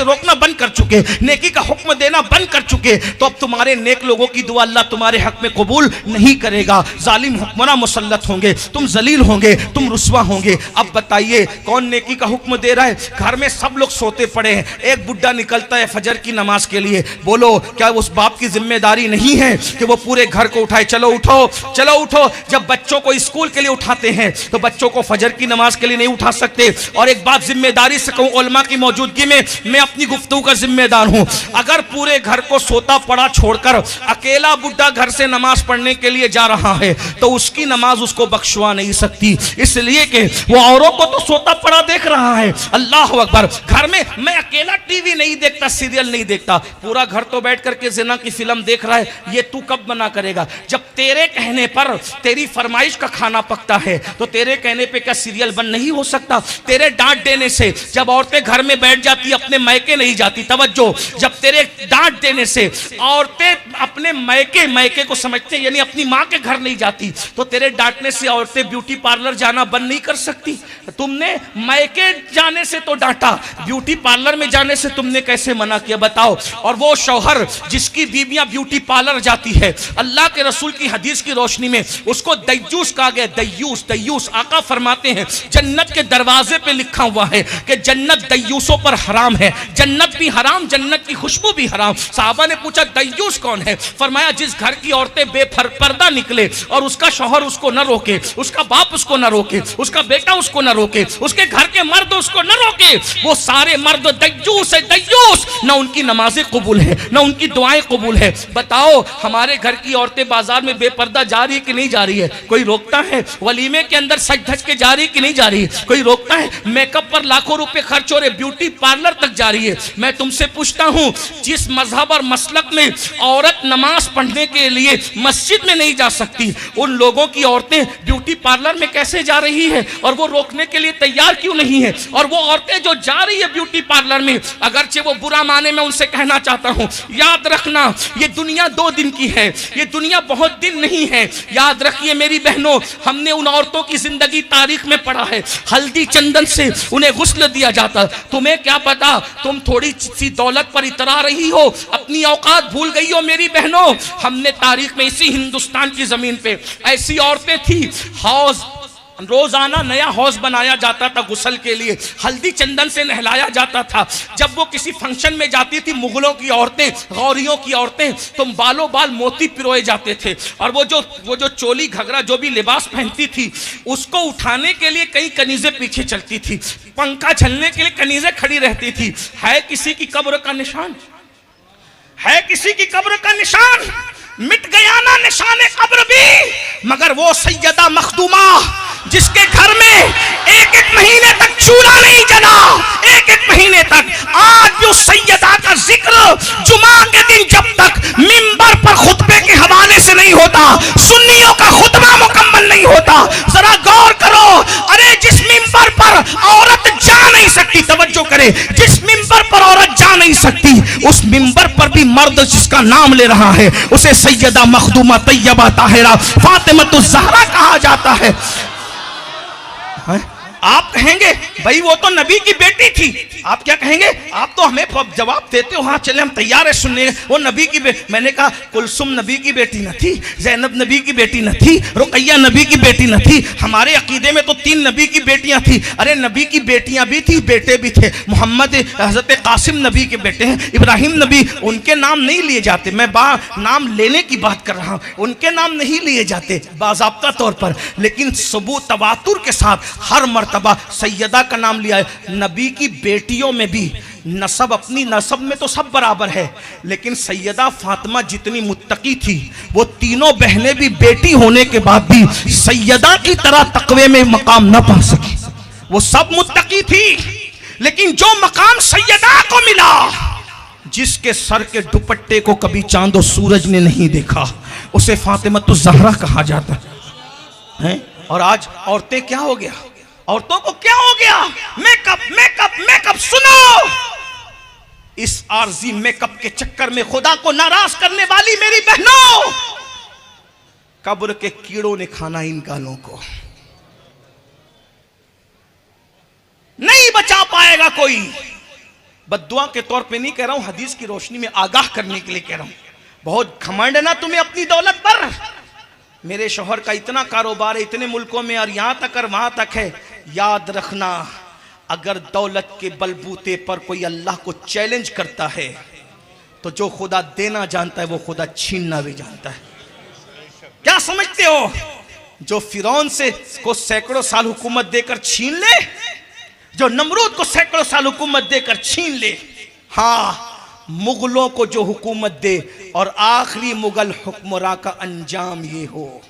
रोकना बंद कर चुके, नेकी का हुक्म देना बंद कर चुके, तो अब तुम्हारे नेक लोगों की दुआ अल्लाह तुम्हारे हक में कबूल नहीं करेगा। जालिम हुक्मरां मुसल्लत होंगे, तुम जलील होंगे, तुम रुसवा होंगे। अब बताइए कौन नेकी का हुक्म दे रहा है? घर में सब लोग सोते पड़े हैं, एक बुड्ढा निकलता है फजर की नमाज के लिए। बोलो क्या उस बाप की जिम्मेदारी नहीं है कि वो पूरे घर को उठाए? चलो उठो, चलो उठो। जब बच्चों को स्कूल के लिए उठाते हैं तो बच्चों को फजर की नमाज के लिए नहीं उठा सकते। और एक बात जिम्मेदारी से कहूं, उलमा की मौजूदगी में मैं अपनी गुफ्तगू का जिम्मेदार हूं। अगर पूरे घर को सोता पड़ा छोड़कर अकेला बुड्ढा घर से नमाज पढ़ने के लिए जा रहा है तो उसकी नमाज उसको बख्शवा नहीं सकती, इसलिए कि वो औरों को तो सोता पड़ा देख रहा है। अल्लाह अकबर। घर में मैं अकेला टीवी नहीं देखता, सीरियल नहीं देखता, पूरा घर तो बैठ करके जिना की फिल्म देख रहा है। ये तू कब मना करेगा? जब तेरे कहने पर, तेरी फरमाइश का खाना पकता है तो तेरे कहने पे क्या सीरियल बंद नहीं हो सकता? तेरे डांट देने से जब औरतें घर में बैठ जाती अपने मैके नहीं जाती, तवज्जो, जब तेरे डांट देने से औरतें अपने मैके को समझते यानी अपनी माँ के घर नहीं जाती, तो तेरे डांटने से औरतें ब्यूटी पार्लर जाना बंद नहीं कर सकती। तुमने मैके जाने से तो डांटा, ब्यूटी पार्लर में जाने से तुमने कैसे मना किया बताओ? और वो शौहर जिसकी बीवियां ब्यूटी पार्लर जाती है, अल्लाह के रसूल की हदीस की रोशनी में उसको दय्यूस कहा गया। दय्यूस आका फरमाते हैं जन्नत के दरवाजे पे लिखा हुआ है कि जन्नत दय्यूसों पर हराम है, जन्नत भी हराम, जन्नत की खुशबू भी हराम। साहबा ने पूछा दय्यूस कौन है? फरमाया जिस घर की औरतें बेपर्दा निकले और उसका शौहर उसको न रोके, उसका बाप उसको न रोके, उसका बेटा उसको न रोके, उसके घर के मर्द उसको न रोके, वो सारे मर्द दय्यूस है, दय्यूस। न उनकी नमाजें कबूल है, न उनकी दुआएं कबूल है। बताओ हमारे घर की औरतें बाजार में बेपर्दा जा रही है कि नहीं जा रही है? कोई रोकता है? वलीमे के अंदर सज धज के जा रही है कि नहीं जा रही है? कोई रोकता है? मेकअप पर लाखों रुपए खर्च हो रहे, ब्यूटी पार्लर तक जा रही है। मैं तुमसे पूछता हूं, जिस मजहब और मसलक में औरत नमाज पढ़ने के लिए मस्जिद में नहीं जा सकती, उन लोगों की औरतें ब्यूटी पार्लर में कैसे जा रही है? और वो रोकने के लिए तैयार क्यों नहीं है? और वो औरतें जो जा रही है ब्यूटी पार्लर में, अगरचे वो बुरा माने, मैं उनसे कहना चाहता हूं याद रखना ये दुनिया 2 दिन की है, ये दुनिया बहुत दिन नहीं है। याद रखिए मेरी बहनों, हमने उन औरतों की जिंदगी तारीख में पढ़ा है, हल्दी चंदन से उन्हें गुस्ल दिया जाता। तुम्हें क्या पता, तुम थोड़ी सी दौलत पर इतरा रही हो, अपनी औकात भूल गई हो मेरी बहनों। हमने तारीख में इसी हिंदुस्तान की जमीन पे ऐसी औरतें थी, हौज रोजाना नया हौज बनाया जाता था गुस्ल के लिए, हल्दी चंदन से नहलाया जाता था। जब वो किसी फंक्शन में जाती थी, मुगलों की औरतें, गौरियों की औरतें, तो बालों बाल मोती पिरोए जाते थे। और वो जो चोली घगरा जो भी लिबास पहनती थी, उसको उठाने के लिए कई कनीजें पीछे चलती थी, पंखा झलने के लिए कनीजें खड़ी रहती थी। है किसी की कब्र का निशान? है किसी की कब्र का निशान? मिट गया ना निशाने कब्र भी, मगर वो सैयदा मखदूमा जिसके घर में 1-1 महीने तक चूल्हा नहीं जला, 1-1 महीने तक, आज भी उस सैयदा का जिक्र जुमा के दिन जब तक मिंबर पर खुतबे के हवाले से नहीं होता, सुन्नियों का खुतबा मुकम्मल नहीं होता। जरा गौर करो, अरे जिस मिंबर पर औरत जा नहीं सकती, तवज्जो करे, जिस मिंबर पर औरत जा नहीं सकती, उस मिंबर पर भी मर्द जिसका नाम ले रहा है उसे सैयदा मखदूमा तैयबा ताहिरा फातिमतुज़ ज़हरा कहा जाता है। आप कहेंगे भाई वो तो नबी की बेटी थी, आप क्या कहेंगे? आप तो हमें जवाब देते हो हाँ चले हम तैयार है सुनने, वो नबी की मैंने कहा कुलसुम नबी की बेटी न थी, जैनब नबी की बेटी न थी, रुकैया नबी की बेटी न थी। हमारे अकीदे में तो 3 नबी की बेटियां थी। अरे नबी की बेटियां भी थी, बेटे भी थे। मोहम्मद हजरत कासिम नबी के बेटे हैं, इब्राहिम नबी, उनके नाम नहीं लिए जाते, मैं नाम लेने की बात कर रहा हूँ, उनके नाम नहीं लिए जाते बाज़ाब्ता तौर पर, लेकिन सबूत तवातुर के साथ हर मर्तबा सैयदा का नाम लिया है। नबी की बेटियों में भी नसब, अपनी नसब में तो सब बराबर है, लेकिन सैयदा फातिमा जितनी मुत्तकी थी, वो तीनों बहनें भी बेटी होने के बाद भी सैयदा की तरह तकवे में मकाम न पा सकी। वो सब मुत्तकी थी, लेकिन जो मकाम सैयदा को मिला, जिसके सर के दुपट्टे को कभी चांद और सूरज ने नहीं देखा, उसे फातिमा ज़हरा कहा जाता है। और आज औरतें क्या हो गया, औरतों को क्या हो गया, मेकअप मेकअप मेकअप। सुनो, इस आरजी मेकअप के चक्कर में खुदा को नाराज करने वाली मेरी बहनों, कब्र के कीड़ों ने खाना इन गालों को, नहीं बचा पाएगा कोई। बद्दुआ के तौर पे नहीं कह रहा हूं, हदीस की रोशनी में आगाह करने के लिए कह रहा हूं। बहुत घमंड है ना तुम्हें अपनी दौलत पर। मेरे शौहर का इतना कारोबार है इतने मुल्कों में, और यहां तक और वहां तक है। याद रखना, अगर दौलत के बलबूते पर कोई अल्लाह को चैलेंज करता है, तो जो खुदा देना जानता है वो खुदा छीनना भी जानता है। क्या समझते हो, जो फिरौन से को सैकड़ों साल हुकूमत देकर छीन ले, जो नमरूद को सैकड़ों साल हुकूमत देकर छीन ले, हाँ, मुगलों को जो हुकूमत दे और आखिरी मुगल हुक्मरां का अंजाम ये हो।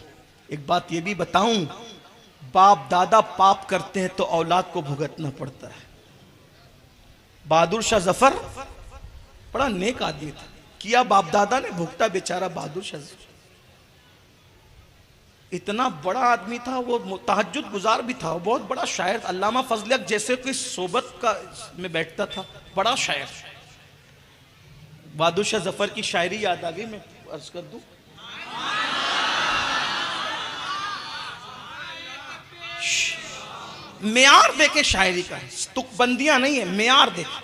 एक बात ये भी बताऊं, बाप दादा पाप करते हैं तो औलाद को भुगतना पड़ता है। बहादुर शाह जफर बड़ा नेक आदमी था, किया बाप दादा ने, भुगता बेचारा बहादुर शाह जफर। इतना बड़ा आदमी था वो, तहज्जुद गुजार भी था, वो बहुत बड़ा शायर। अल्लामा फजल हक जैसे कोई सोबत का में बैठता था, बड़ा शायर। बहादुर शाह जफर की शायरी याद आ गई, मैं अर्ज कर दूं। मेयार देखे शायरी का, तुकबंदियां नहीं है, मेयार देखे।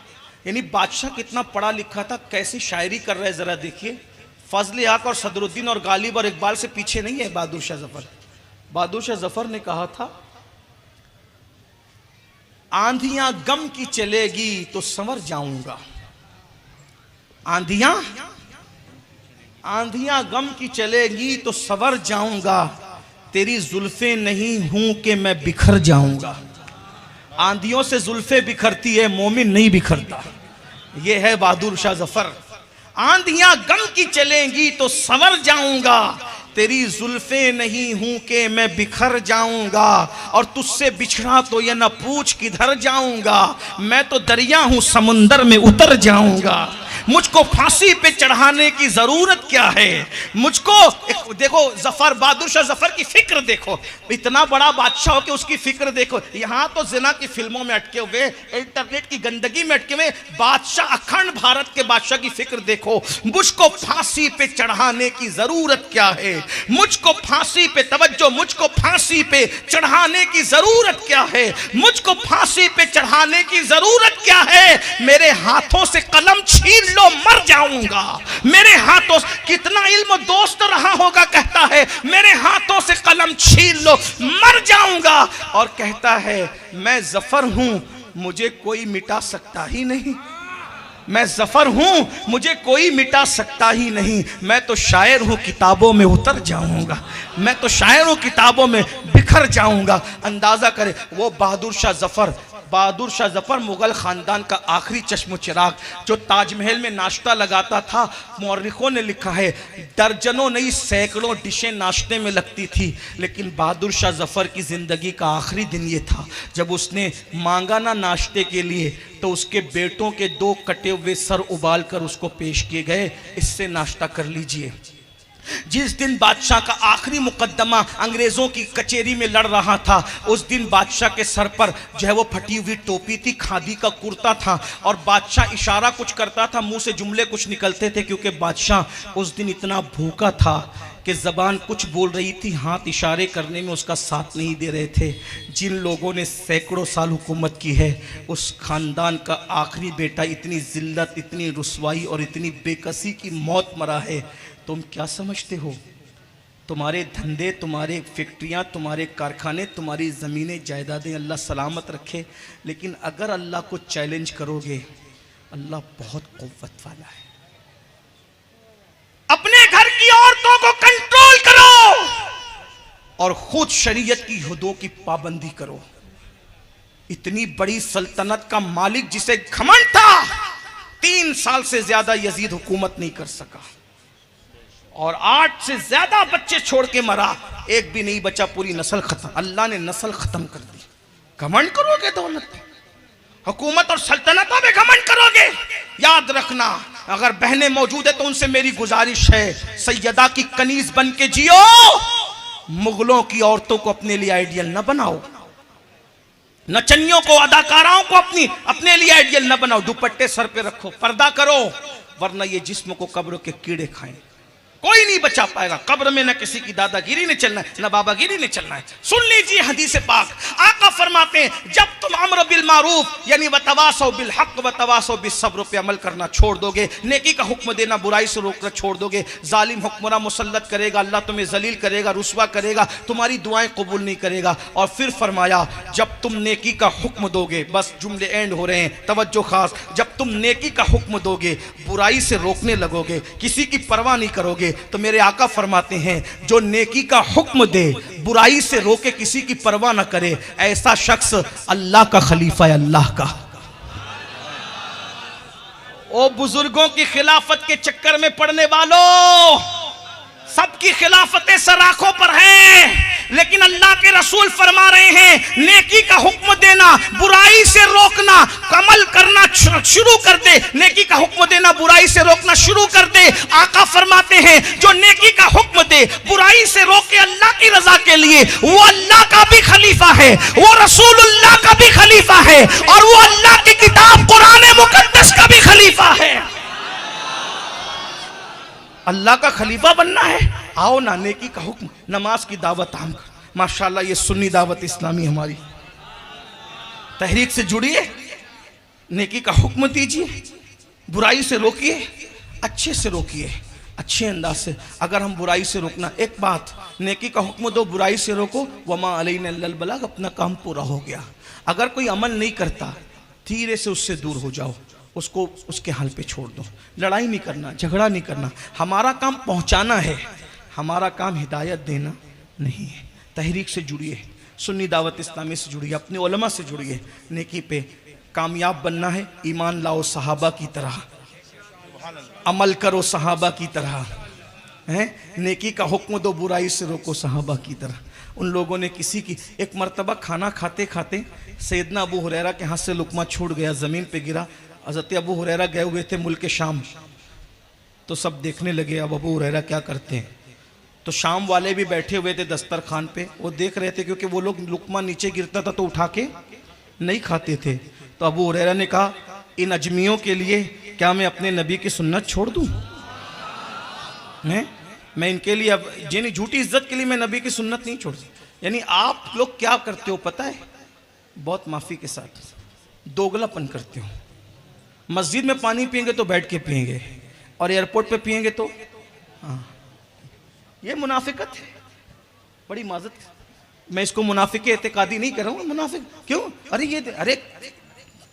यानी बादशाह कितना पढ़ा लिखा था, कैसी शायरी कर रहे जरा देखिए। फजल हक और सदरुद्दीन और गालिब और इकबाल से पीछे नहीं है बहादुर शाह जफर। बहादुर शाह जफर ने कहा था, आंधियां गम की चलेगी तो संवर जाऊंगा, आंधियां गम की चलेगी तो संवर जाऊंगा, तेरी जुल्फे नहीं हूं कि मैं बिखर जाऊंगा। आंधियों से जुल्फे बिखरती है, मोमिन नहीं बिखरता। ये है बहादुर शाह जफर। आंधियां गम की चलेंगी तो संवर जाऊंगा, तेरी जुल्फे नहीं हूं कि मैं बिखर जाऊंगा, और तुझसे बिछड़ा तो ये न पूछ किधर जाऊंगा, मैं तो दरिया हूं समुंदर में उतर जाऊंगा। मुझको फांसी पे चढ़ाने की जरूरत क्या है, मुझको देखो जफर, बहादुर शाह जफर की फिक्र देखो, इतना बड़ा बादशाह हो कि उसकी फिक्र देखो। यहां तो जिना की फिल्मों में अटके हुए, इंटरनेट की गंदगी में अटके हुए, बादशाह अखंड भारत के बादशाह की फिक्र देखो। मुझको फांसी पे चढ़ाने की जरूरत क्या है, मुझको फांसी पे तवज्जो, मुझको फांसी पे चढ़ाने की जरूरत क्या है, मुझको फांसी पे चढ़ाने की जरूरत क्या है। मेरे हाथों से कलम छीन लो मर जाऊंगा, मेरे हाथों से, कितना इल्म दोस्त रहा होगा, कहता है मेरे हाथों से कलम छीन लो मर जाऊंगा। और कहता है मैं जफर हूं, मुझे कोई मिटा सकता ही नहीं, मैं जफर हूं, मुझे कोई मिटा सकता ही नहीं। मैं तो शायर हूं, किताबों में उतर जाऊंगा, मैं तो शायर हूं, किताबों में बिखर जाऊंगा। अंदाजा करें वो बहादुर शाह जफर, बहादुर शाह जफर मुगल खानदान का आखिरी चश्मो चिराग, जो ताजमहल में नाश्ता लगाता था। मौर्रिखों ने लिखा है दर्जनों नहीं सैकड़ों डिशें नाश्ते में लगती थी, लेकिन बहादुर शाह जफर की जिंदगी का आखिरी दिन ये था जब उसने मांगा ना नाश्ते के लिए, तो उसके बेटों के 2 कटे हुए सर उबाल कर उसको पेश किए गए, इससे नाश्ता कर लीजिए। जिस दिन बादशाह का आखिरी मुकद्दमा अंग्रेजों की कचेरी में लड़ रहा था, उस दिन बादशाह के सर पर जो है वो फटी हुई टोपी थी, खादी का कुर्ता था, और बादशाह इशारा कुछ करता था, मुंह से जुमले कुछ निकलते थे, क्योंकि बादशाह उस दिन इतना भूखा था कि ज़बान कुछ बोल रही थी, हाथ इशारे करने में उसका साथ नहीं दे रहे थे। जिन लोगों ने सैकड़ों साल हुकूमत की है, उस ख़ानदान का आखिरी बेटा इतनी ज़िल्लत, इतनी रुसवाई और इतनी बेकसी की मौत मरा है। तुम क्या समझते हो, तुम्हारे धंधे, तुम्हारे फैक्ट्रियाँ, तुम्हारे कारखाने, तुम्हारी ज़मीनें जायदादें अल्लाह सलामत रखे, लेकिन अगर अल्लाह को चैलेंज करोगे, अल्लाह बहुत क़ुव्वत वाला है। अपने घर की औरतों को कंट्रोल करो और खुद शरीयत की हुदूद की पाबंदी करो। इतनी बड़ी सल्तनत का मालिक जिसे घमंड था, 3 साल से ज्यादा यजीद हुकूमत नहीं कर सका और 8 से ज्यादा बच्चे छोड़ के मरा, एक भी नहीं बचा, पूरी नस्ल खत्म। अल्लाह ने नस्ल खत्म कर दी। घमंड करोगे दौलत में, हुकूमत और सल्तनतों में घमंड करोगे? याद रखना, अगर बहनें मौजूद है तो उनसे मेरी गुजारिश है, सैयदा की कनीज बन के जियो। मुगलों की औरतों को अपने लिए आइडियल न बनाओ, नचनियों को, अदाकाराओं को अपने लिए आइडियल न बनाओ। दुपट्टे सर पे रखो, पर्दा करो, वरना ये जिस्म को कब्र के कीड़े खाएं। कोई नहीं बचा पाएगा। कब्र में न किसी की दादागिरी ने चलना है, न बाबागिरी ने चलना है। सुन लीजिए हदीस पाक, आका फरमाते हैं जब तुम अम्र बिल मारूफ यानी वतवासौ बिल हक वतवासौ बिस सब्र पे अमल करना छोड़ दोगे, नेकी का हुक्म देना बुराई से रोकना छोड़ दोगे, जालिम हुक्मरान मुसल्लत करेगा, अल्लाह तुम्हें जलील करेगा, रुसवा करेगा, तुम्हारी दुआएं कबूल नहीं करेगा। और फिर फरमाया जब तुम नेकी का हुक्म दोगे, बस जुमले एंड हो रहे हैं, तवज्जो खास, जब तुम नेकी का हुक्म दोगे, बुराई से रोकने लगोगे, किसी की परवाह नहीं करोगे, तो मेरे आका फरमाते हैं जो नेकी का हुक्म दे, बुराई से रोके, किसी की परवाह ना करे, ऐसा शख्स अल्लाह का खलीफा है, अल्लाह का। ओ बुजुर्गों की खिलाफत के चक्कर में पड़ने वालों, सबकी खिलाफतें सर आंखों पर है, लेकिन अल्लाह के रसूल फरमा रहे हैं नेकी का हुक्म देना, बुराई से रोकना, अमल करना शुरू कर दे। नेकी का हुक्म देना, बुराई से रोकना शुरू कर दे। आका फरमाते हैं जो नेकी का हुक्म दे, बुराई से रोके अल्लाह की रजा के लिए, वो अल्लाह का भी खलीफा है, वो रसूलुल्लाह का भी खलीफा है, और वो अल्लाह की किताब कुरान मुकद्दस का भी खलीफा है। अल्लाह का खलीफा बनना है, आओ ना, नेकी का हुक्म, नमाज की दावत आम कर। माशाल्लाह ये सुन्नी दावत इस्लामी हमारी तहरीक से जुड़िए, नेकी का हुक्म दीजिए, बुराई से रोकिए, अच्छे से रोकिए, अच्छे अंदाज से। अगर हम बुराई से रोकना, एक बात, नेकी का हुक्म दो, बुराई से रोको, वमा अलैना इल्लल बलाग, अपना काम पूरा हो गया। अगर कोई अमल नहीं करता, धीरे से उससे दूर हो जाओ, उसको उसके हाल पे छोड़ दो। लड़ाई नहीं करना, झगड़ा नहीं करना, हमारा काम पहुंचाना है, हमारा काम हिदायत देना नहीं है। तहरीक से जुड़िए, सुन्नी दावत इस्लामी से जुड़िए, अपने उलमा से जुड़िए, नेकी पे कामयाब बनना है। ईमान लाओ सहाबा की तरह, अमल करो सहाबा की तरह, हैं? नेकी का हुक्म दो, बुराई से रोको सहाबा की तरह। उन लोगों ने किसी की, एक मर्तबा खाना खाते खाते सैयदना अबू हुरैरा के हाथ से लुकमा छूट गया, ज़मीन पे गिरा। हज़रत अबू हुरैरा गए हुए थे मुल्क शाम, तो सब देखने लगे अब अबू हुरैरा क्या करते हैं। तो शाम वाले भी बैठे हुए थे दस्तरखान पे, वो देख रहे थे, क्योंकि वो लोग लुकमा नीचे गिरता था तो उठा के नहीं खाते थे। तो अबू हुरैरा ने कहा इन अजमियों के लिए क्या मैं अपने नबी की सुन्नत छोड़ दूँ? मैं इनके लिए, अब जिन झूठी इज्जत के लिए मैं नबी की सुन्नत नहीं छोड़ सकता। यानी आप लोग क्या करते हो पता है, बहुत माफ़ी के साथ दोगलापन करते हो। मस्जिद में पानी पियेंगे तो बैठ के पियेंगे, और एयरपोर्ट पे पियेंगे तो, हाँ, ये मुनाफिकत है। बड़ी माजत, मैं इसको मुनाफिक एतकादी नहीं कर रहा हूँ। मुनाफिक क्यों? अरे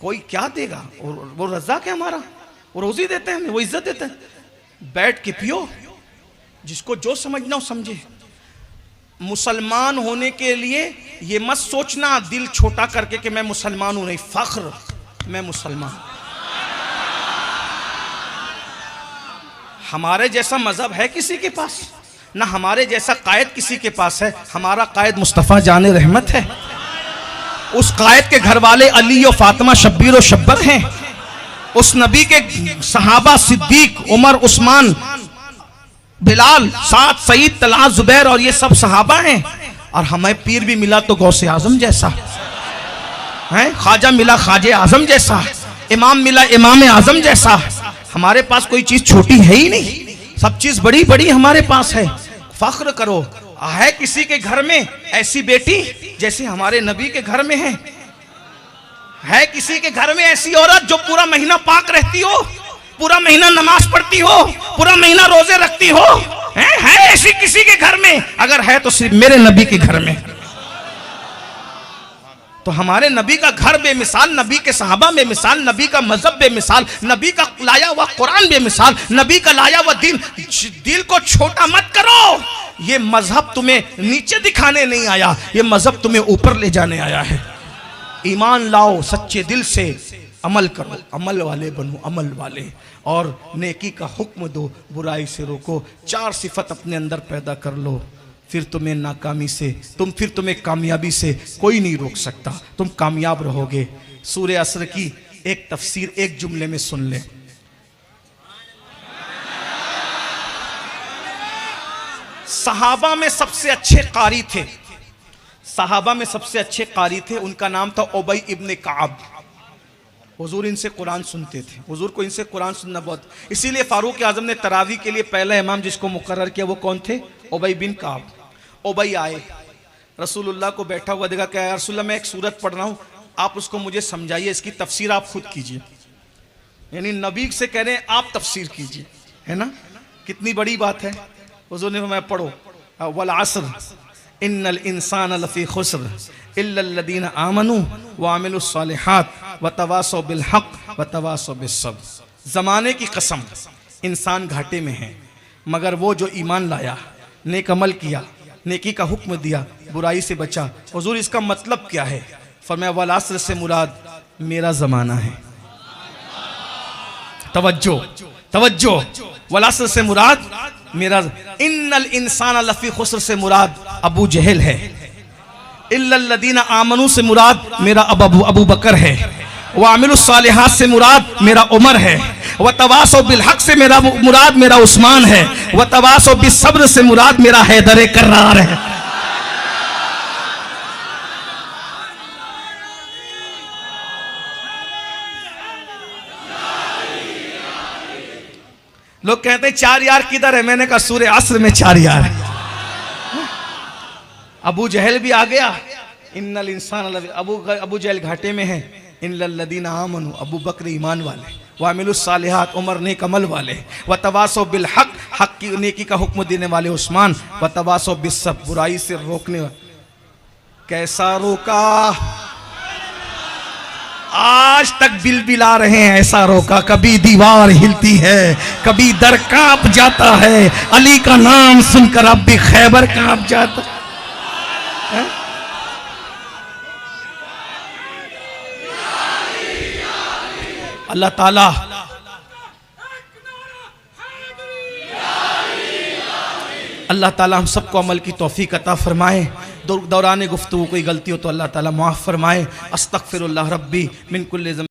कोई क्या देगा, और वो रज़ाक है हमारा, वो रोज़ी देते हैं हमें, वो इज्जत देते हैं। बैठ के पियो, जिसको जो समझना हो समझे। मुसलमान होने के लिए ये मत सोचना दिल छोटा करके कि मैं मुसलमान हूं, नहीं, फख्र, मैं मुसलमान। हमारे जैसा मजहब है किसी के पास? ना हमारे जैसा कायद किसी के पास है। हमारा कायद मुस्तफ़ा जाने रहमत है। उस कायद के घर वाले अली और फातिमा, शब्बीर और शब्बर हैं। उस नबी के सहाबा सिद्दीक, उमर, उस्मान, बिलाल, साद, सईद, तलहा, जुबैर, और ये सब सहाबा हैं। और हमें पीर भी मिला तो गौसे आजम जैसा है, ख्वाजा मिला ख्वाजे आजम जैसा, इमाम मिला इमाम आजम जैसा। हमारे पास कोई चीज छोटी है ही नहीं, सब चीज बड़ी बड़ी हमारे पास है। फख्र करो। है किसी के घर में ऐसी बेटी जैसे हमारे नबी के घर में है किसी के घर में ऐसी औरत जो पूरा महीना पाक रहती हो, पूरा महीना नमाज पढ़ती हो, पूरा महीना रोजे रखती हो? है ऐसी किसी के घर में? अगर है तो सिर्फ मेरे नबी के घर में। तो हमारे नबी का घर बेमिसाल, नबी के सहाबा बेमिसाल, नबी का मजहब बेमिसाल, नबी का लाया हुआ कुरान बेमिसाल, नबी का लाया हुआ दीन। दिल को छोटा मत करो। ये मजहब तुम्हें नीचे दिखाने नहीं आया, ये मजहब तुम्हें ऊपर ले जाने आया है। ईमान लाओ सच्चे दिल से, अमल करो, अमल वाले बनो, अमल वाले, और नेकी का हुक्म दो, बुराई से रोको। 4 सिफत अपने अंदर पैदा कर लो, फिर तुम्हें नाकामी से फिर तुम्हें कामयाबी से कोई नहीं रोक सकता, तुम कामयाब रहोगे। सूरह असर की एक तफसीर एक जुमले में सुन ले। सहाबा में सबसे अच्छे कारी थे, सहाबा में सबसे अच्छे कारी थे, उनका नाम था उबई इब्न काब। हुजूर इनसे कुरान सुनते थे, हुजूर को इनसे कुरान सुनना बहुत, इसीलिए फारूक आजम ने तरावी के लिए पहला इमाम जिसको मुकर्रर किया वो कौन थे? उबई बिन काब। उबई आए, रसूलुल्लाह को बैठा हुआ देखा, क्या या रसूलल्लाह मैं एक सूरत पढ़ रहा हूँ, आप उसको मुझे समझाइए, इसकी तफसीर आप खुद कीजिए। यानी नबी से कह रहे हैं आप तफसीर कीजिए, है ना, कितनी बड़ी बात है। हुजूर ने फरमाया पढ़ो, वल असर इन्नल इंसान लफी खुस्र इल्लल्लज़ीना आमनू व अमिलुस सालिहात व तवासौ बिल हक़ व तवासौ बिस सब्र। ज़माने की कसम, इंसान घाटे में है, मगर वो जो ईमान लाया, नेक अमल किया, नेकी का हुक्म दिया, बुराई से बचा। हुजूर इसका मतलब क्या है? फरमाया वल असर से मुराद मेरा ज़माना है। तवज्जो तवज्जो, वल असर से मुराद मेरा, इन्नल इंसान लफी खुस्र से मुराद अबू जहल है, इल्लल्लज़ीना आमनू से मुराद मेरा अबू बकर है, व अमिलुस सालिहात से मुराद मेरा उमर है, व तवासौ बिल हक़ से मेरा मुराद मेरा उस्मान है, व तवासौ बिस सब्र से मुराद मेरा हैदर कर्रार है। लोग कहते हैं 4 यार किधर है? मैंने कहा सूरह असर में 4 यार है। अबू जहल भी आ गया, इन्नल इंसान, अबू जहल घाटे में है, इन्नल्लज़ीना आमनू, अबू बकर ईमान वाले, व अमिलुस सालिहात, उमर नेक अमल वाले, व तवासौ बिल हक़, हक़ की नेकी का हुक्म देने वाले उस्मान, व तवासौ बिस सब्र, बुराई से रोकने वाले। कैसा रोका? आज तक बिलबिला रहे हैं, ऐसा रोका, कभी दीवार हिलती है, कभी दर कांप जाता है, अली का नाम सुनकर अब भी खैबर कांप जाता है। अल्लाह ताला अल्लाह ताला हम सबको अमल की तौफीक अता फरमाए। दौरान गुफ्तगू कोई गलती हो तो अल्लाह ताला माफ़ फरमाए। अस्तगफिरुल्लाह रब्बी मिन कुल्लि ज़ंब।